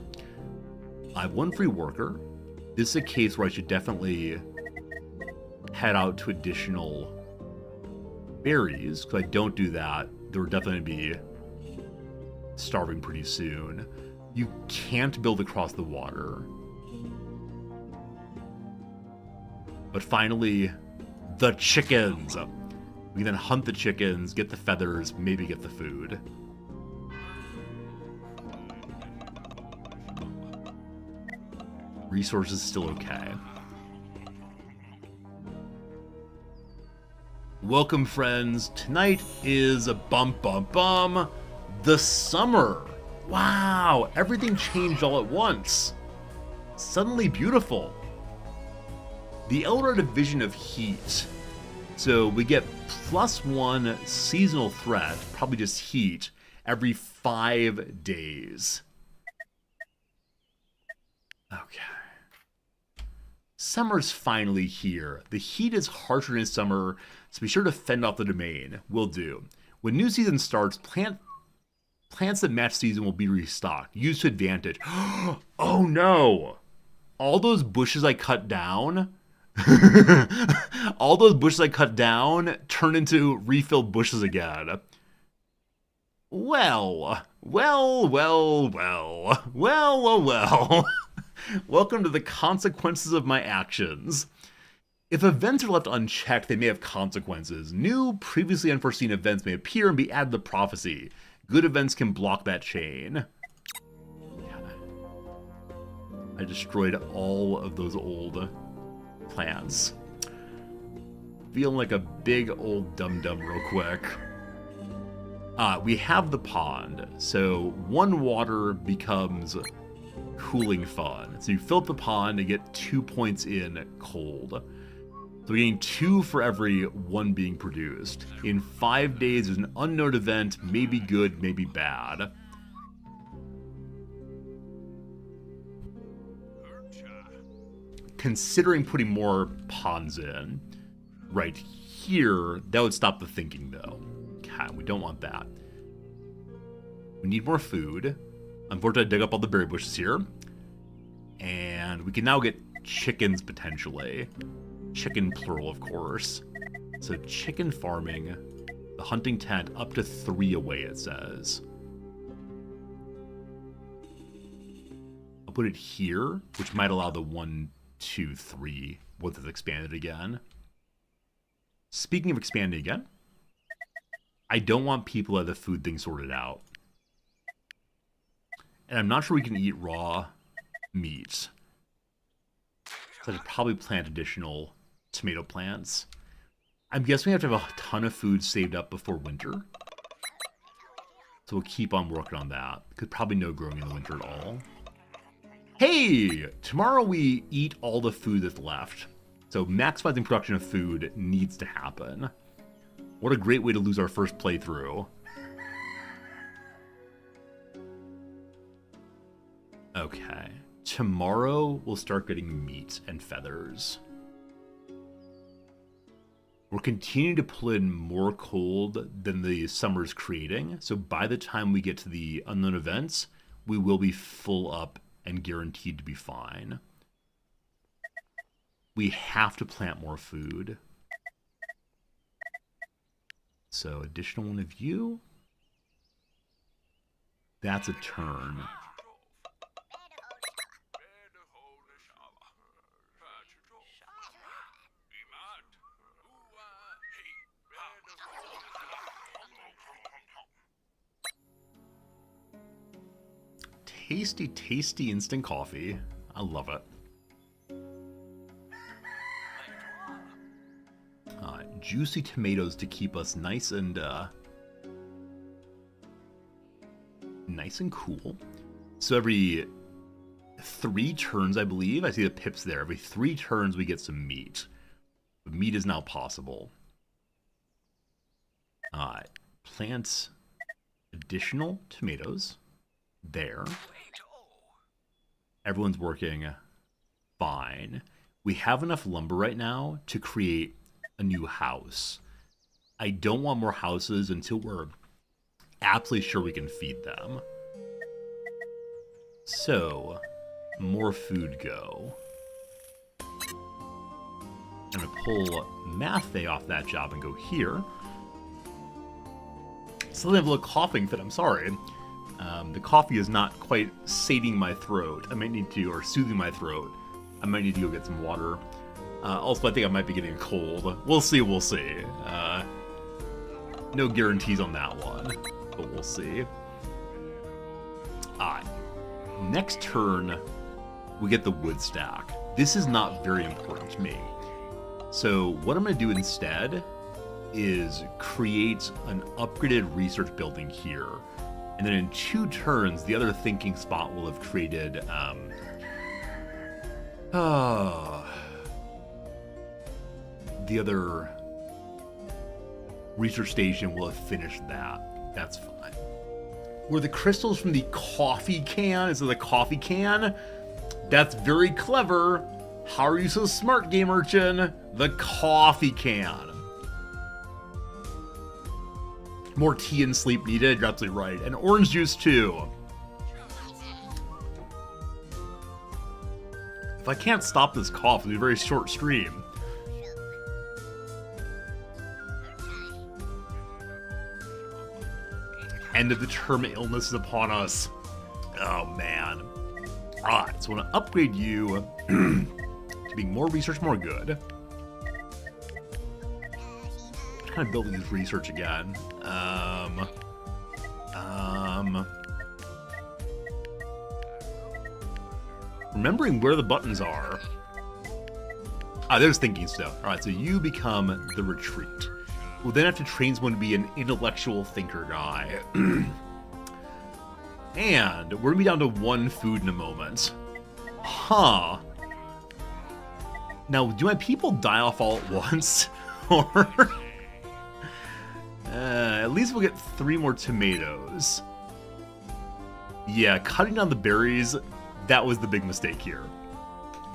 I have one free worker. This is a case where I should definitely head out to additional berries, because I don't do that, there will definitely be starving pretty soon. You can't build across the water. But finally, the chickens. We can then hunt the chickens, get the feathers, maybe get the food. Resources still okay. Welcome, friends. Tonight is the summer. Wow, everything changed all at once. Suddenly beautiful. The Eldar division of heat. So we get +1 seasonal threat, probably just heat, every 5 days. Okay. Summer's finally here. The heat is harsher in summer, so be sure to fend off the domain. Will do. When new season starts, plants that match season will be restocked. Used to advantage. Oh no! All those bushes I cut down... all those bushes I cut down turn into refilled bushes again. Well. Welcome to the consequences of my actions. If events are left unchecked, they may have consequences. New, previously unforeseen events may appear and be added to prophecy. Good events can block that chain. I destroyed all of those old plants. Feeling like a big old dum-dum real quick. We have the pond, so 1 water becomes cooling fun. So you fill up the pond and get 2 points in cold. So we're getting 2 for every 1 being produced. In 5 days, there's an unknown event, maybe good, maybe bad. Considering putting more pawns in right here, that would stop the thinking though. Okay, we don't want that. We need more food. Unfortunately, I dug up all the berry bushes here. And we can now get chickens potentially. Chicken plural, of course. So chicken farming, the hunting tent, up to 3 away, it says. I'll put it here, which might allow the 1, 2, 3 once it's expanded again. Speaking of expanding again, I don't want people to have the food thing sorted out. And I'm not sure we can eat raw meat. So I should probably plant additional tomato plants. I'm guessing we have to have a ton of food saved up before winter. So we'll keep on working on that. Because probably no growing in the winter at all. Hey! Tomorrow we eat all the food that's left. So maximizing production of food needs to happen. What a great way to lose our first playthrough. Okay. Tomorrow we'll start getting meat and feathers. We're continuing to pull in more cold than the summer's creating. So by the time we get to the unknown events, we will be full up and guaranteed to be fine. We have to plant more food. So additional 1 of you. That's a turn. Tasty, tasty instant coffee. I love it. Juicy tomatoes to keep us nice and cool. So every 3 turns, I believe, I see the pips there. Every 3 turns we get some meat. The meat is now possible. Plant additional tomatoes there. Everyone's working fine. We have enough lumber right now to create a new house. I don't want more houses until we're absolutely sure we can feed them. So, more food go. I'm gonna pull Mathe off that job and go here. Still have a little coughing fit, I'm sorry. The coffee is not quite sating my throat. I might need to, or soothing my throat. I might need to go get some water. Also, I think I might be getting a cold. We'll see, we'll see. No guarantees on that one, but we'll see. Alright. Next turn, we get the wood stack. This is not very important to me. So what I'm going to do instead is create an upgraded research building here. And then in 2 turns, the other thinking spot will have created... the other research station will have finished that. That's fine. Were the crystals from the coffee can? Is it the coffee can? That's very clever. How are you so smart, Game Urchin? The coffee can. More tea and sleep needed. You're absolutely right. And orange juice, too. If I can't stop this cough, it'll be a very short stream. End of the term illness is upon us. Oh, man. Alright, so I want to upgrade you to being more research, more good. Just kind of building this research again. Remembering where the buttons are. There's thinking stuff. Alright, so you become the retreat. We'll then have to train someone to be an intellectual thinker guy. And we're gonna be down to 1 food in a moment. Huh. Now, do my people die off all at once? Or... at least we'll get 3 more tomatoes. Yeah, cutting down the berries, that was the big mistake here.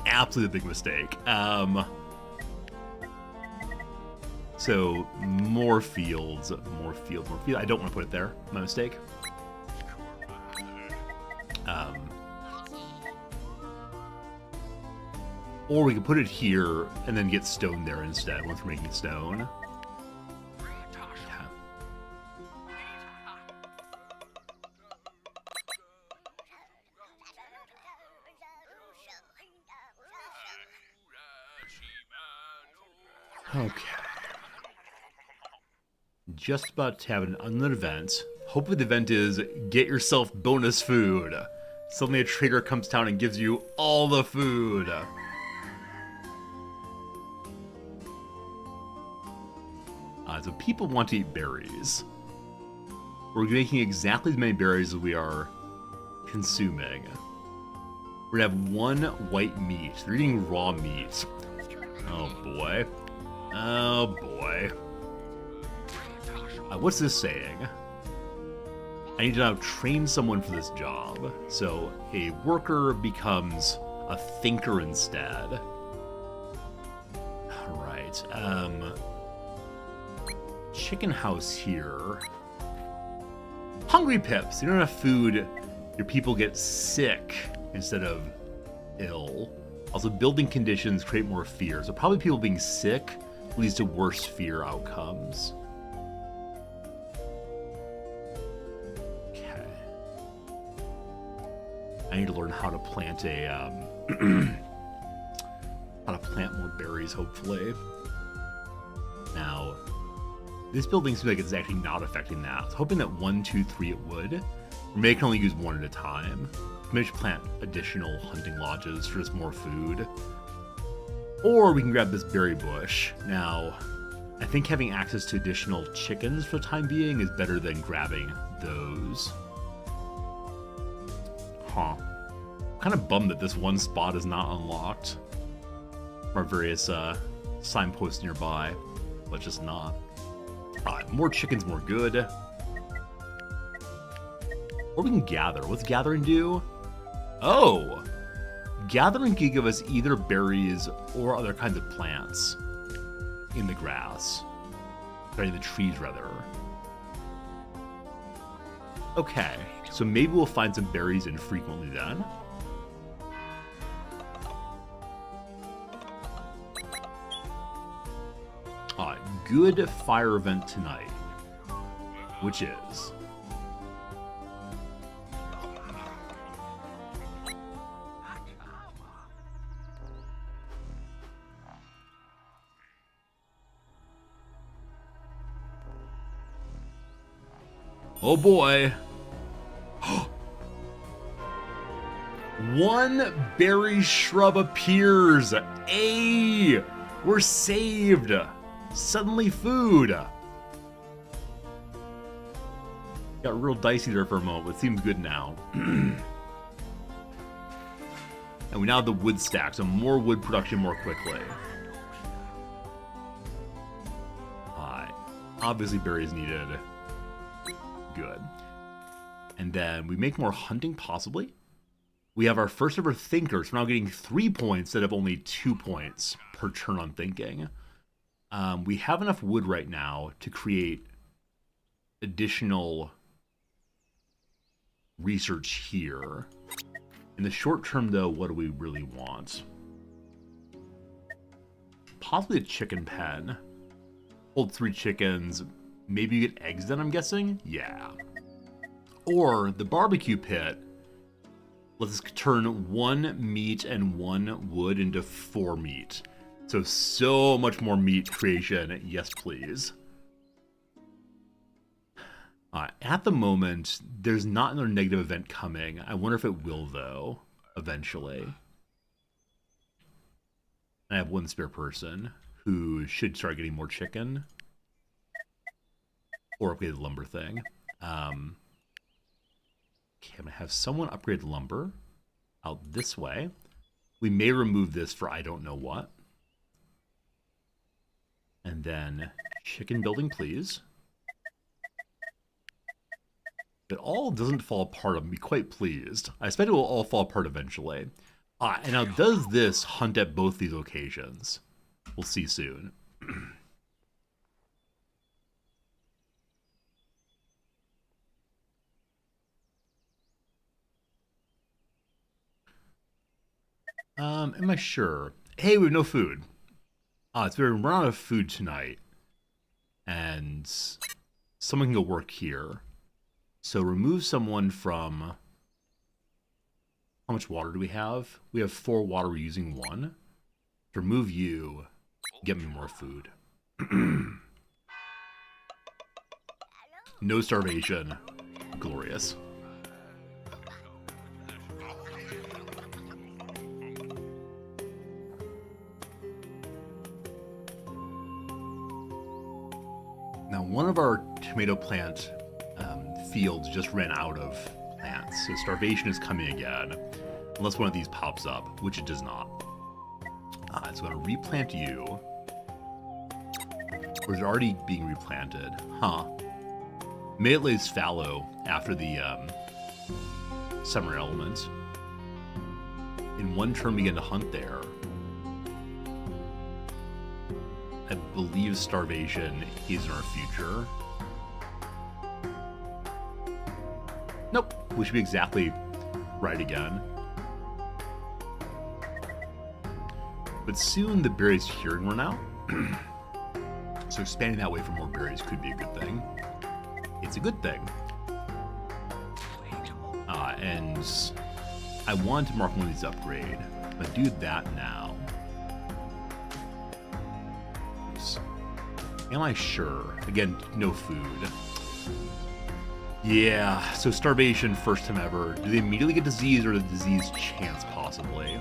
Absolutely big mistake. So, more fields, more fields, more fields. I don't want to put it there. My mistake. Or we could put it here and then get stone there instead once we're making stone. Okay. Just about to have another event. Hopefully the event is get yourself bonus food. Suddenly a trader comes down and gives you all the food. So people want to eat berries. We're making exactly as many berries as we are consuming. We're gonna have 1 white meat. They're eating raw meat. Oh boy. Oh boy. What's this saying? I need to now train someone for this job. So a worker becomes a thinker instead. Alright, chicken house here. Hungry pips. You don't have food, your people get sick instead of ill. Also, building conditions create more fear. So probably people being sick leads to worse fear outcomes. Okay. I need to learn how to plant a how to plant more berries, hopefully. Now, this building seems like it's actually not affecting that. I was hoping that 1, 2, 3 it would. Or maybe I can only use 1 at a time. Maybe I should plant additional hunting lodges for just more food. Or we can grab this berry bush. Now, I think having access to additional chickens for the time being is better than grabbing those. Huh. I'm kind of bummed that this one spot is not unlocked. Our various signposts nearby, but just not. More chickens, more good. Or we can gather. What's gathering do? Oh! Gathering can give us either berries or other kinds of plants in the grass. Or in the trees, rather. Okay, so maybe we'll find some berries infrequently then. Good fire event tonight, which is oh boy. 1 berry shrub appears. Ay, we're saved. Suddenly food. Got real dicey there for a moment, but it seems good now. And we now have the wood stack, so more wood production more quickly. Alright. Obviously berries needed. Good. And then we make more hunting, possibly. We have our first ever thinker, so we're now getting 3 points instead of only 2 points per turn on thinking. We have enough wood right now to create additional research here. In the short term, though, what do we really want? Possibly a chicken pen. Hold 3 chickens. Maybe you get eggs then, I'm guessing? Yeah. Or the barbecue pit. Let's turn 1 meat and 1 wood into 4 meat. So much more meat creation. Yes, please. At the moment, there's not another negative event coming. I wonder if it will, though, eventually. I have 1 spare person who should start getting more chicken. Or upgrade the lumber thing. Okay, I'm going to have someone upgrade lumber out this way. We may remove this for I don't know what. And then chicken building, please. It all doesn't fall apart. I'm be quite pleased. I expect it will all fall apart eventually. And now does this hunt at both these locations? We'll see soon. Am I sure? Hey, we have no food. It's we're running out of food tonight. And someone can go work here. So remove someone from... How much water do we have? We have 4 water, we're using 1. To remove you, get me more food. No starvation. Glorious. Now, one of our tomato plant fields just ran out of plants, so starvation is coming again, unless one of these pops up, which it does not. So I'm going to replant you. Or is it already being replanted? Huh. Maybe it lays fallow after the summer element. In one turn, begin to hunt there. I believe starvation is in our future. Nope, we should be exactly right again. But soon the berries here run out. So expanding that way for more berries could be a good thing. It's a good thing. And I want to mark one of these upgrade, but do that now. Oops. Am I sure? Again, no food. Yeah, so starvation, first time ever. Do they immediately get disease or the disease chance, possibly?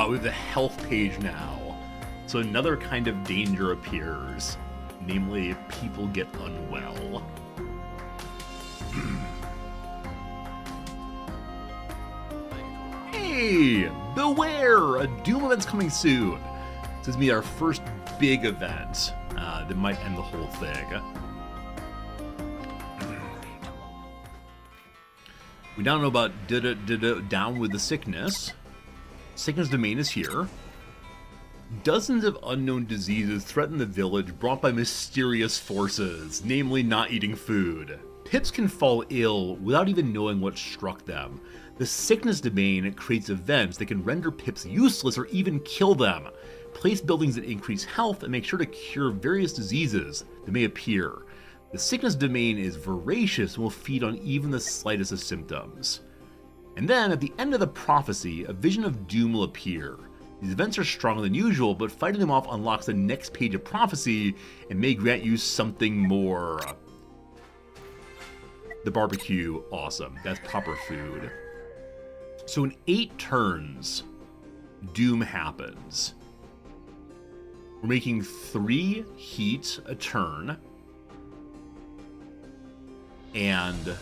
We have the health page now. So another kind of danger appears. Namely, people get unwell. Hey! Beware! A Doom event's coming soon! This is going to be our first big event that might end the whole thing. We now know about Down with the Sickness. Sickness domain is here. Dozens of unknown diseases threaten the village brought by mysterious forces, namely not eating food. Pips can fall ill without even knowing what struck them. The sickness domain creates events that can render pips useless or even kill them. Place buildings that increase health and make sure to cure various diseases that may appear. The sickness domain is voracious and will feed on even the slightest of symptoms. And then, at the end of the prophecy, a vision of doom will appear. These events are stronger than usual, but fighting them off unlocks the next page of prophecy and may grant you something more. The barbecue, awesome. That's proper food. So in 8 turns, doom happens. We're making 3 heat a turn. And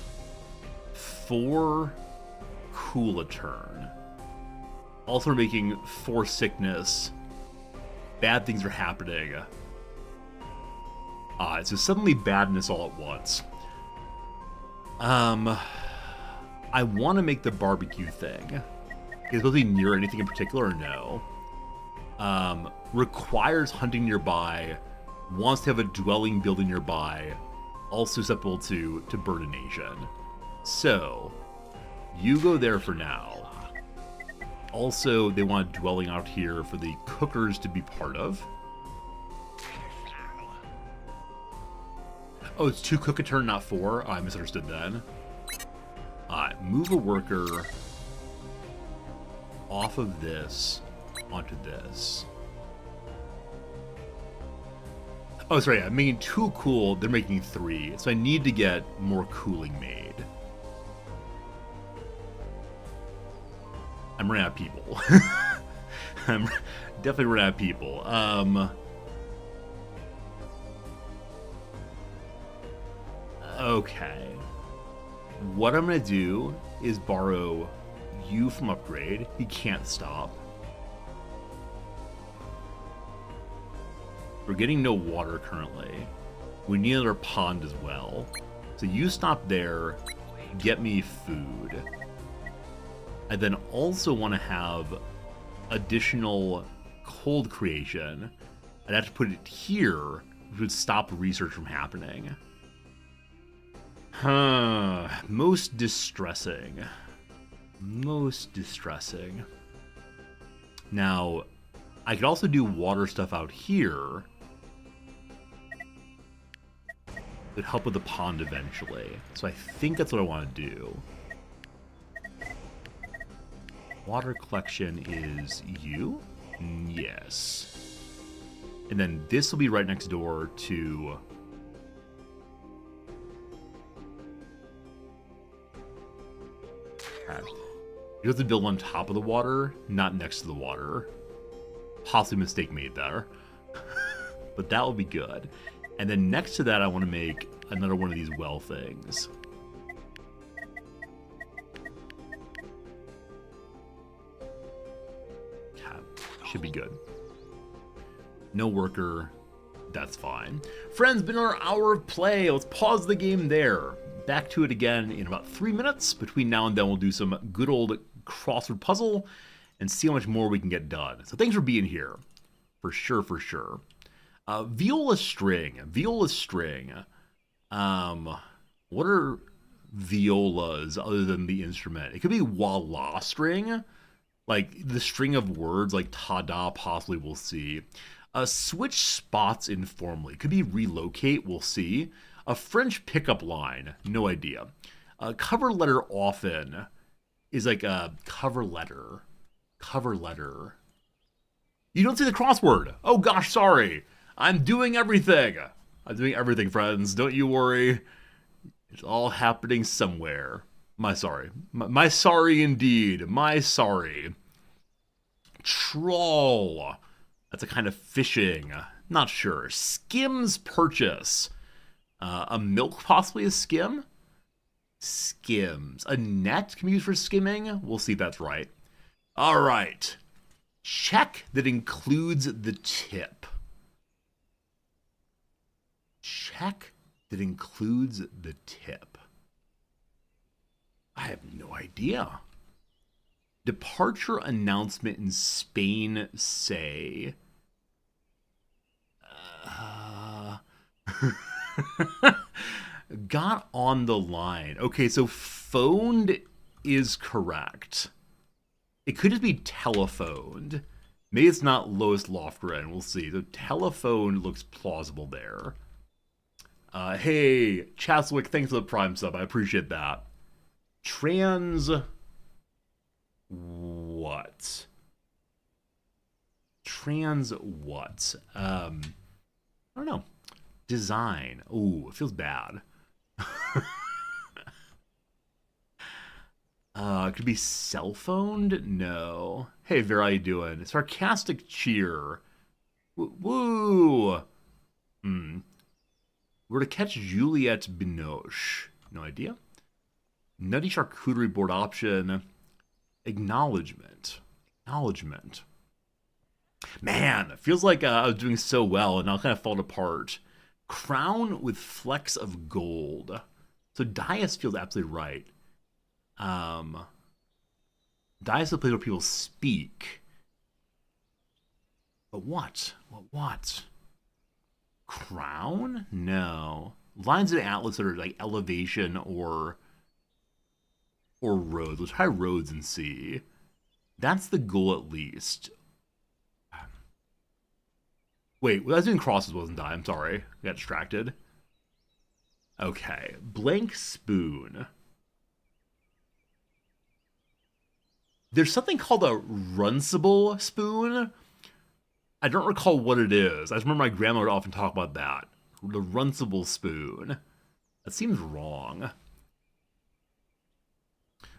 4 cool a turn. Also, we're making 4 sickness. Bad things are happening. So suddenly badness all at once. I want to make the barbecue thing. Is it supposed to be near anything in particular or no? Requires hunting nearby. Wants to have a dwelling building nearby. Also susceptible to burnination. So, you go there for now. Also, they want a dwelling out here for the cookers to be part of. Oh, it's 2 cook a turn, not 4? Oh, I misunderstood then. Move a worker off of this onto this. Oh, sorry, I'm making 2 cool, they're making 3. So I need to get more cooling made. I'm running out of people. I'm definitely running out of people. Okay. What I'm going to do is borrow you from upgrade. He can't stop. We're getting no water currently. We need another pond as well. So you stop there, get me food. I then also want to have additional cold creation. I'd have to put it here, which would stop research from happening. Most distressing. Most distressing. Now, I could also do water stuff out here. It would help with the pond eventually. So I think that's what I want to do. Water collection is you? Yes. And then this will be right next door to... You have to build on top of the water, not next to the water. Possibly mistake made there. But that will be good. And then next to that, I want to make another one of these well things. Should be good. No worker. That's fine. Friends, been our hour of play. Let's pause the game there. Back to it again in about 3 minutes. Between now and then, we'll do some good old crossword puzzle and see how much more we can get done. So thanks for being here. For sure, for sure. Viola string. Viola string. What are violas other than the instrument? It could be wah-la string. Like the string of words like ta-da, possibly we'll see. Switch spots informally. Could be relocate, we'll see. A French pickup line, no idea. Cover letter often is like a cover letter. Cover letter. You don't see the crossword. Oh gosh, sorry. I'm doing everything. I'm doing everything, friends. Don't you worry. It's all happening somewhere. My sorry. My sorry indeed. My sorry. Troll. That's a kind of fishing. Not sure. Skims purchase. A milk, possibly a skim? Skims. A net can be used for skimming? We'll see if that's right. All right. Check that includes the tip. Check that includes the tip. I have no idea. Departure announcement in Spain say... Got on the line. Okay, so phoned is correct. It could just be telephoned. Maybe it's not Lois Lofgren. We'll see. The telephone looks plausible there. Hey, Chaswick, thanks for the Prime sub. I appreciate that. Trans... What? Trans what? I don't know. Design. Ooh, it feels bad. It could be cell phoned? No. Hey, Vera, how you doing? Sarcastic cheer. Woo! We're to catch Juliette Binoche. No idea. Nutty charcuterie board option. Acknowledgement. Acknowledgement. Man, it feels like I was doing so well and now kind of falling apart. Crown with flecks of gold. So Dias feels absolutely right. Dias is the place where people speak. But what? What? Crown? No. Lines of atlas that are like elevation or roads. Let's try roads and see. That's the goal at least. Wait, I was doing crosses, wasn't I? I'm sorry. I got distracted. Okay. Blank spoon. There's something called a runcible spoon. I don't recall what it is. I just remember my grandma would often talk about that. The runcible spoon. That seems wrong.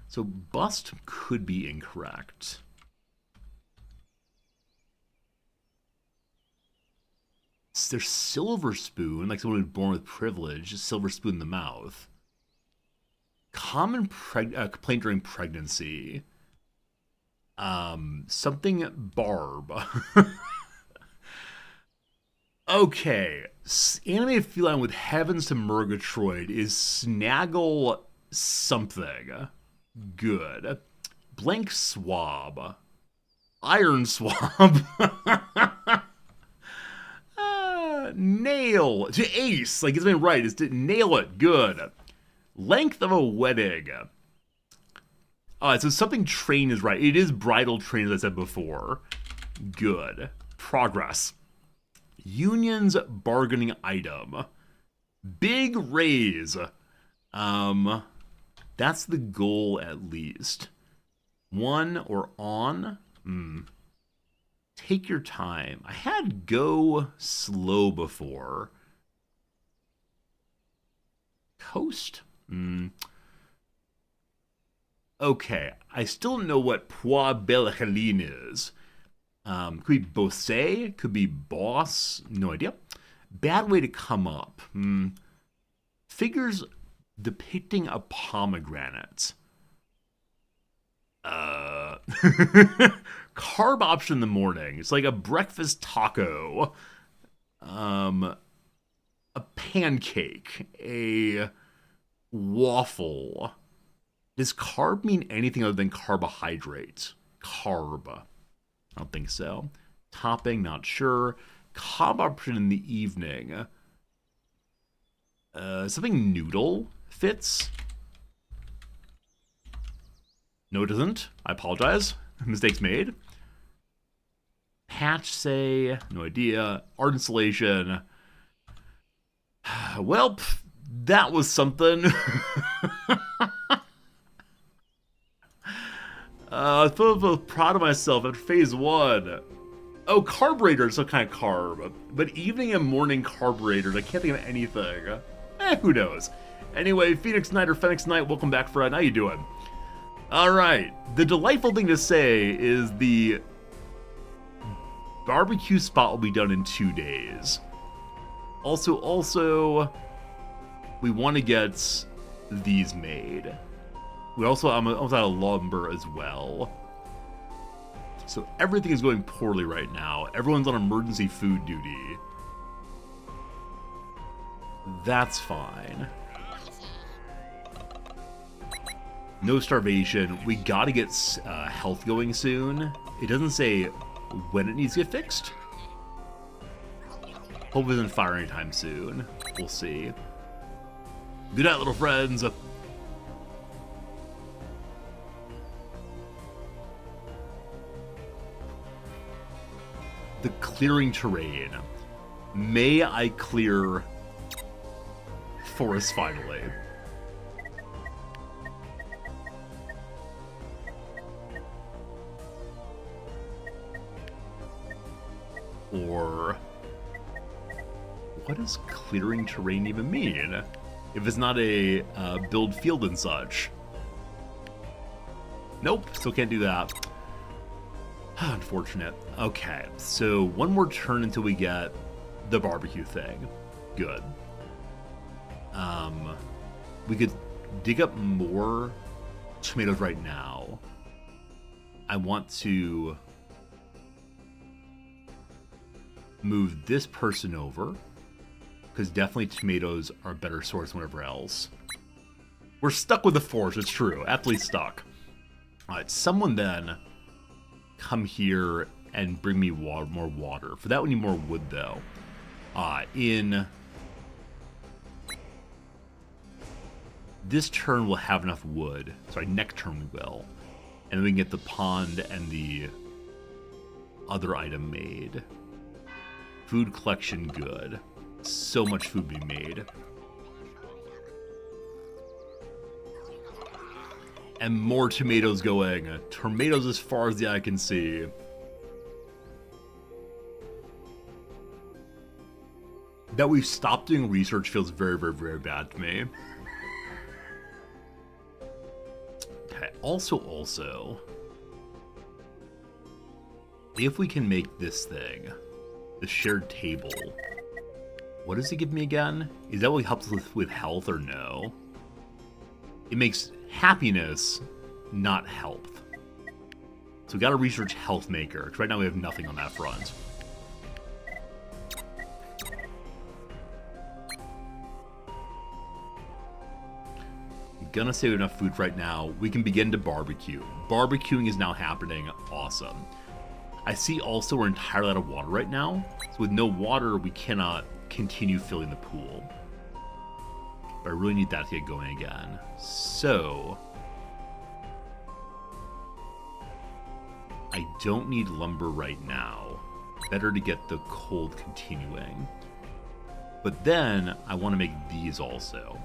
So bust could be incorrect. There's silver spoon, like someone who's born with privilege, silver spoon in the mouth. Common complaint during pregnancy. Something barb. Okay. Animated feline with heavens to Murgatroyd is snaggle something. Good. Blank swab. Iron swab. Nail. To ace. Like, it's been right. It's to nail it. Good. Length of a wedding. So something train is right. It is bridal train, as I said before. Good. Progress. Union's bargaining item. Big raise. That's the goal at least. One or on? Take your time. I had go slow before. Coast? Okay, I still don't know what Poix Belleheline is. Could be Bosse, could be boss, no idea. Bad way to come up. Figures depicting a pomegranate. Carb option in the morning. It's like a breakfast taco. A pancake. A waffle. Does carb mean anything other than carbohydrate? Carb. I don't think so. Topping, not sure. Cob option in the evening. Something noodle fits. No, it doesn't. I apologize. Mistakes made. Patch say, no idea. Art installation. Well, that was something. I feel proud of myself after phase 1. Oh, carburetor is some kind of carb. But evening and morning carburetors, I can't think of anything. Who knows? Anyway, Phoenix Knight or Phoenix Knight, welcome back, Fred. How you doing? Alright, the delightful thing to say is the barbecue spot will be done in 2 days. Also, we want to get these made. I'm almost out of lumber as well. So everything is going poorly right now. Everyone's on emergency food duty. That's fine. No starvation. We gotta get health going soon. It doesn't say when it needs to get fixed. Hope it doesn't fire anytime soon. We'll see. Good night, little friends. The clearing terrain. May I clear forest finally? Or what does clearing terrain even mean? If it's not a build field and such. Nope, still can't do that. Unfortunate. Okay, so one more turn until we get the barbecue thing. Good. We could dig up more tomatoes right now. I want to move this person over, because definitely tomatoes are a better source than whatever else. We're stuck with the forest, it's true. Absolutely stuck. Alright, someone then come here and bring me more water. For that we need more wood though. In this turn we'll have enough wood. Sorry, next turn we will. And then we can get the pond and the other item made. Food collection good. So much food being made. And more tomatoes going. Tomatoes as far as the eye can see. That we've stopped doing research feels very, very, very bad to me. Okay, also, if we can make this thing, the shared table, what does it give me again? Is that what helps with health or no? It makes happiness, not health. So we gotta research Health Maker, because right now we have nothing on that front. I'm gonna save enough food right now. We can begin to barbecue. Barbecuing is now happening. Awesome. I see also we're entirely out of water right now. So with no water, we cannot continue filling the pool. But I really need that to get going again. So I don't need lumber right now. Better to get the cold continuing. But then I want to make these also.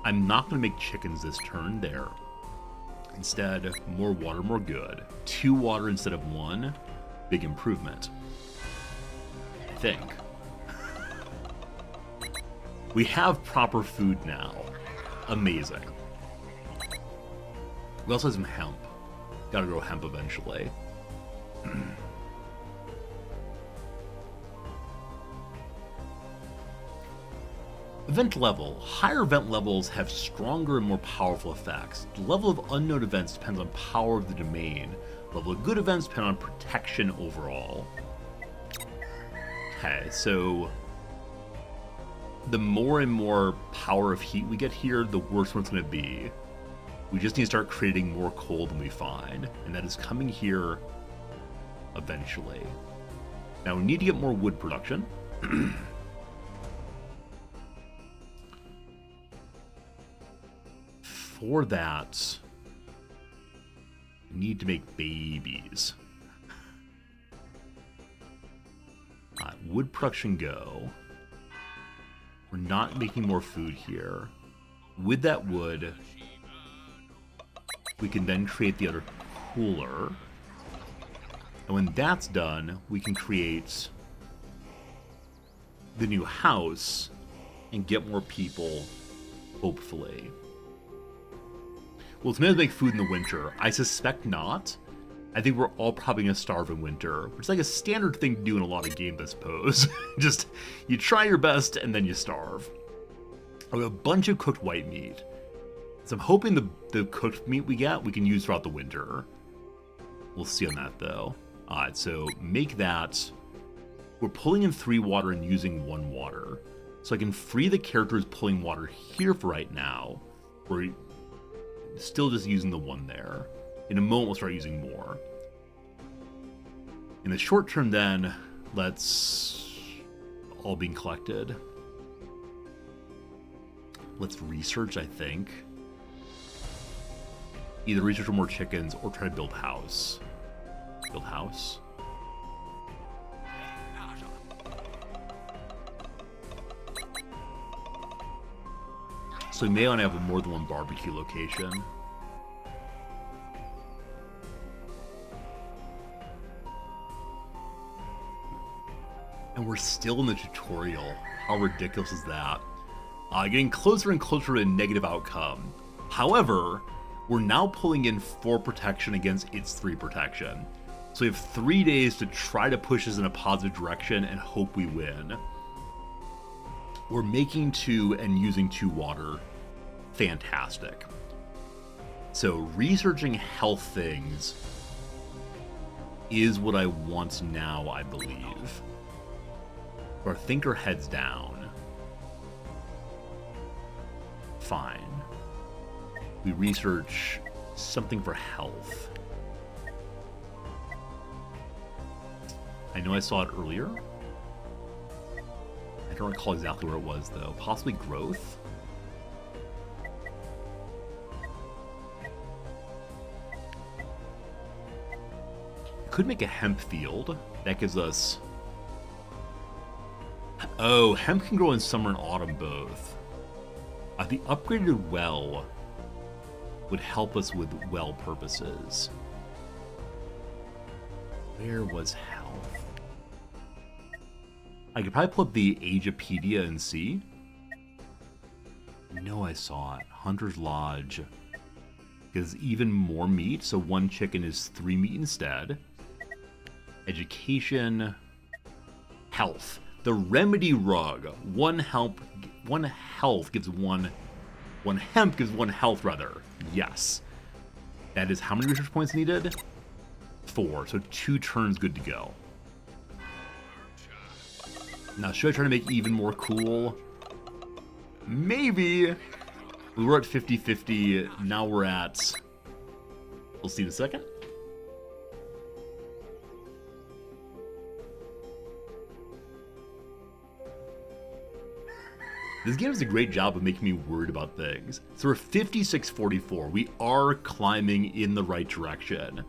I'm not going to make chickens this turn there. Instead, more water, more good. 2 water instead of 1. Big improvement. I think. We have proper food now. Amazing. We also have some hemp. Gotta grow hemp eventually. Event level. Higher event levels have stronger and more powerful effects. The level of unknown events depends on power of the domain. The level of good events depend on protection overall. Okay, so the more and more power of heat we get here, the worse it's going to be. We just need to start creating more coal than we find, and that is coming here eventually. Now we need to get more wood production. For that, we need to make babies. Wood production go. We're not making more food here. With that wood, we can then create the other cooler. And when that's done, we can create the new house and get more people, hopefully. Will it's meant to make food in the winter? I suspect not. I think we're all probably going to starve in winter, which is like a standard thing to do in a lot of games, I suppose. Just, you try your best and then you starve. I have a bunch of cooked white meat. So I'm hoping the cooked meat we get, we can use throughout the winter. We'll see on that, though. Alright, so make that. We're pulling in 3 water and using 1 water. So I can free the characters pulling water here for right now. We're still just using the 1 there. In a moment, we'll start using more. In the short term, then, let's all being collected. Let's research, I think. Either research for more chickens or try to build house. Build house. So we may want to have more than 1 barbecue location. And we're still in the tutorial. How ridiculous is that? Getting closer and closer to a negative outcome. However, we're now pulling in 4 protection against its 3 protection. So we have 3 days to try to push us in a positive direction and hope we win. We're making 2 and using 2 water. Fantastic. So researching health things is what I want now, I believe. Our thinker heads down. Fine. We research something for health. I know I saw it earlier. I don't recall exactly where it was, though. Possibly growth? Could make a hemp field. That gives us... Oh, hemp can grow in summer and autumn both. The upgraded well would help us with well purposes. Where was health? I could probably pull up the Agepedia and see. No, I saw it. Hunter's Lodge gives even more meat, so 1 chicken is 3 meat instead. Education. Health. The Remedy Rug. 1 health gives 1 hemp gives 1 health, rather. Yes. That is how many research points needed? 4, so 2 turns good to go. Now, should I try to make even more cool? Maybe. We were at 50-50, now we're at... We'll see in a second. This game does a great job of making me worried about things. So we're 56-44. We are climbing in the right direction.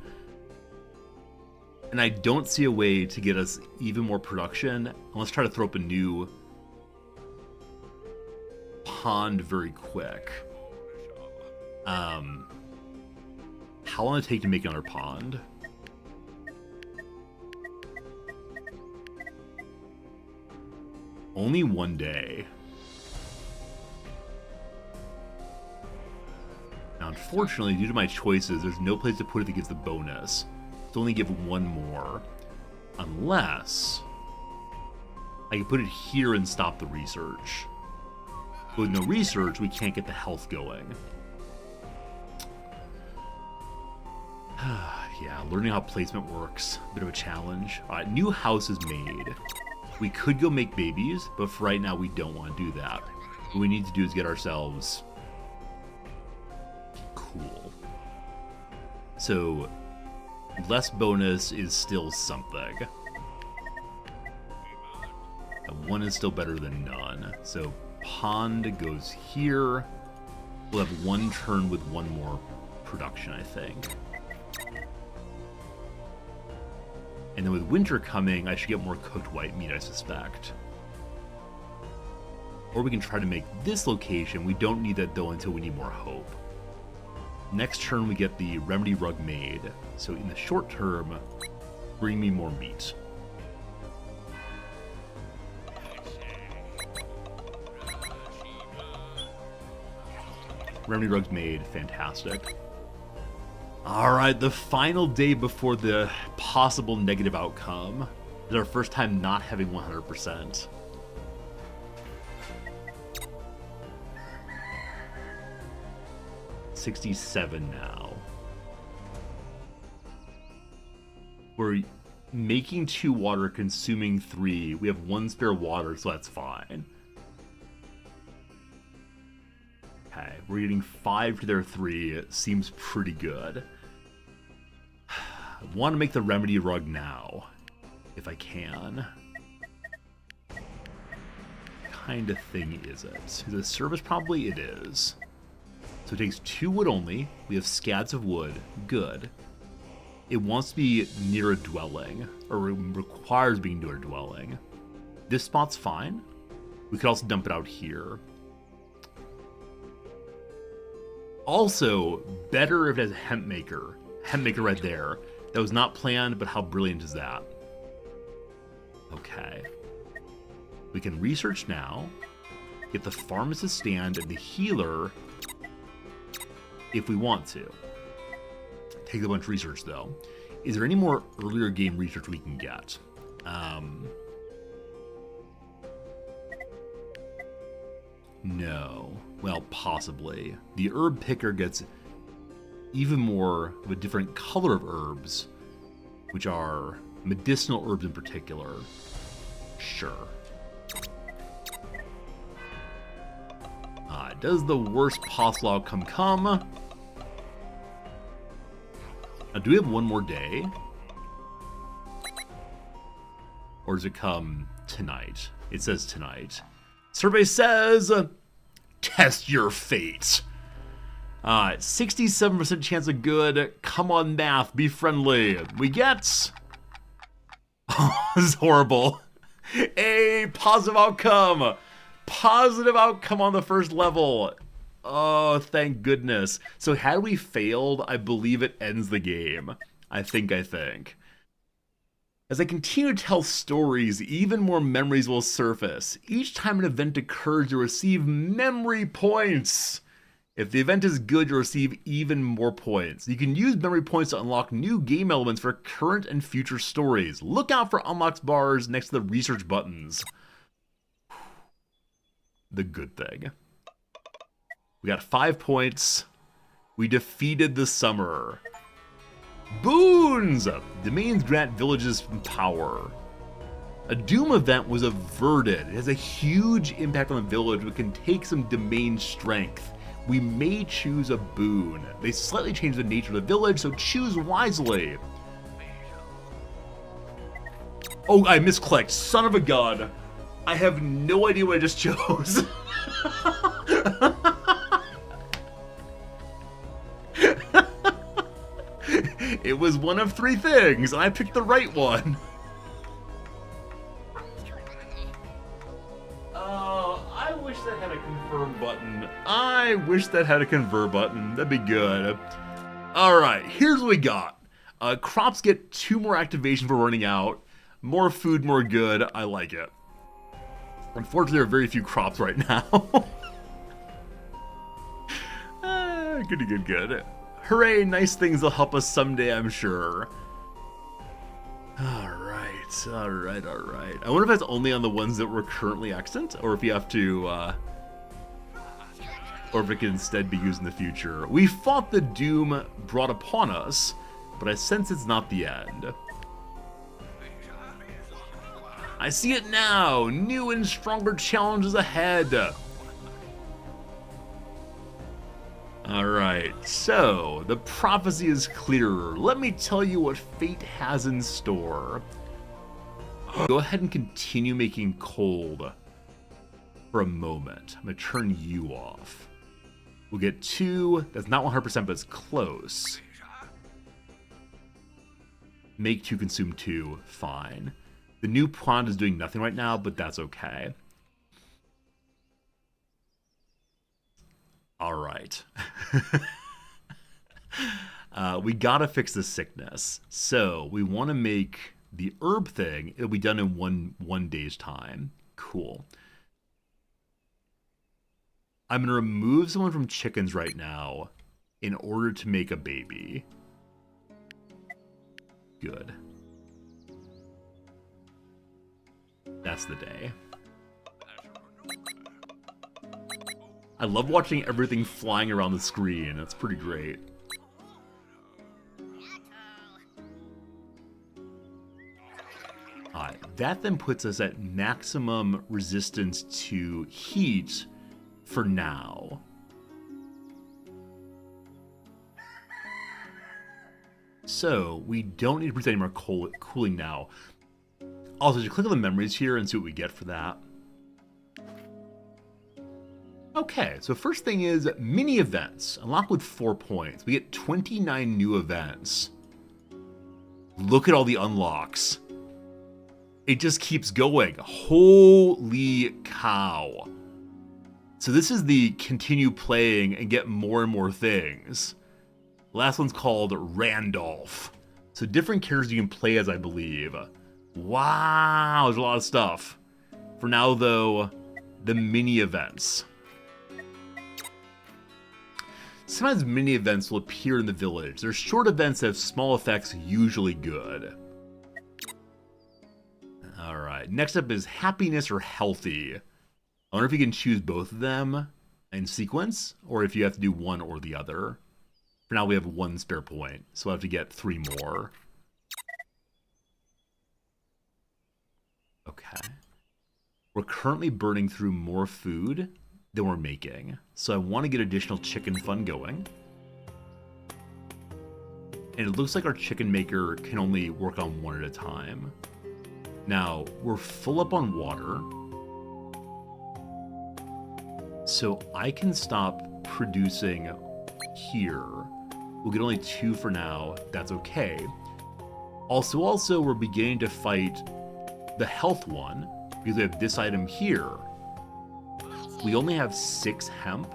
And I don't see a way to get us even more production. Let's try to throw up a new pond very quick. How long does it take to make another pond? Only 1 day. Now, unfortunately, due to my choices, there's no place to put it that gives the bonus. To only give 1 more. Unless I can put it here and stop the research. With no research, we can't get the health going. Yeah, learning how placement works. Bit of a challenge. Alright, new house is made. We could go make babies, but for right now, we don't want to do that. What we need to do is get ourselves cool. So, less bonus is still something. And 1 is still better than none. So, pond goes here. We'll have 1 turn with 1 more production, I think. And then with winter coming, I should get more cooked white meat, I suspect. Or we can try to make this location. We don't need that, though, until we need more hope. Next turn, we get the remedy rug made. So in the short term, bring me more meat. Remedy rug's made. Fantastic. Alright, the final day before the possible negative outcome. This is our first time not having 100%. $67 now. We're making 2 water, consuming 3. We have 1 spare water, so that's fine. Okay, we're getting 5 to their 3. It seems pretty good. I want to make the remedy rug now, if I can. What kind of thing is it? Is it a service? Probably it is. So it takes 2 wood only. We have scads of wood. Good. It wants to be near a dwelling, or it requires being near a dwelling. This spot's fine. We could also dump it out here. Also, better if it has a hemp maker. Hemp maker right there. That was not planned, but how brilliant is that? Okay. We can research now. Get the pharmacist stand and the healer if we want to. Take a bunch of research, though. Is there any more earlier game research we can get? No. Well, possibly. The herb picker gets even more of a different color of herbs, which are medicinal herbs in particular. Sure. Does the worst possible outcome come? Now, do we have 1 more day? Or does it come tonight? It says tonight. Survey says, test your fate. 67% chance of good. Come on, math, be friendly. We get... Oh, this is horrible. A positive outcome. Positive outcome on the first level. Oh, thank goodness. So had we failed, I believe it ends the game. I think. As I continue to tell stories, even more memories will surface. Each time an event occurs, you'll receive memory points. If the event is good, you'll receive even more points. You can use memory points to unlock new game elements for current and future stories. Look out for unlocks bars next to the research buttons. The good thing. We got 5 points. We defeated the summer. Boons! Domains grant villages power. A doom event was averted. It has a huge impact on the village, but can take some domain strength. We may choose a boon. They slightly changed the nature of the village, so choose wisely. Oh, I misclicked. Son of a gun. I have no idea what I just chose. It was one of 3 things, and I picked the right one. I wish that had a confirm button. I wish that had a convert button. That'd be good. Alright, here's what we got. Crops get 2 more activation for running out. More food, more good. I like it. Unfortunately, there are very few crops right now. Good. Hooray, nice things will help us someday, I'm sure. Alright. I wonder if that's only on the ones that were currently extant, or if you have to, or if it can instead be used in the future. We fought the doom brought upon us, but I sense it's not the end. I see it now! New and stronger challenges ahead! Alright, so, the prophecy is clearer. Let me tell you what fate has in store. Go ahead and continue making cold for a moment. I'm going to turn you off. We'll get 2. That's not 100%, but it's close. Make 2, consume 2. Fine. The new pond is doing nothing right now, but that's okay. Alright. We gotta fix the sickness. So, we want to make the herb thing. It'll be done in one day's time. Cool. I'm going to remove someone from chickens right now in order to make a baby. Good. That's the day. I love watching everything flying around the screen. It's pretty great. Alright, that then puts us at maximum resistance to heat for now. So, we don't need to produce any more cooling now. Also, just click on the memories here and see what we get for that. Okay, so first thing is mini events. Unlock with 4 points. We get 29 new events. Look at all the unlocks. It just keeps going. Holy cow. So this is the continue playing and get more and more things. Last one's called Randolph. So different characters you can play as, I believe. Wow, there's a lot of stuff. For now, though, the mini events. Sometimes mini events will appear in the village. They're short events that have small effects, usually good. Alright, next up is happiness or healthy. I wonder if you can choose both of them in sequence, or if you have to do one or the other. For now, we have 1 spare point, so we'll have to get 3 more. Okay. We're currently burning through more food than we're making, so I want to get additional chicken fun going. And it looks like our chicken maker can only work on 1 at a time. Now, we're full up on water, so I can stop producing here. We'll get only 2 for now. That's okay. Also, we're beginning to fight the health one, because we have this item here. We only have 6 hemp.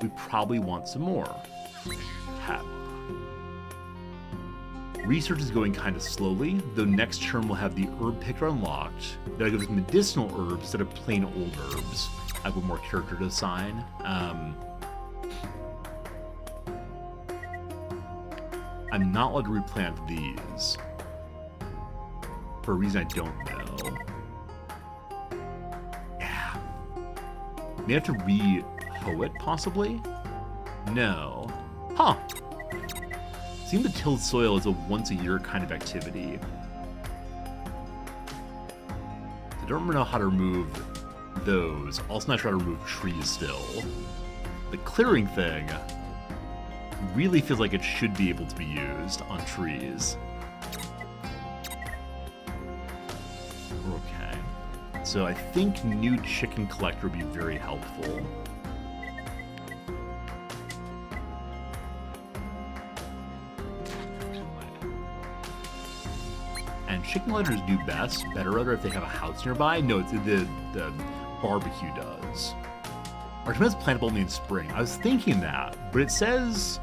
We probably want some more hemp. Research is going kind of slowly, though next term we'll have the herb picker unlocked. That'll give us medicinal herbs instead of plain old herbs. I have one more character to assign. I'm not allowed to replant these. For a reason I don't know. Yeah. May have to re-hoe it, possibly? No. Huh. Seems to till soil is a once-a-year kind of activity. I don't remember how to remove those. Also not sure how to remove trees still. The clearing thing really feels like it should be able to be used on trees. Okay. So I think new chicken collector would be very helpful. And chicken collectors do better rather if they have a house nearby. No, it's the barbecue does. Our tomatoes plantable only in spring. I was thinking that, but it says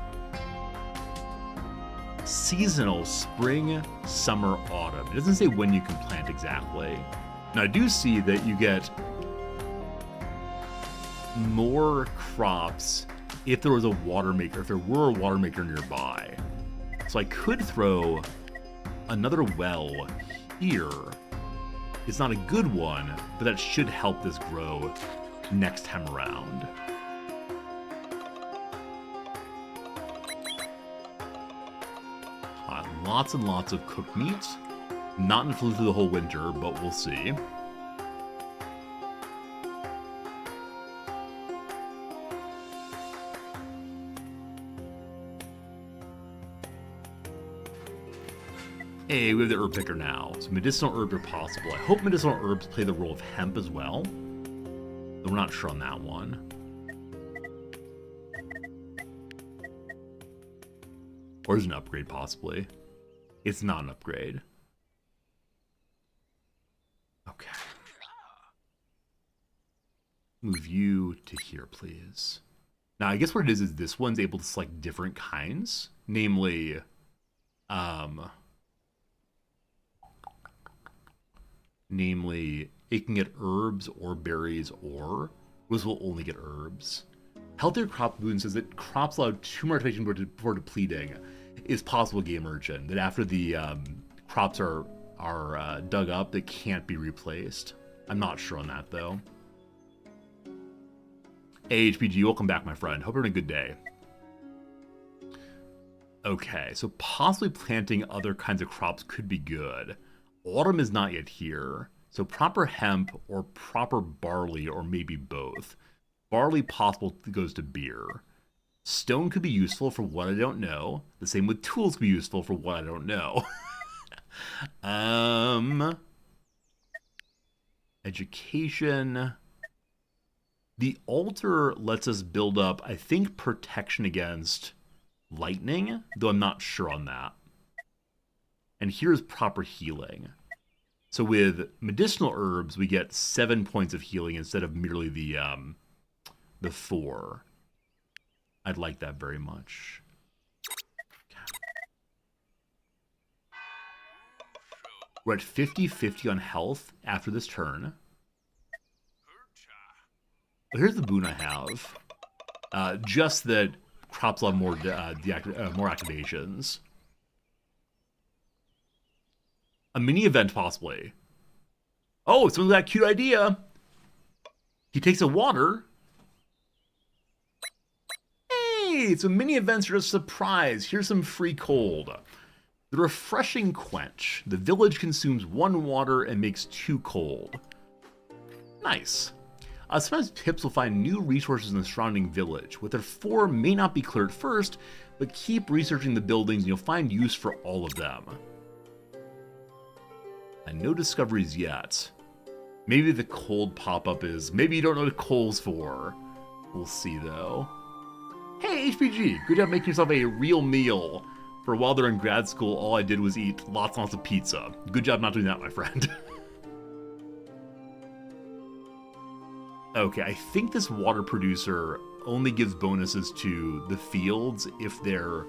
seasonal, spring, summer, autumn. It doesn't say when you can plant exactly. Now I do see that you get more crops if there was a water maker, if there were a water maker nearby. So I could throw another well here. It's not a good one, but that should help this grow next time around. Lots and lots of cooked meat. Not enough through the whole winter, but we'll see. Hey, we have the herb picker now. So medicinal herbs are possible. I hope medicinal herbs play the role of hemp as well. But we're not sure on that one. Or is it an upgrade, possibly? It's not an upgrade. Okay. Move you to here, please. Now, I guess what it is this one's able to select different kinds. Namely, it can get herbs or berries, or this will only get herbs. Healthier crop boon says that crops allow 2 more activation before depleting is possible game urgent. That after the crops are dug up, they can't be replaced. I'm not sure on that though. Hey HPG, welcome back, my friend. Hope you're having a good day. Okay, so possibly planting other kinds of crops could be good. Autumn is not yet here, so proper hemp or proper barley, or maybe both. Barley possible goes to beer. Stone could be useful for what I don't know. The same with tools could be useful for what I don't know. Education. The altar lets us build up, I think, protection against lightning, though I'm not sure on that. And here's proper healing. So with medicinal herbs, we get 7 points of healing instead of merely the 4. I'd like that very much. We're at 50-50 on health after this turn. But here's the boon I have. Just that crops will have more activations. A mini event, possibly. Oh, someone got a cute idea. He takes a water. Hey, so mini events are a surprise. Here's some free cold. The refreshing quench. The village consumes 1 water and makes 2 cold. Nice. Sometimes pips will find new resources in the surrounding village. What their 4 may not be clear at first, but keep researching the buildings and you'll find use for all of them. And no discoveries yet. Maybe the cold pop-up is... Maybe you don't know what coal's for. We'll see, though. Hey, HPG! Good job making yourself a real meal. For a while there in grad school, all I did was eat lots and lots of pizza. Good job not doing that, my friend. Okay, I think this water producer only gives bonuses to the fields if they're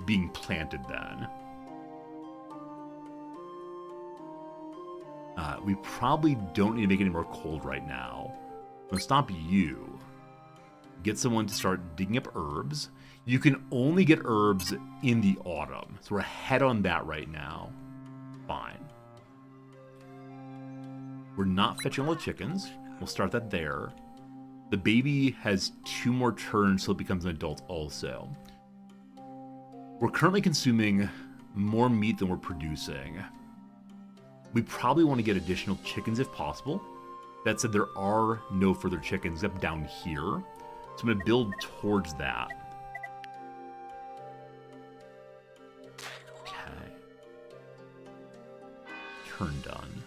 being planted then. We probably don't need to make any more cold right now. I'm going to stop you. Get someone to start digging up herbs. You can only get herbs in the autumn. So we're ahead on that right now. Fine. We're not fetching all the chickens. We'll start that there. The baby has 2 more turns till it becomes an adult also. We're currently consuming more meat than we're producing. We probably want to get additional chickens if possible. That said, there are no further chickens except down here. So I'm going to build towards that. Okay. Turn done.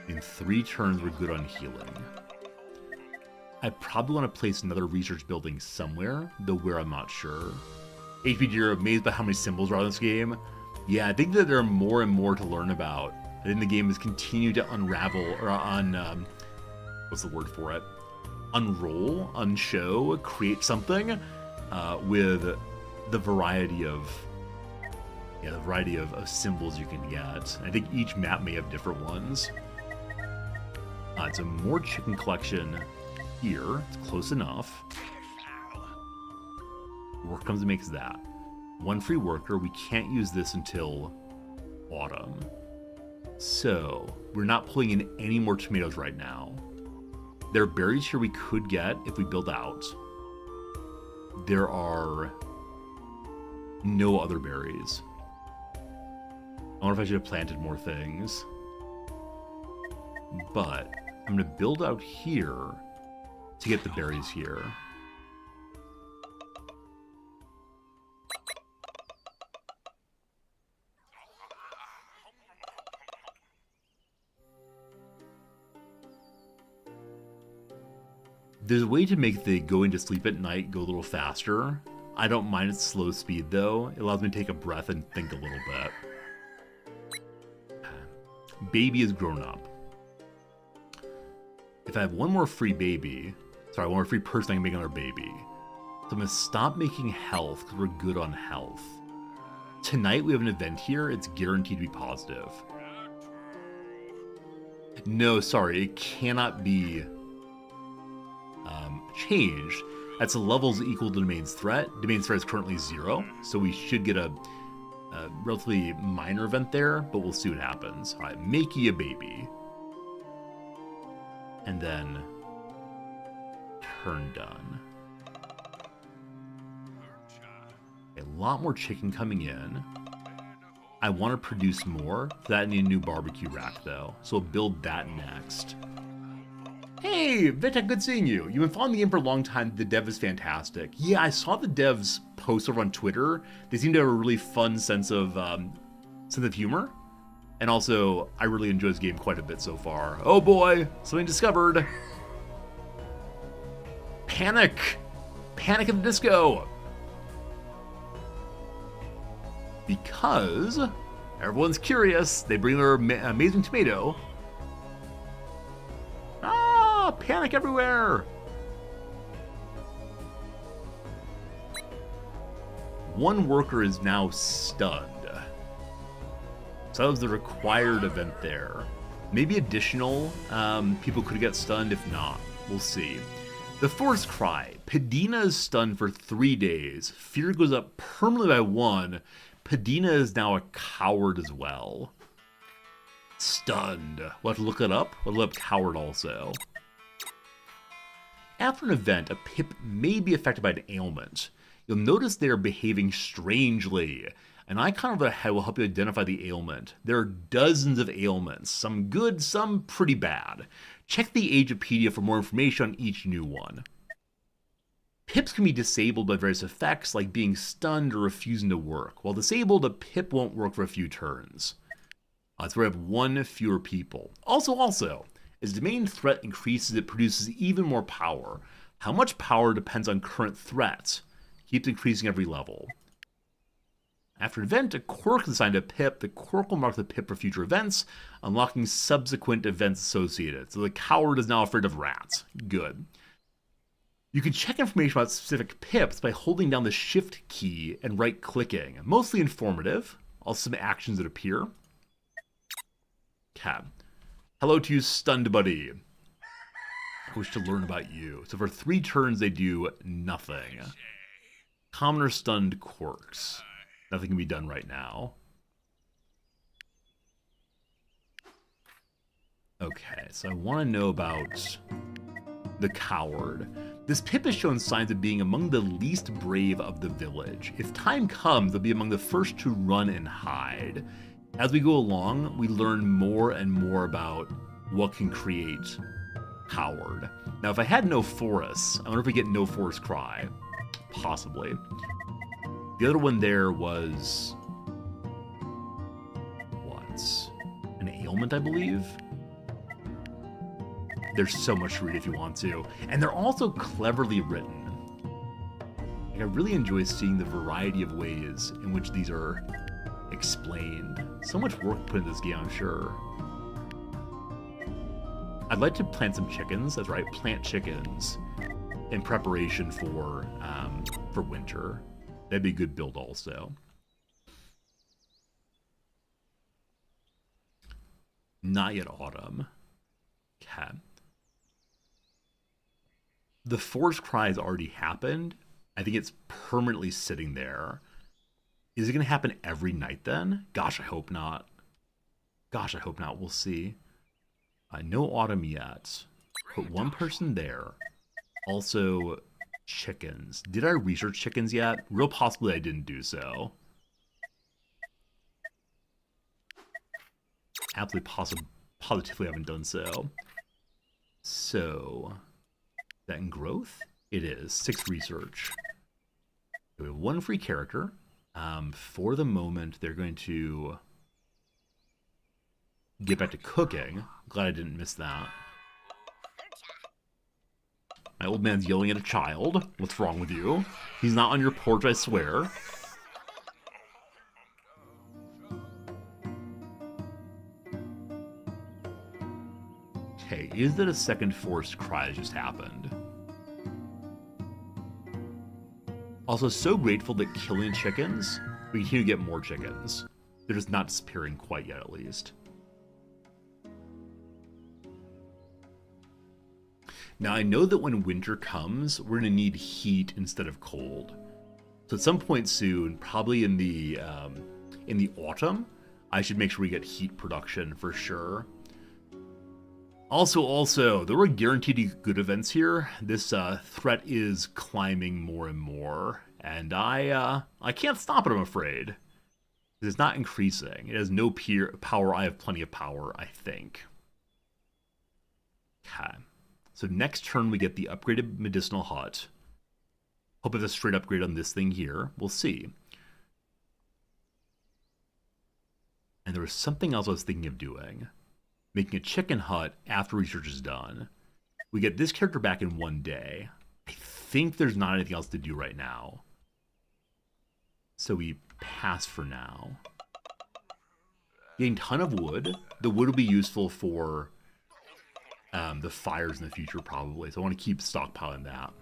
In 3 turns, we're good on healing. I probably want to place another research building somewhere, though where I'm not sure. HPG, you're amazed by how many symbols are on this game. Yeah, I think that there are more and more to learn about. I think the game has continued to unravel, or what's the word for it? Unroll, unshow, create something with the variety of symbols you can get. I think each map may have different ones. It's a more chicken collection here. It's close enough. Work comes and makes that. 1 free worker. We can't use this until autumn. So, we're not pulling in any more tomatoes right now. There are berries here we could get if we build out. There are no other berries. I wonder if I should have planted more things. But I'm going to build out here to get the berries here. There's a way to make the going to sleep at night go a little faster. I don't mind its slow speed though. It allows me to take a breath and think a little bit. Baby is grown up. If I have 1 more free baby, sorry, 1 more free person, I can make another baby. So I'm going to stop making health because we're good on health. Tonight we have an event here. It's guaranteed to be positive. No, sorry, it cannot be changed. That's a levels equal to domain's threat. Domain's threat is currently 0, so we should get a relatively minor event there, but we'll see what happens. All right, make ye a baby. And then turn done. A lot more chicken coming in. I want to produce more. That I need a new barbecue rack though, so we'll build that next. Hey, Vitek, good seeing you. You've been following the game for a long time. The dev is fantastic. Yeah, I saw the devs post over on Twitter. They seem to have a really fun sense of humor. And also, I really enjoy this game quite a bit so far. Oh boy, something discovered. Panic! Panic at the Disco! Because everyone's curious. They bring their amazing tomato. Ah, panic everywhere! One worker is now stunned. So that was the required event there. Maybe additional people could get stunned, if not. We'll see. The Forest Cry. Padina is stunned for 3 days. Fear goes up permanently by 1. Padina is now a coward as well. Stunned. We'll have to look it up. We'll look up coward also. After an event, a pip may be affected by an ailment. You'll notice they're behaving strangely. An icon over the head will help you identify the ailment. There are dozens of ailments, some good, some pretty bad. Check the Agepedia for more information on each new one. Pips can be disabled by various effects, like being stunned or refusing to work. While disabled, a pip won't work for a few turns. That's where we have 1 fewer people. Also, as domain threat increases, it produces even more power. How much power depends on current threats. Keeps increasing every level. After an event, a quirk is assigned to a pip. The quirk will mark the pip for future events, unlocking subsequent events associated. So the coward is now afraid of rats. Good. You can check information about specific pips by holding down the shift key and right-clicking. Mostly informative. Also some actions that appear. Okay. Hello to you, stunned buddy. I wish to learn about you. So for 3 turns, they do nothing. Commoner stunned quirks. Nothing can be done right now. Okay, so I want to know about the coward. This Pip has shown signs of being among the least brave of the village. If time comes, they'll be among the first to run and hide. As we go along, we learn more and more about what can create coward. Now, if I had no forests, I wonder if we get no forest cry. Possibly. The other one there was... what? An ailment, I believe? There's so much to read if you want to. And they're also cleverly written. Like, I really enjoy seeing the variety of ways in which these are explained. So much work put in this game, I'm sure. I'd like to plant some chickens. That's right, plant chickens in preparation for winter. That'd be a good build also. Not yet autumn. Okay. The forest cry has already happened. I think it's permanently sitting there. Is it going to happen every night then? Gosh, I hope not. Gosh, I hope not. We'll see. No autumn yet. Put one person there. Also, chickens. Did I research chickens yet? Real possibly I didn't do so. Absolutely positively haven't done so. So, is that in growth? It is. 6 research. We have 1 free character. For the moment, they're going to get back to cooking. Glad I didn't miss that. My old man's yelling at a child. What's wrong with you? He's not on your porch, I swear. Okay, is that a second forest cry that just happened? Also, so grateful that killing chickens, we continue to get more chickens. They're just not disappearing quite yet, at least. Now, I know that when winter comes, we're going to need heat instead of cold. So at some point soon, probably in the autumn, I should make sure we get heat production for sure. Also, there were guaranteed good events here. This threat is climbing more and more, and I can't stop it, I'm afraid. It's not increasing. It has no power. I have plenty of power, I think. Okay. So next turn we get the upgraded medicinal hut. Hope it's a straight upgrade on this thing here. We'll see. And there was something else I was thinking of doing. Making a chicken hut after research is done. We get this character back in 1 day. I think there's not anything else to do right now. So we pass for now. Getting a ton of wood. The wood will be useful for the fires in the future, probably. So I want to keep stockpiling that.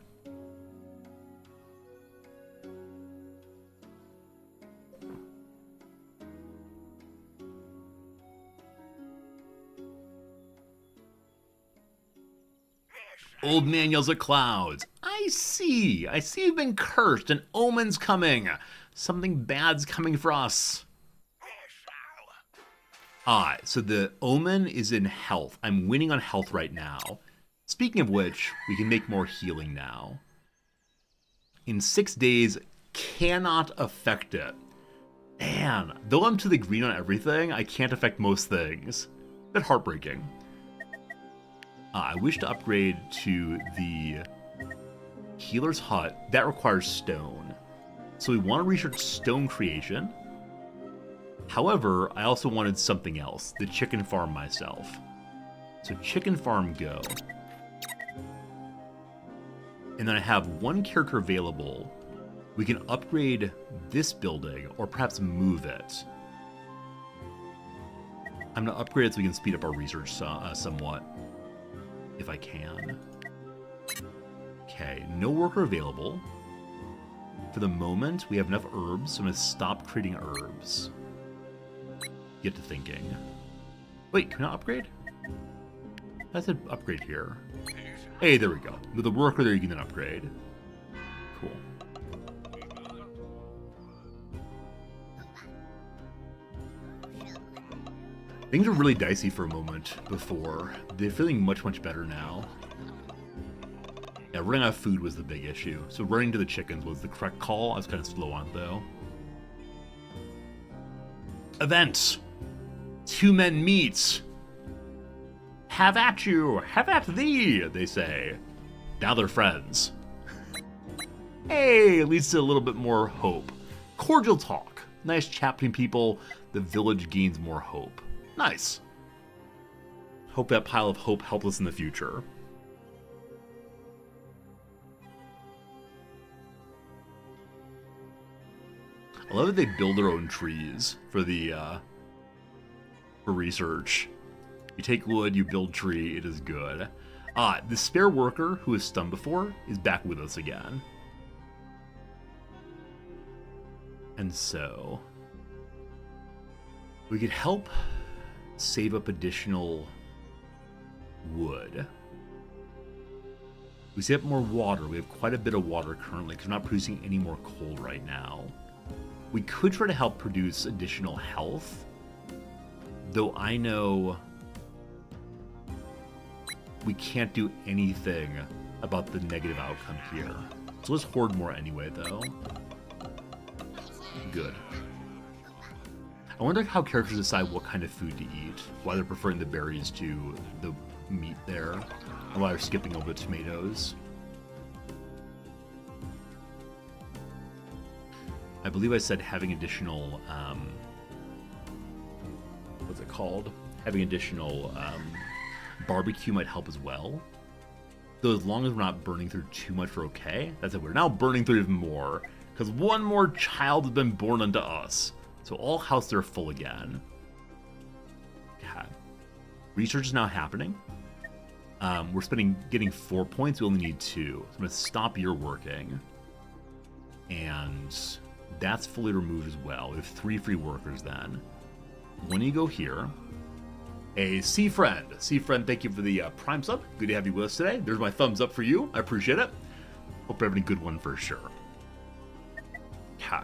Old man yells at clouds. I see you've been cursed. An omen's coming. Something bad's coming for us. So the omen is in health. I'm winning on health right now. Speaking of which, we can make more healing now. In 6 days, cannot affect it. Man, though I'm to the green on everything, I can't affect most things. A bit heartbreaking. I wish to upgrade to the healer's hut. That requires stone. So we want to research stone creation. However, I also wanted something else. The chicken farm myself. So chicken farm go. And then I have 1 character available. We can upgrade this building or perhaps move it. I'm going to upgrade it so we can speed up our research somewhat. If I can. Okay, no worker available. For the moment, we have enough herbs, so I'm going to stop creating herbs. Get to thinking. Wait, can I upgrade? I said upgrade here. Hey, there we go. With the worker there, you can then upgrade. Cool. Things were really dicey for a moment before. They're feeling much, much better now. Yeah, running out of food was the big issue. So running to the chickens was the correct call. I was kind of slow on it, though. Events. Two men meet. Have at you, have at thee, they say. Now they're friends. Hey, it leads to a little bit more hope. Cordial talk. Nice chat between people. The village gains more hope. Nice. Hope that pile of hope helps us in the future. I love that they build their own trees for the for research. You take wood, you build tree, it is good. The spare worker who was stunned before is back with us again. And so we could help save up additional wood. We save up more water. We have quite a bit of water currently because we're not producing any more coal right now. We could try to help produce additional health, though I know we can't do anything about the negative outcome here. So let's hoard more anyway, though. Good. I wonder how characters decide what kind of food to eat, why they're preferring the berries to the meat there, and why they're skipping over the tomatoes. I believe I said having additional, what's it called? Having additional barbecue might help as well. Though as long as we're not burning through too much, we're okay. That's it, we're now burning through even more, because one more child has been born unto us. So all houses are full again. Okay. Research is now happening. We're getting 4 points, we only need 2. So I'm going to stop your working. And that's fully removed as well. We have 3 free workers then. When you go here, a Sea Friend. Sea Friend, thank you for the Prime sub. Good to have you with us today. There's my thumbs up for you. I appreciate it. Hope you're having a good one for sure. Okay.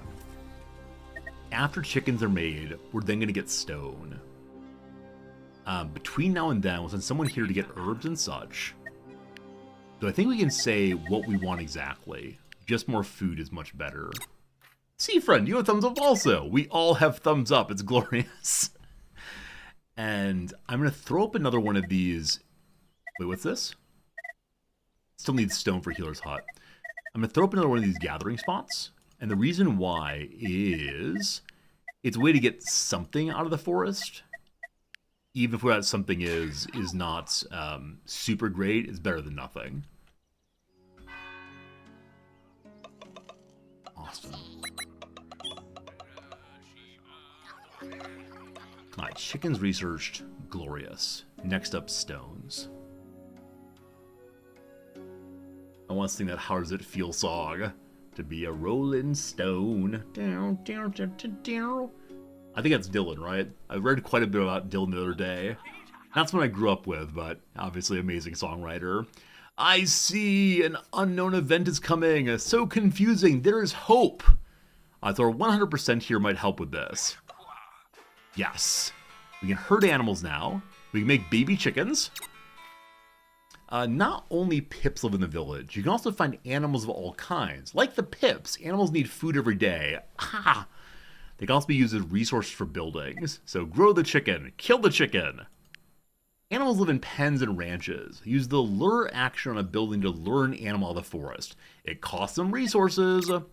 After chickens are made, we're then going to get stone. Between now and then, we'll send someone here to get herbs and such. So I think we can say what we want exactly. Just more food is much better. Sea Friend, you have a thumbs up also. We all have thumbs up. It's glorious. And I'm going to throw up another one of these. Wait, what's this? Still needs stone for Healer's Hut. I'm going to throw up another one of these gathering spots. And the reason why is it's a way to get something out of the forest. Even if what something is not super great, it's better than nothing. Awesome. Alright, chickens researched. Glorious. Next up, stones. I want to sing that How Does It Feel song. To be a rolling stone. Down, down, down, down, down. I think that's Dylan, right? I read quite a bit about Dylan the other day. That's what I grew up with, but obviously amazing songwriter. I see an unknown event is coming. So confusing. There is hope. So our 100% here might help with this. Yes. We can herd animals now. We can make baby chickens. Not only pips live in the village, you can also find animals of all kinds. Like the pips, animals need food every day. Ah! They can also be used as resources for buildings. So grow the chicken, kill the chicken. Animals live in pens and ranches. Use the lure action on a building to lure an animal out of the forest. It costs them resources. So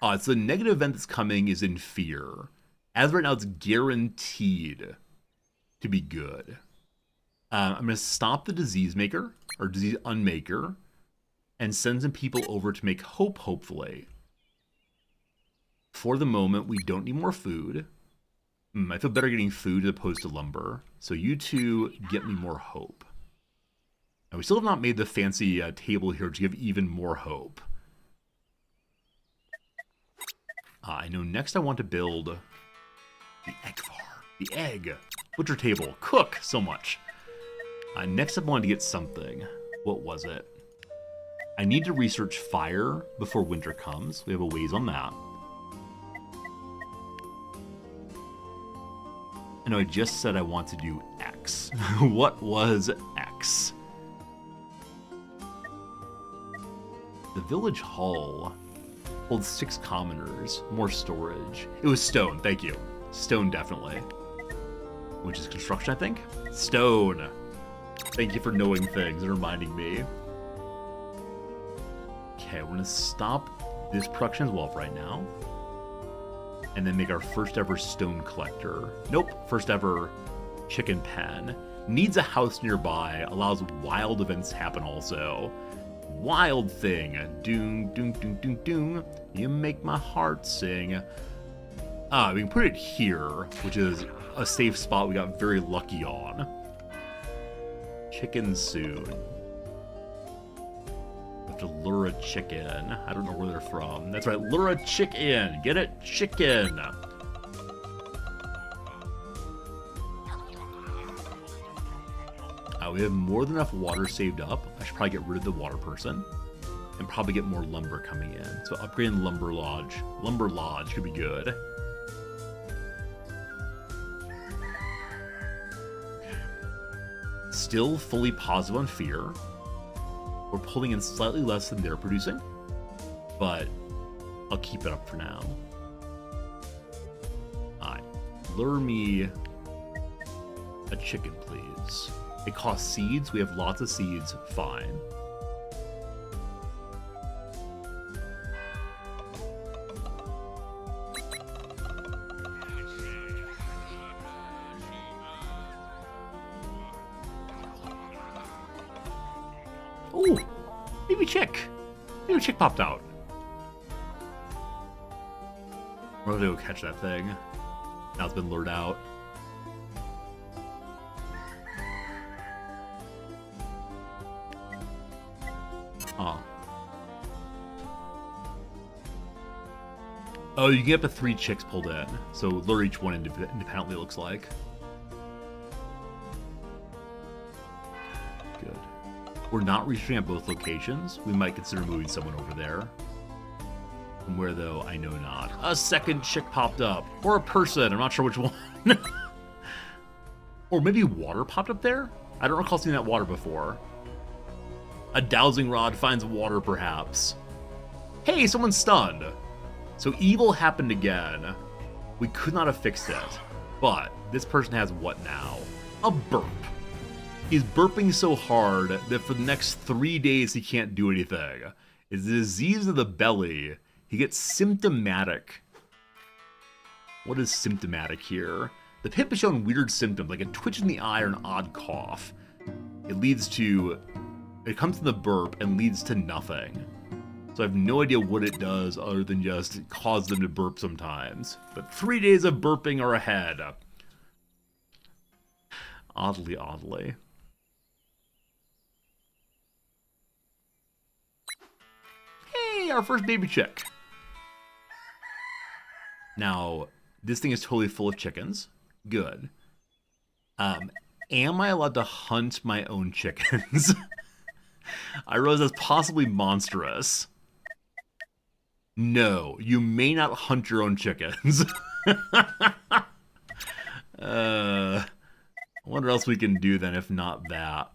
the negative event that's coming is in fear. As of right now, it's guaranteed to be good. I'm going to stop the disease maker, or disease unmaker, and send some people over to make hope, hopefully. For the moment, we don't need more food. I feel better getting food as opposed to lumber. So you two get me more hope. Now, we still have not made the fancy table here to give even more hope. I know next I want to build the egg farm. The egg. Butcher table. Cook so much. Next up I wanted to get something. What was it? I need to research fire before winter comes. We have a ways on that. I know I just said I want to do X. What was X? The village hall holds 6 commoners, more storage. It was stone, thank you. Stone, definitely. Which is construction, I think? Stone. Thank you for knowing things and reminding me. Okay, we're gonna stop this production as well for right now. And then make our first ever stone collector. Nope, first ever chicken pen. Needs a house nearby, allows wild events to happen also. Wild thing. Doom, doom, doom, doom, doom. You make my heart sing. We can put it here, which is a safe spot we got very lucky on. Chicken soon. We have to lure a chicken. I don't know where they're from. That's right, lure a chicken. Get it? Chicken. We have more than enough water saved up. I should probably get rid of the water person and probably get more lumber coming in. So upgrading Lumber Lodge. Lumber Lodge could be good. Still fully positive on fear. We're pulling in slightly less than they're producing, but I'll keep it up for now. Alright, lure me a chicken, please. It costs seeds. We have lots of seeds. Fine. Ooh, baby chick. Baby chick popped out. We're gonna go catch that thing. Now it's been lured out. Oh, you can get up to 3 chicks pulled in, so lure each one independently, it looks like. Good. We're not reaching at both locations. We might consider moving someone over there. From where, though, I know not. A second chick popped up. Or a person, I'm not sure which one. Or maybe water popped up there? I don't recall seeing that water before. A dowsing rod finds water, perhaps. Hey, someone's stunned. So evil happened again. We could not have fixed it. But this person has what now? A burp. He's burping so hard that for the next 3 days he can't do anything. It's a disease of the belly. He gets symptomatic. What is symptomatic here? The pip has shown weird symptoms, like a twitch in the eye or an odd cough. It comes from the burp and leads to nothing. So I have no idea what it does other than just cause them to burp sometimes. But 3 days of burping are ahead. Oddly, oddly. Hey, our first baby chick. Now, this thing is totally full of chickens. Good. Am I allowed to hunt my own chickens? I realize that's possibly monstrous. No, you may not hunt your own chickens. I wonder what else we can do then, if not that.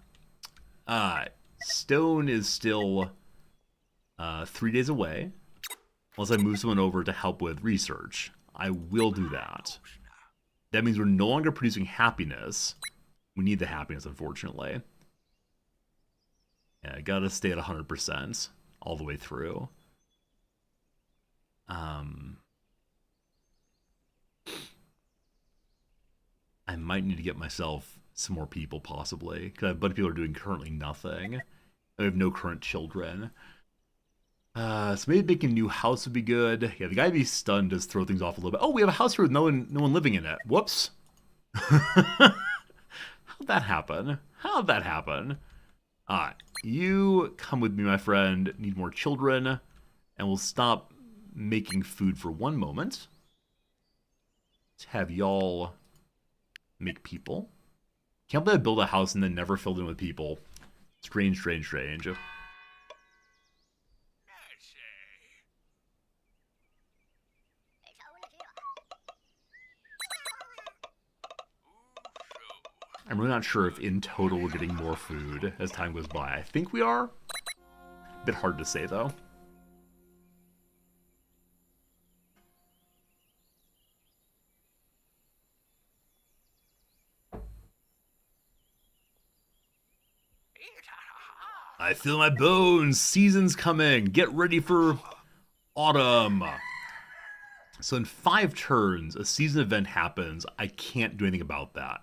Stone is still 3 days away. Unless I move someone over to help with research. I will do that. That means we're no longer producing happiness. We need the happiness, unfortunately. Yeah, I gotta stay at 100% all the way through. I might need to get myself some more people, possibly. Because a bunch of people are doing currently nothing. I have no current children. So maybe making a new house would be good. Yeah, the guy be stunned does throw things off a little bit. Oh, we have a house here with no one living in it. Whoops. How'd that happen? How'd that happen? Alright, you come with me, my friend. Need more children. And we'll stop making food for one moment. Let's have y'all make people. Can't believe I build a house and then never filled in with people. Strange, strange, strange. I'm really not sure if in total we're getting more food as time goes by. I think we are. Bit hard to say, though. I feel my bones. Season's coming. Get ready for autumn. So in 5 turns, a season event happens. I can't do anything about that.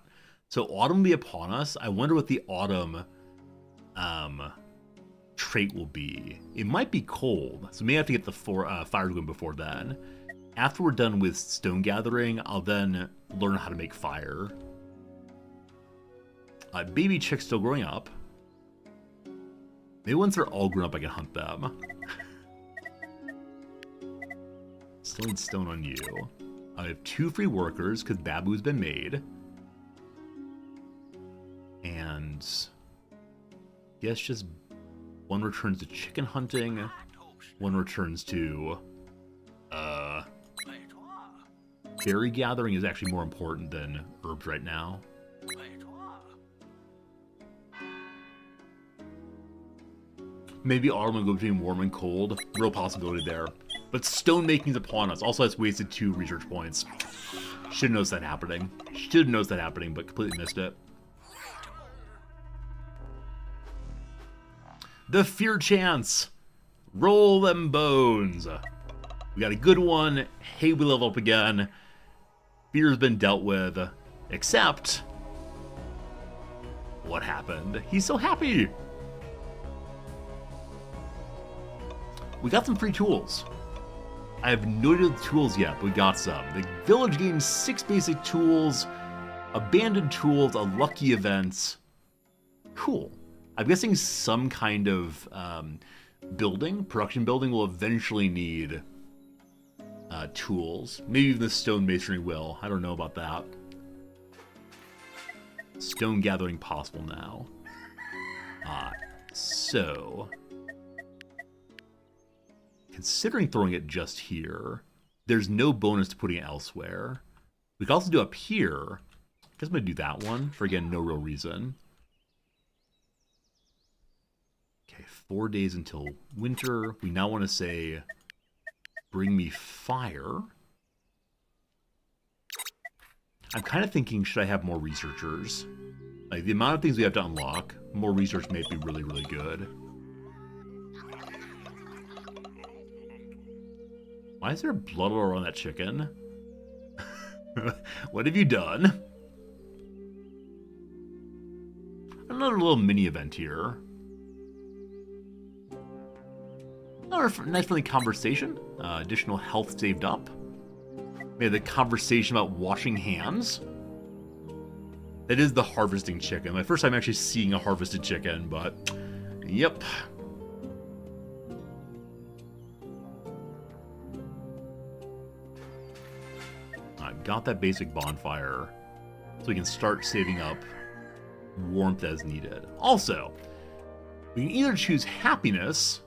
So autumn will be upon us. I wonder what the autumn trait will be. It might be cold, so maybe I have to get the fire going before then. After we're done with stone gathering, I'll then learn how to make fire. Baby chick's still growing up. Maybe once they're all grown up, I can hunt them. Still need stone on you. I have 2 free workers because Babu's been made. And yes, just one returns to chicken hunting, one returns to berry gathering is actually more important than herbs right now. Maybe autumn will go between warm and cold. Real possibility there. But stone making's upon us. Also, that's wasted 2 research points. Should have noticed that happening. Should have noticed that happening, but completely missed it. The fear chance. Roll them bones. We got a good one. Hey, we level up again. Fear's been dealt with. Except, what happened? He's so happy. We got some free tools. I have no idea the tools yet, but we got some. The village gains 6 basic tools, abandoned tools, a lucky event. Cool. I'm guessing some kind of production building will eventually need tools. Maybe even the stone masonry will. I don't know about that. Stone gathering possible now. So considering throwing it just here, there's no bonus to putting it elsewhere. We can also do up here. I guess I'm going to do that one for, again, no real reason. Okay, 4 days until winter. We now want to say, bring me fire. I'm kind of thinking, should I have more researchers? Like, the amount of things we have to unlock, more research may be really, really good. Why is there blood all around that chicken? What have you done? Another little mini event here. Another nice friendly conversation. Additional health saved up. We had the conversation about washing hands. That is the harvesting chicken. My first time actually seeing a harvested chicken, but yep. I've got that basic bonfire, so we can start saving up warmth as needed. Also, we can either choose happiness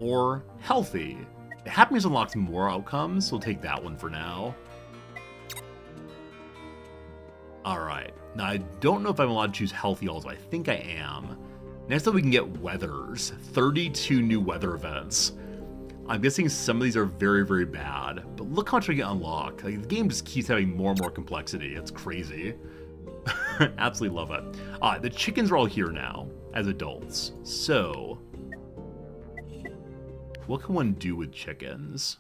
or healthy. The happiness unlocks more outcomes, so we'll take that one for now. Alright, now I don't know if I'm allowed to choose healthy also. I think I am. Next up we can get weathers. 32 new weather events. I'm guessing some of these are very, very bad, but look how much we can unlock. Like, the game just keeps having more and more complexity. It's crazy. Absolutely love it. The chickens are all here now as adults. So, what can one do with chickens?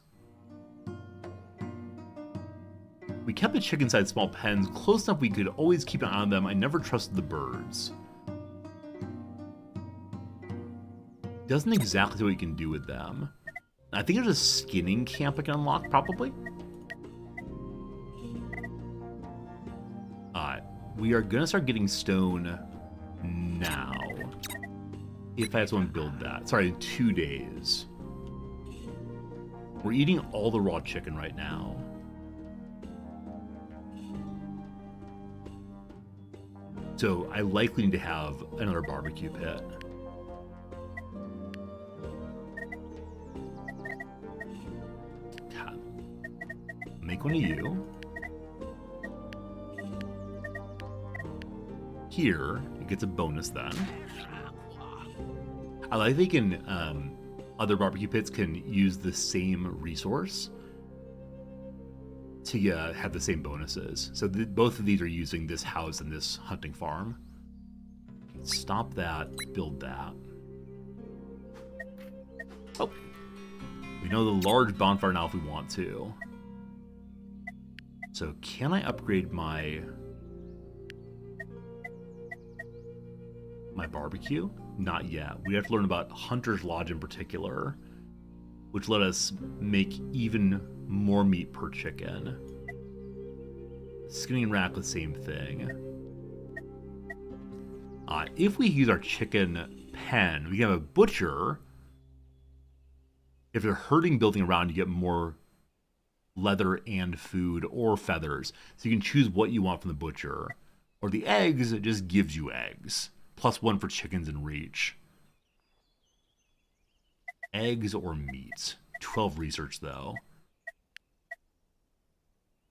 We kept the chickens inside small pens close enough we could always keep an eye on them. I never trusted the birds. Doesn't exactly know what you can do with them. I think there's a skinning camp I can unlock, probably. We are gonna start getting stone now. If I have someone build that. Sorry, in 2 days. We're eating all the raw chicken right now. So I likely need to have another barbecue pit. God. Make one of you. here, it gets a bonus then. I like they can, other barbecue pits can use the same resource to have the same bonuses. So both of these are using this house and this hunting farm. Stop that, build that. Oh, we know the large bonfire now if we want to. So can I upgrade my barbecue? Not yet. We have to learn about Hunter's Lodge in particular, which let us make even more meat per chicken. Skinning rack, the same thing. If we use our chicken pen, we can have a butcher. If they're herding building around, you get more leather and food or feathers. So you can choose what you want from the butcher. Or the eggs, it just gives you eggs. +1 for chickens in reach. Eggs or meat. 12 research, though.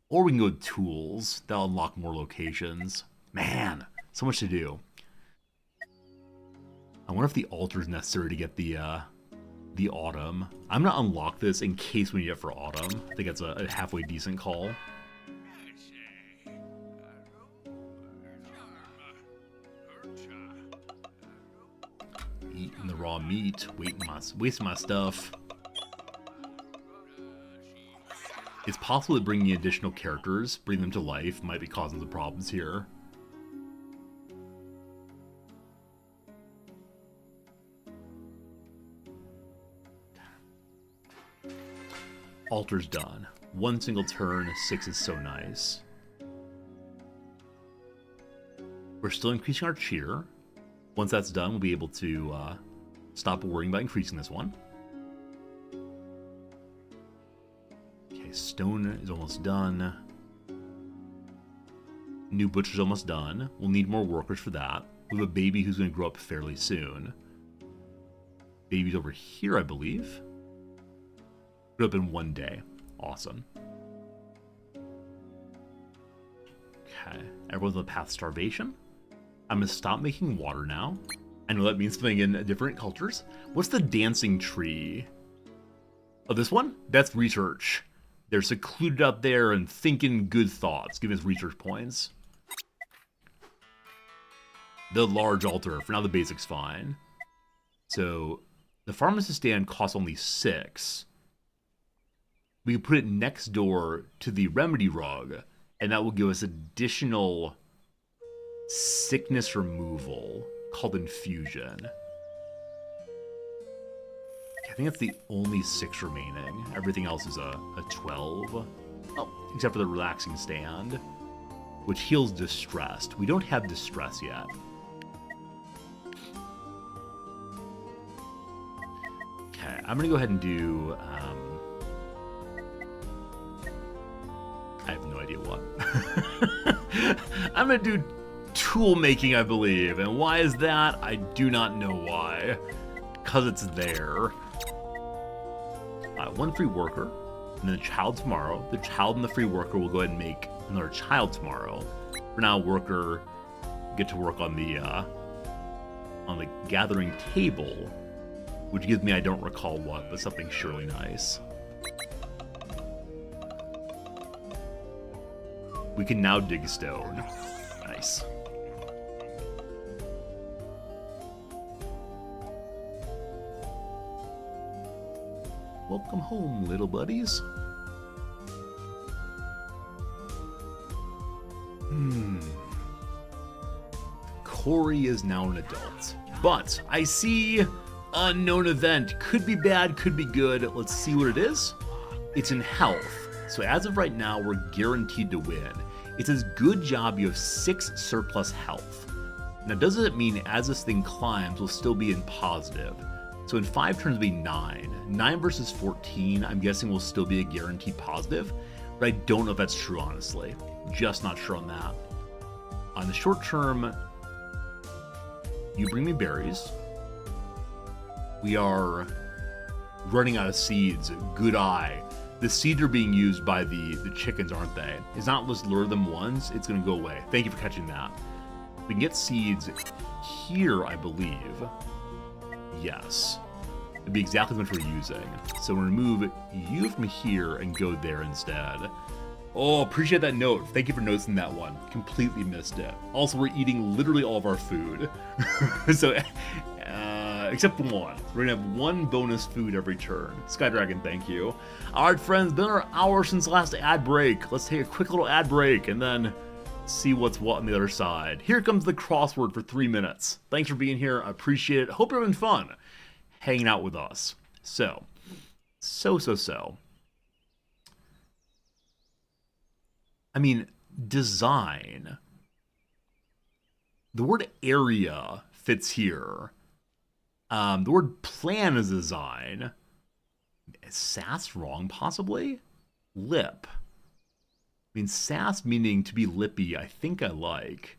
Or we can go with tools. That'll unlock more locations. Man, so much to do. I wonder if the altar is necessary to get the autumn. I'm going to unlock this in case we need it for autumn. I think that's a halfway decent call. Eating the raw meat, wasting my stuff. It's possible that bringing additional characters, bring them to life, might be causing some problems here. Altar's done. 1 single turn, 6 is so nice. We're still increasing our cheer. Once that's done, we'll be able to stop worrying about increasing this one. Okay, stone is almost done. New butcher's almost done. We'll need more workers for that. We have a baby who's going to grow up fairly soon. Baby's over here, I believe. Grew up in 1 day. Awesome. Okay, everyone's on the path of starvation. I'm going to stop making water now. I know that means something in different cultures. What's the dancing tree? Oh, this one? That's research. They're secluded out there and thinking good thoughts, giving us research points. The large altar. For now, the basic's fine. So, the pharmacist stand costs only 6. We can put it next door to the remedy rug, and that will give us additional sickness removal called infusion. I think that's the only 6 remaining. Everything else is a 12. Oh, except for the relaxing stand, which heals distressed. We don't have distress yet. Okay, I'm gonna go ahead and do I have no idea what. I'm gonna do tool making, I believe. And why is that? I do not know why. Because it's there. 1 free worker. And then a child tomorrow. The child and the free worker will go ahead and make another child tomorrow. For now, worker get to work on the gathering table. Which gives me I don't recall what, but something surely nice. We can now dig stone. Nice. Welcome home, little buddies. Corey is now an adult. But I see unknown event. Could be bad, could be good. Let's see what it is. It's in health. So as of right now, we're guaranteed to win. It says, good job, you have 6 surplus health. Now, doesn't it mean as this thing climbs, we'll still be in positive? So in 5 turns, it'll be 9. 9 versus 14, I'm guessing will still be a guaranteed positive, but I don't know if that's true, honestly. Just not sure on that. On the short term, you bring me berries. We are running out of seeds. Good eye. The seeds are being used by the chickens, aren't they? It's not let's lure them once, it's going to go away. Thank you for catching that. We can get seeds here, I believe. Yes. It'd be exactly what we're using. So we'll remove you from here and go there instead. Oh, appreciate that note. Thank you for noticing that one. Completely missed it. Also, we're eating literally all of our food. So, except for one. We're gonna have one bonus food every turn. Skydragon, thank you. All right, friends, been an hour since the last ad break. Let's take a quick little ad break and then see what's what on the other side. Here comes the crossword for 3 minutes. Thanks for being here. I appreciate it. Hope you're having fun hanging out with us. So. I mean, design. The word area fits here. The word plan is design. Is sass wrong, possibly? Lip. I mean, sass meaning to be lippy, I think I like.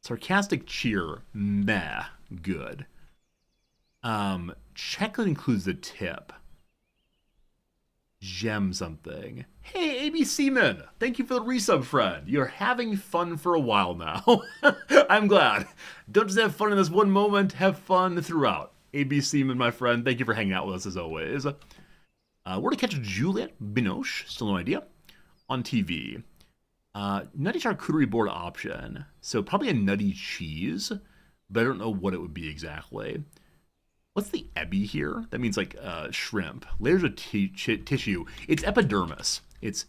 Sarcastic cheer, meh, good. Checklist includes the tip. Gem something. Hey, ABC Man, thank you for the resub, friend. You're having fun for a while now. I'm glad. Don't just have fun in this one moment, have fun throughout. ABC Man, my friend, thank you for hanging out with us as always. Where to catch Juliette Binoche, still no idea, on TV. Nutty charcuterie board option. So probably a nutty cheese, but I don't know what it would be exactly. What's the ebi here? That means like shrimp. Layers of tissue. It's epidermis. It's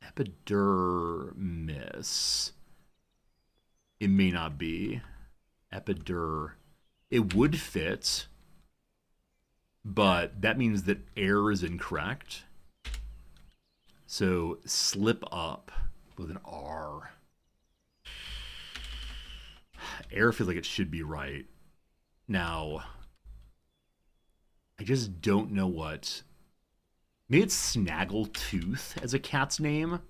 epidermis. It may not be. It would fit, but that means that air is incorrect. So slip up with an R. Air feels like it should be right. Now, I just don't know what. Maybe it's Snaggletooth as a cat's name.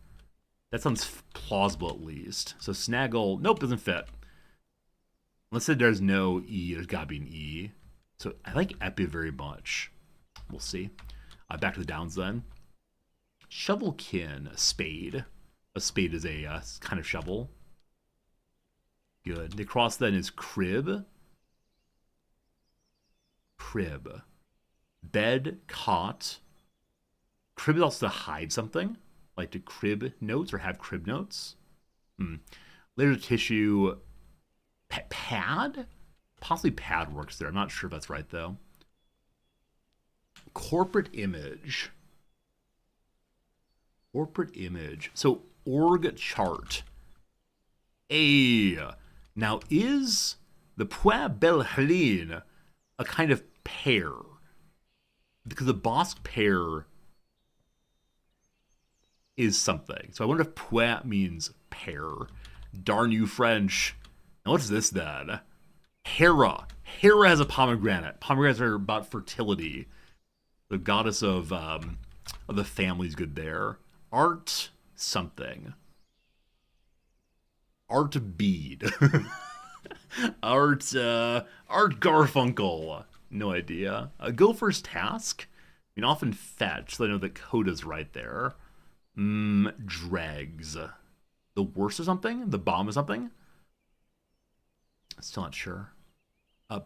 That sounds plausible at least. So Snaggle, nope, doesn't fit. Let's say there's no E, there's gotta be an E. So I like Epi very much. We'll see. Back to the downs then. Shovelkin, a spade. A spade is a kind of shovel. Good. The cross then is crib. Crib. Bed, cot. Crib is also to hide something. Like to crib notes or have crib notes. Layer of tissue. Pad? Possibly pad works there. I'm not sure if that's right though. Corporate image. Corporate image. So org chart. Now is the Pois Belle Helene a kind of pear? Because the Bosque pear is something. So I wonder if Pois means pear. Darn you, French. Now what's this then? Hera. Hera has a pomegranate. Pomegranates are about fertility. The goddess of the family's good there. Art something. Art bead. Art Garfunkel. No idea. Gopher's task. I mean, often fetch, so I know that coda's right there. Dregs. The worst of something? The bomb of something? Still not sure.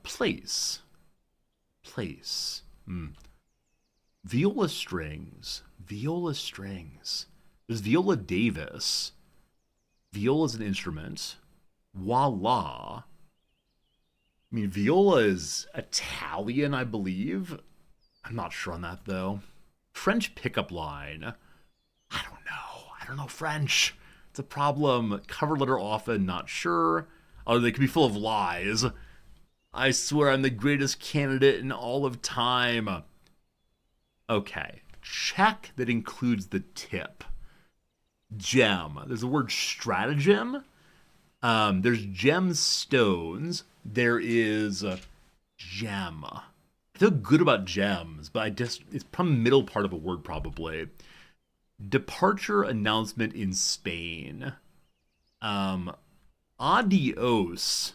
Place. Place. Viola strings. Viola strings. There's Viola Davis. Viola is an instrument. Voila. I mean, viola is Italian, I believe. I'm not sure on that, though. French pickup line. I don't know French. It's a problem. Cover letter often, not sure. Although they could be full of lies. I swear I'm the greatest candidate in all of time. Okay. Check that includes the tip. Gem. There's the word stratagem. There's gemstones. There is gem. I feel good about gems, but it's probably middle part of a word probably. Departure announcement in Spain. Adios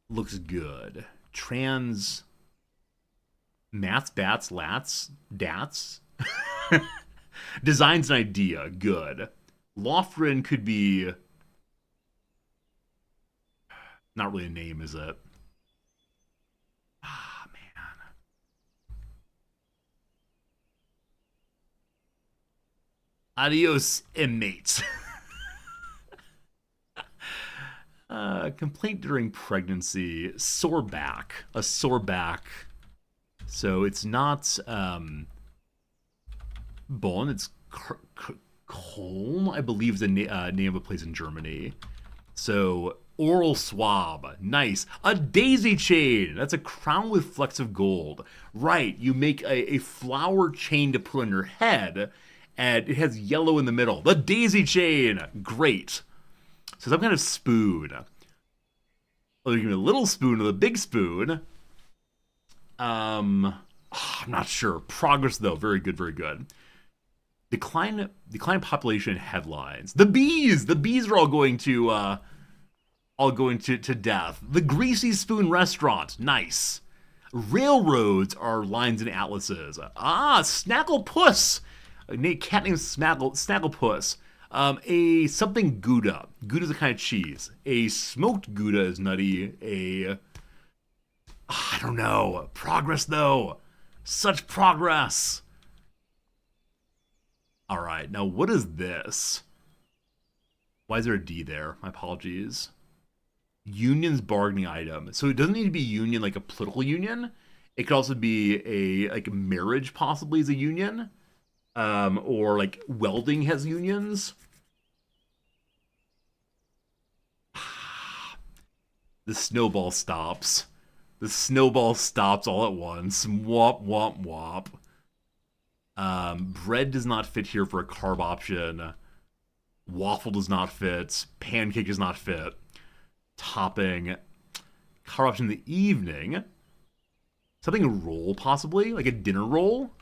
looks good. Trans mats, bats, lats, dats. Designs an idea. Good. Lofgren could be... Not really a name, is it? Ah, man. Adios, inmates. Complaint during pregnancy. Sore back. A sore back. So it's not Bonn, it's Köln, I believe is the name of a place in Germany. So, oral swab. Nice. A daisy chain. That's a crown with flecks of gold. Right, you make a flower chain to put on your head, and it has yellow in the middle. The daisy chain. Great. So some kind of spoon. Oh, you give me a little spoon or the big spoon. I'm not sure. Progress, though. Very good, very good. Decline population headlines. The bees! The bees are all going to death. The Greasy Spoon Restaurant. Nice. Railroads are lines and atlases. Snagglepuss. A cat named Snagglepuss. A something Gouda. Gouda's a kind of cheese. A smoked Gouda is nutty. I don't know. Progress, though. Such progress. All right. Now, what is this? Why is there a D there? My apologies. Union's bargaining item. So it doesn't need to be union like a political union. It could also be a marriage possibly as a union. Or like welding has unions. The snowball stops. The snowball stops all at once. Womp, womp, womp. Bread does not fit here for a carb option. Waffle does not fit. Pancake does not fit. Topping. Carb option in the evening. Something roll, possibly? Like a dinner roll?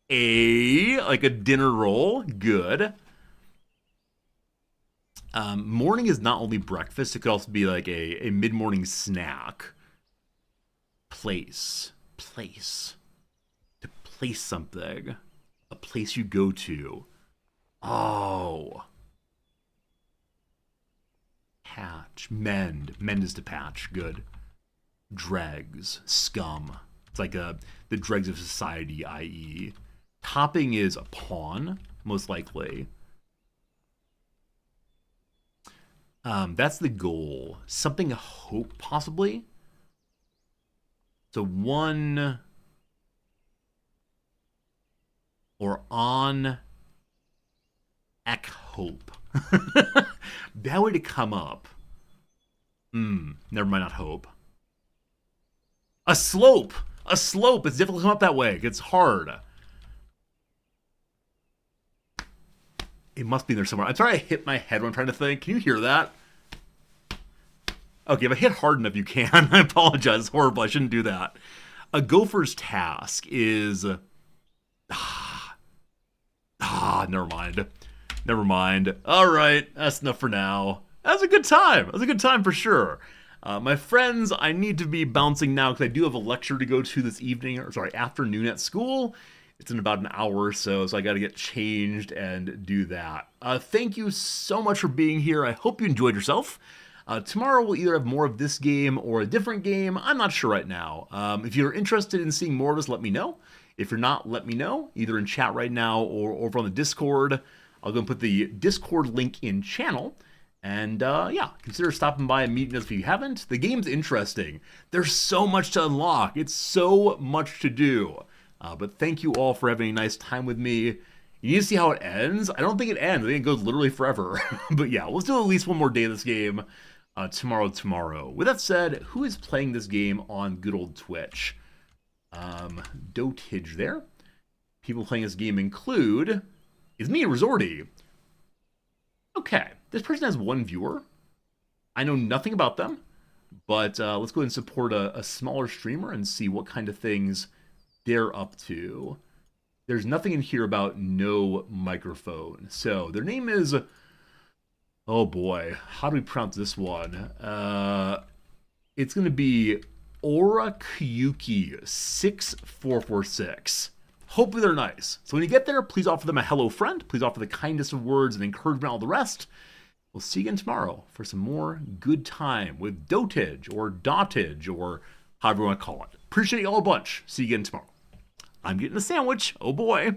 Like a dinner roll. Good. Morning is not only breakfast, it could also be like a mid-morning snack. Place. To place something. A place you go to. Oh. Patch. Mend. Mend is to patch. Good. Dregs. Scum. It's like the dregs of society, i.e. Topping is a pawn, most likely. That's the goal. Something hope, possibly. So one or on ek hope. That way to come up. Never mind, not hope. A slope. A slope. It's difficult to come up that way. It's hard. It must be in there somewhere. I'm sorry I hit my head when I'm trying to think. Can you hear that? Okay, if I hit hard enough, you can. I apologize. It's horrible. I shouldn't do that. A gopher's task is... never mind. Never mind. All right, that's enough for now. That was a good time. That was a good time for sure. My friends, I need to be bouncing now because I do have a lecture to go to this afternoon at school. It's in about an hour or so I got to get changed and do that. Thank you so much for being here. I hope you enjoyed yourself. Tomorrow we'll either have more of this game or a different game. I'm not sure right now. If you're interested in seeing more of us, let me know. If you're not, let me know, either in chat right now or over on the Discord. I'll go and put the Discord link in channel. And consider stopping by and meeting us if you haven't. The game's interesting. There's so much to unlock. It's so much to do. But thank you all for having a nice time with me. You need to see how it ends. I don't think it ends. I think it goes literally forever. But yeah, let's do at least one more day of this game tomorrow. With that said, who is playing this game on good old Twitch? dotAGE there. People playing this game include... It's me, Resorty. Okay, this person has one viewer. I know nothing about them, but let's go ahead and support a smaller streamer and see what kind of things they're up to. There's nothing in here about no microphone. So their name is... Oh boy, how do we pronounce this one? It's going to be Aura Kyuki 6446. Hopefully they're nice. So when you get there, please offer them a hello friend. Please offer the kindest of words and encouragement and all the rest. We'll see you again tomorrow for some more good time with dotAGE or dotAGE or however you want to call it. Appreciate you all a bunch. See you again tomorrow. I'm getting a sandwich. Oh boy.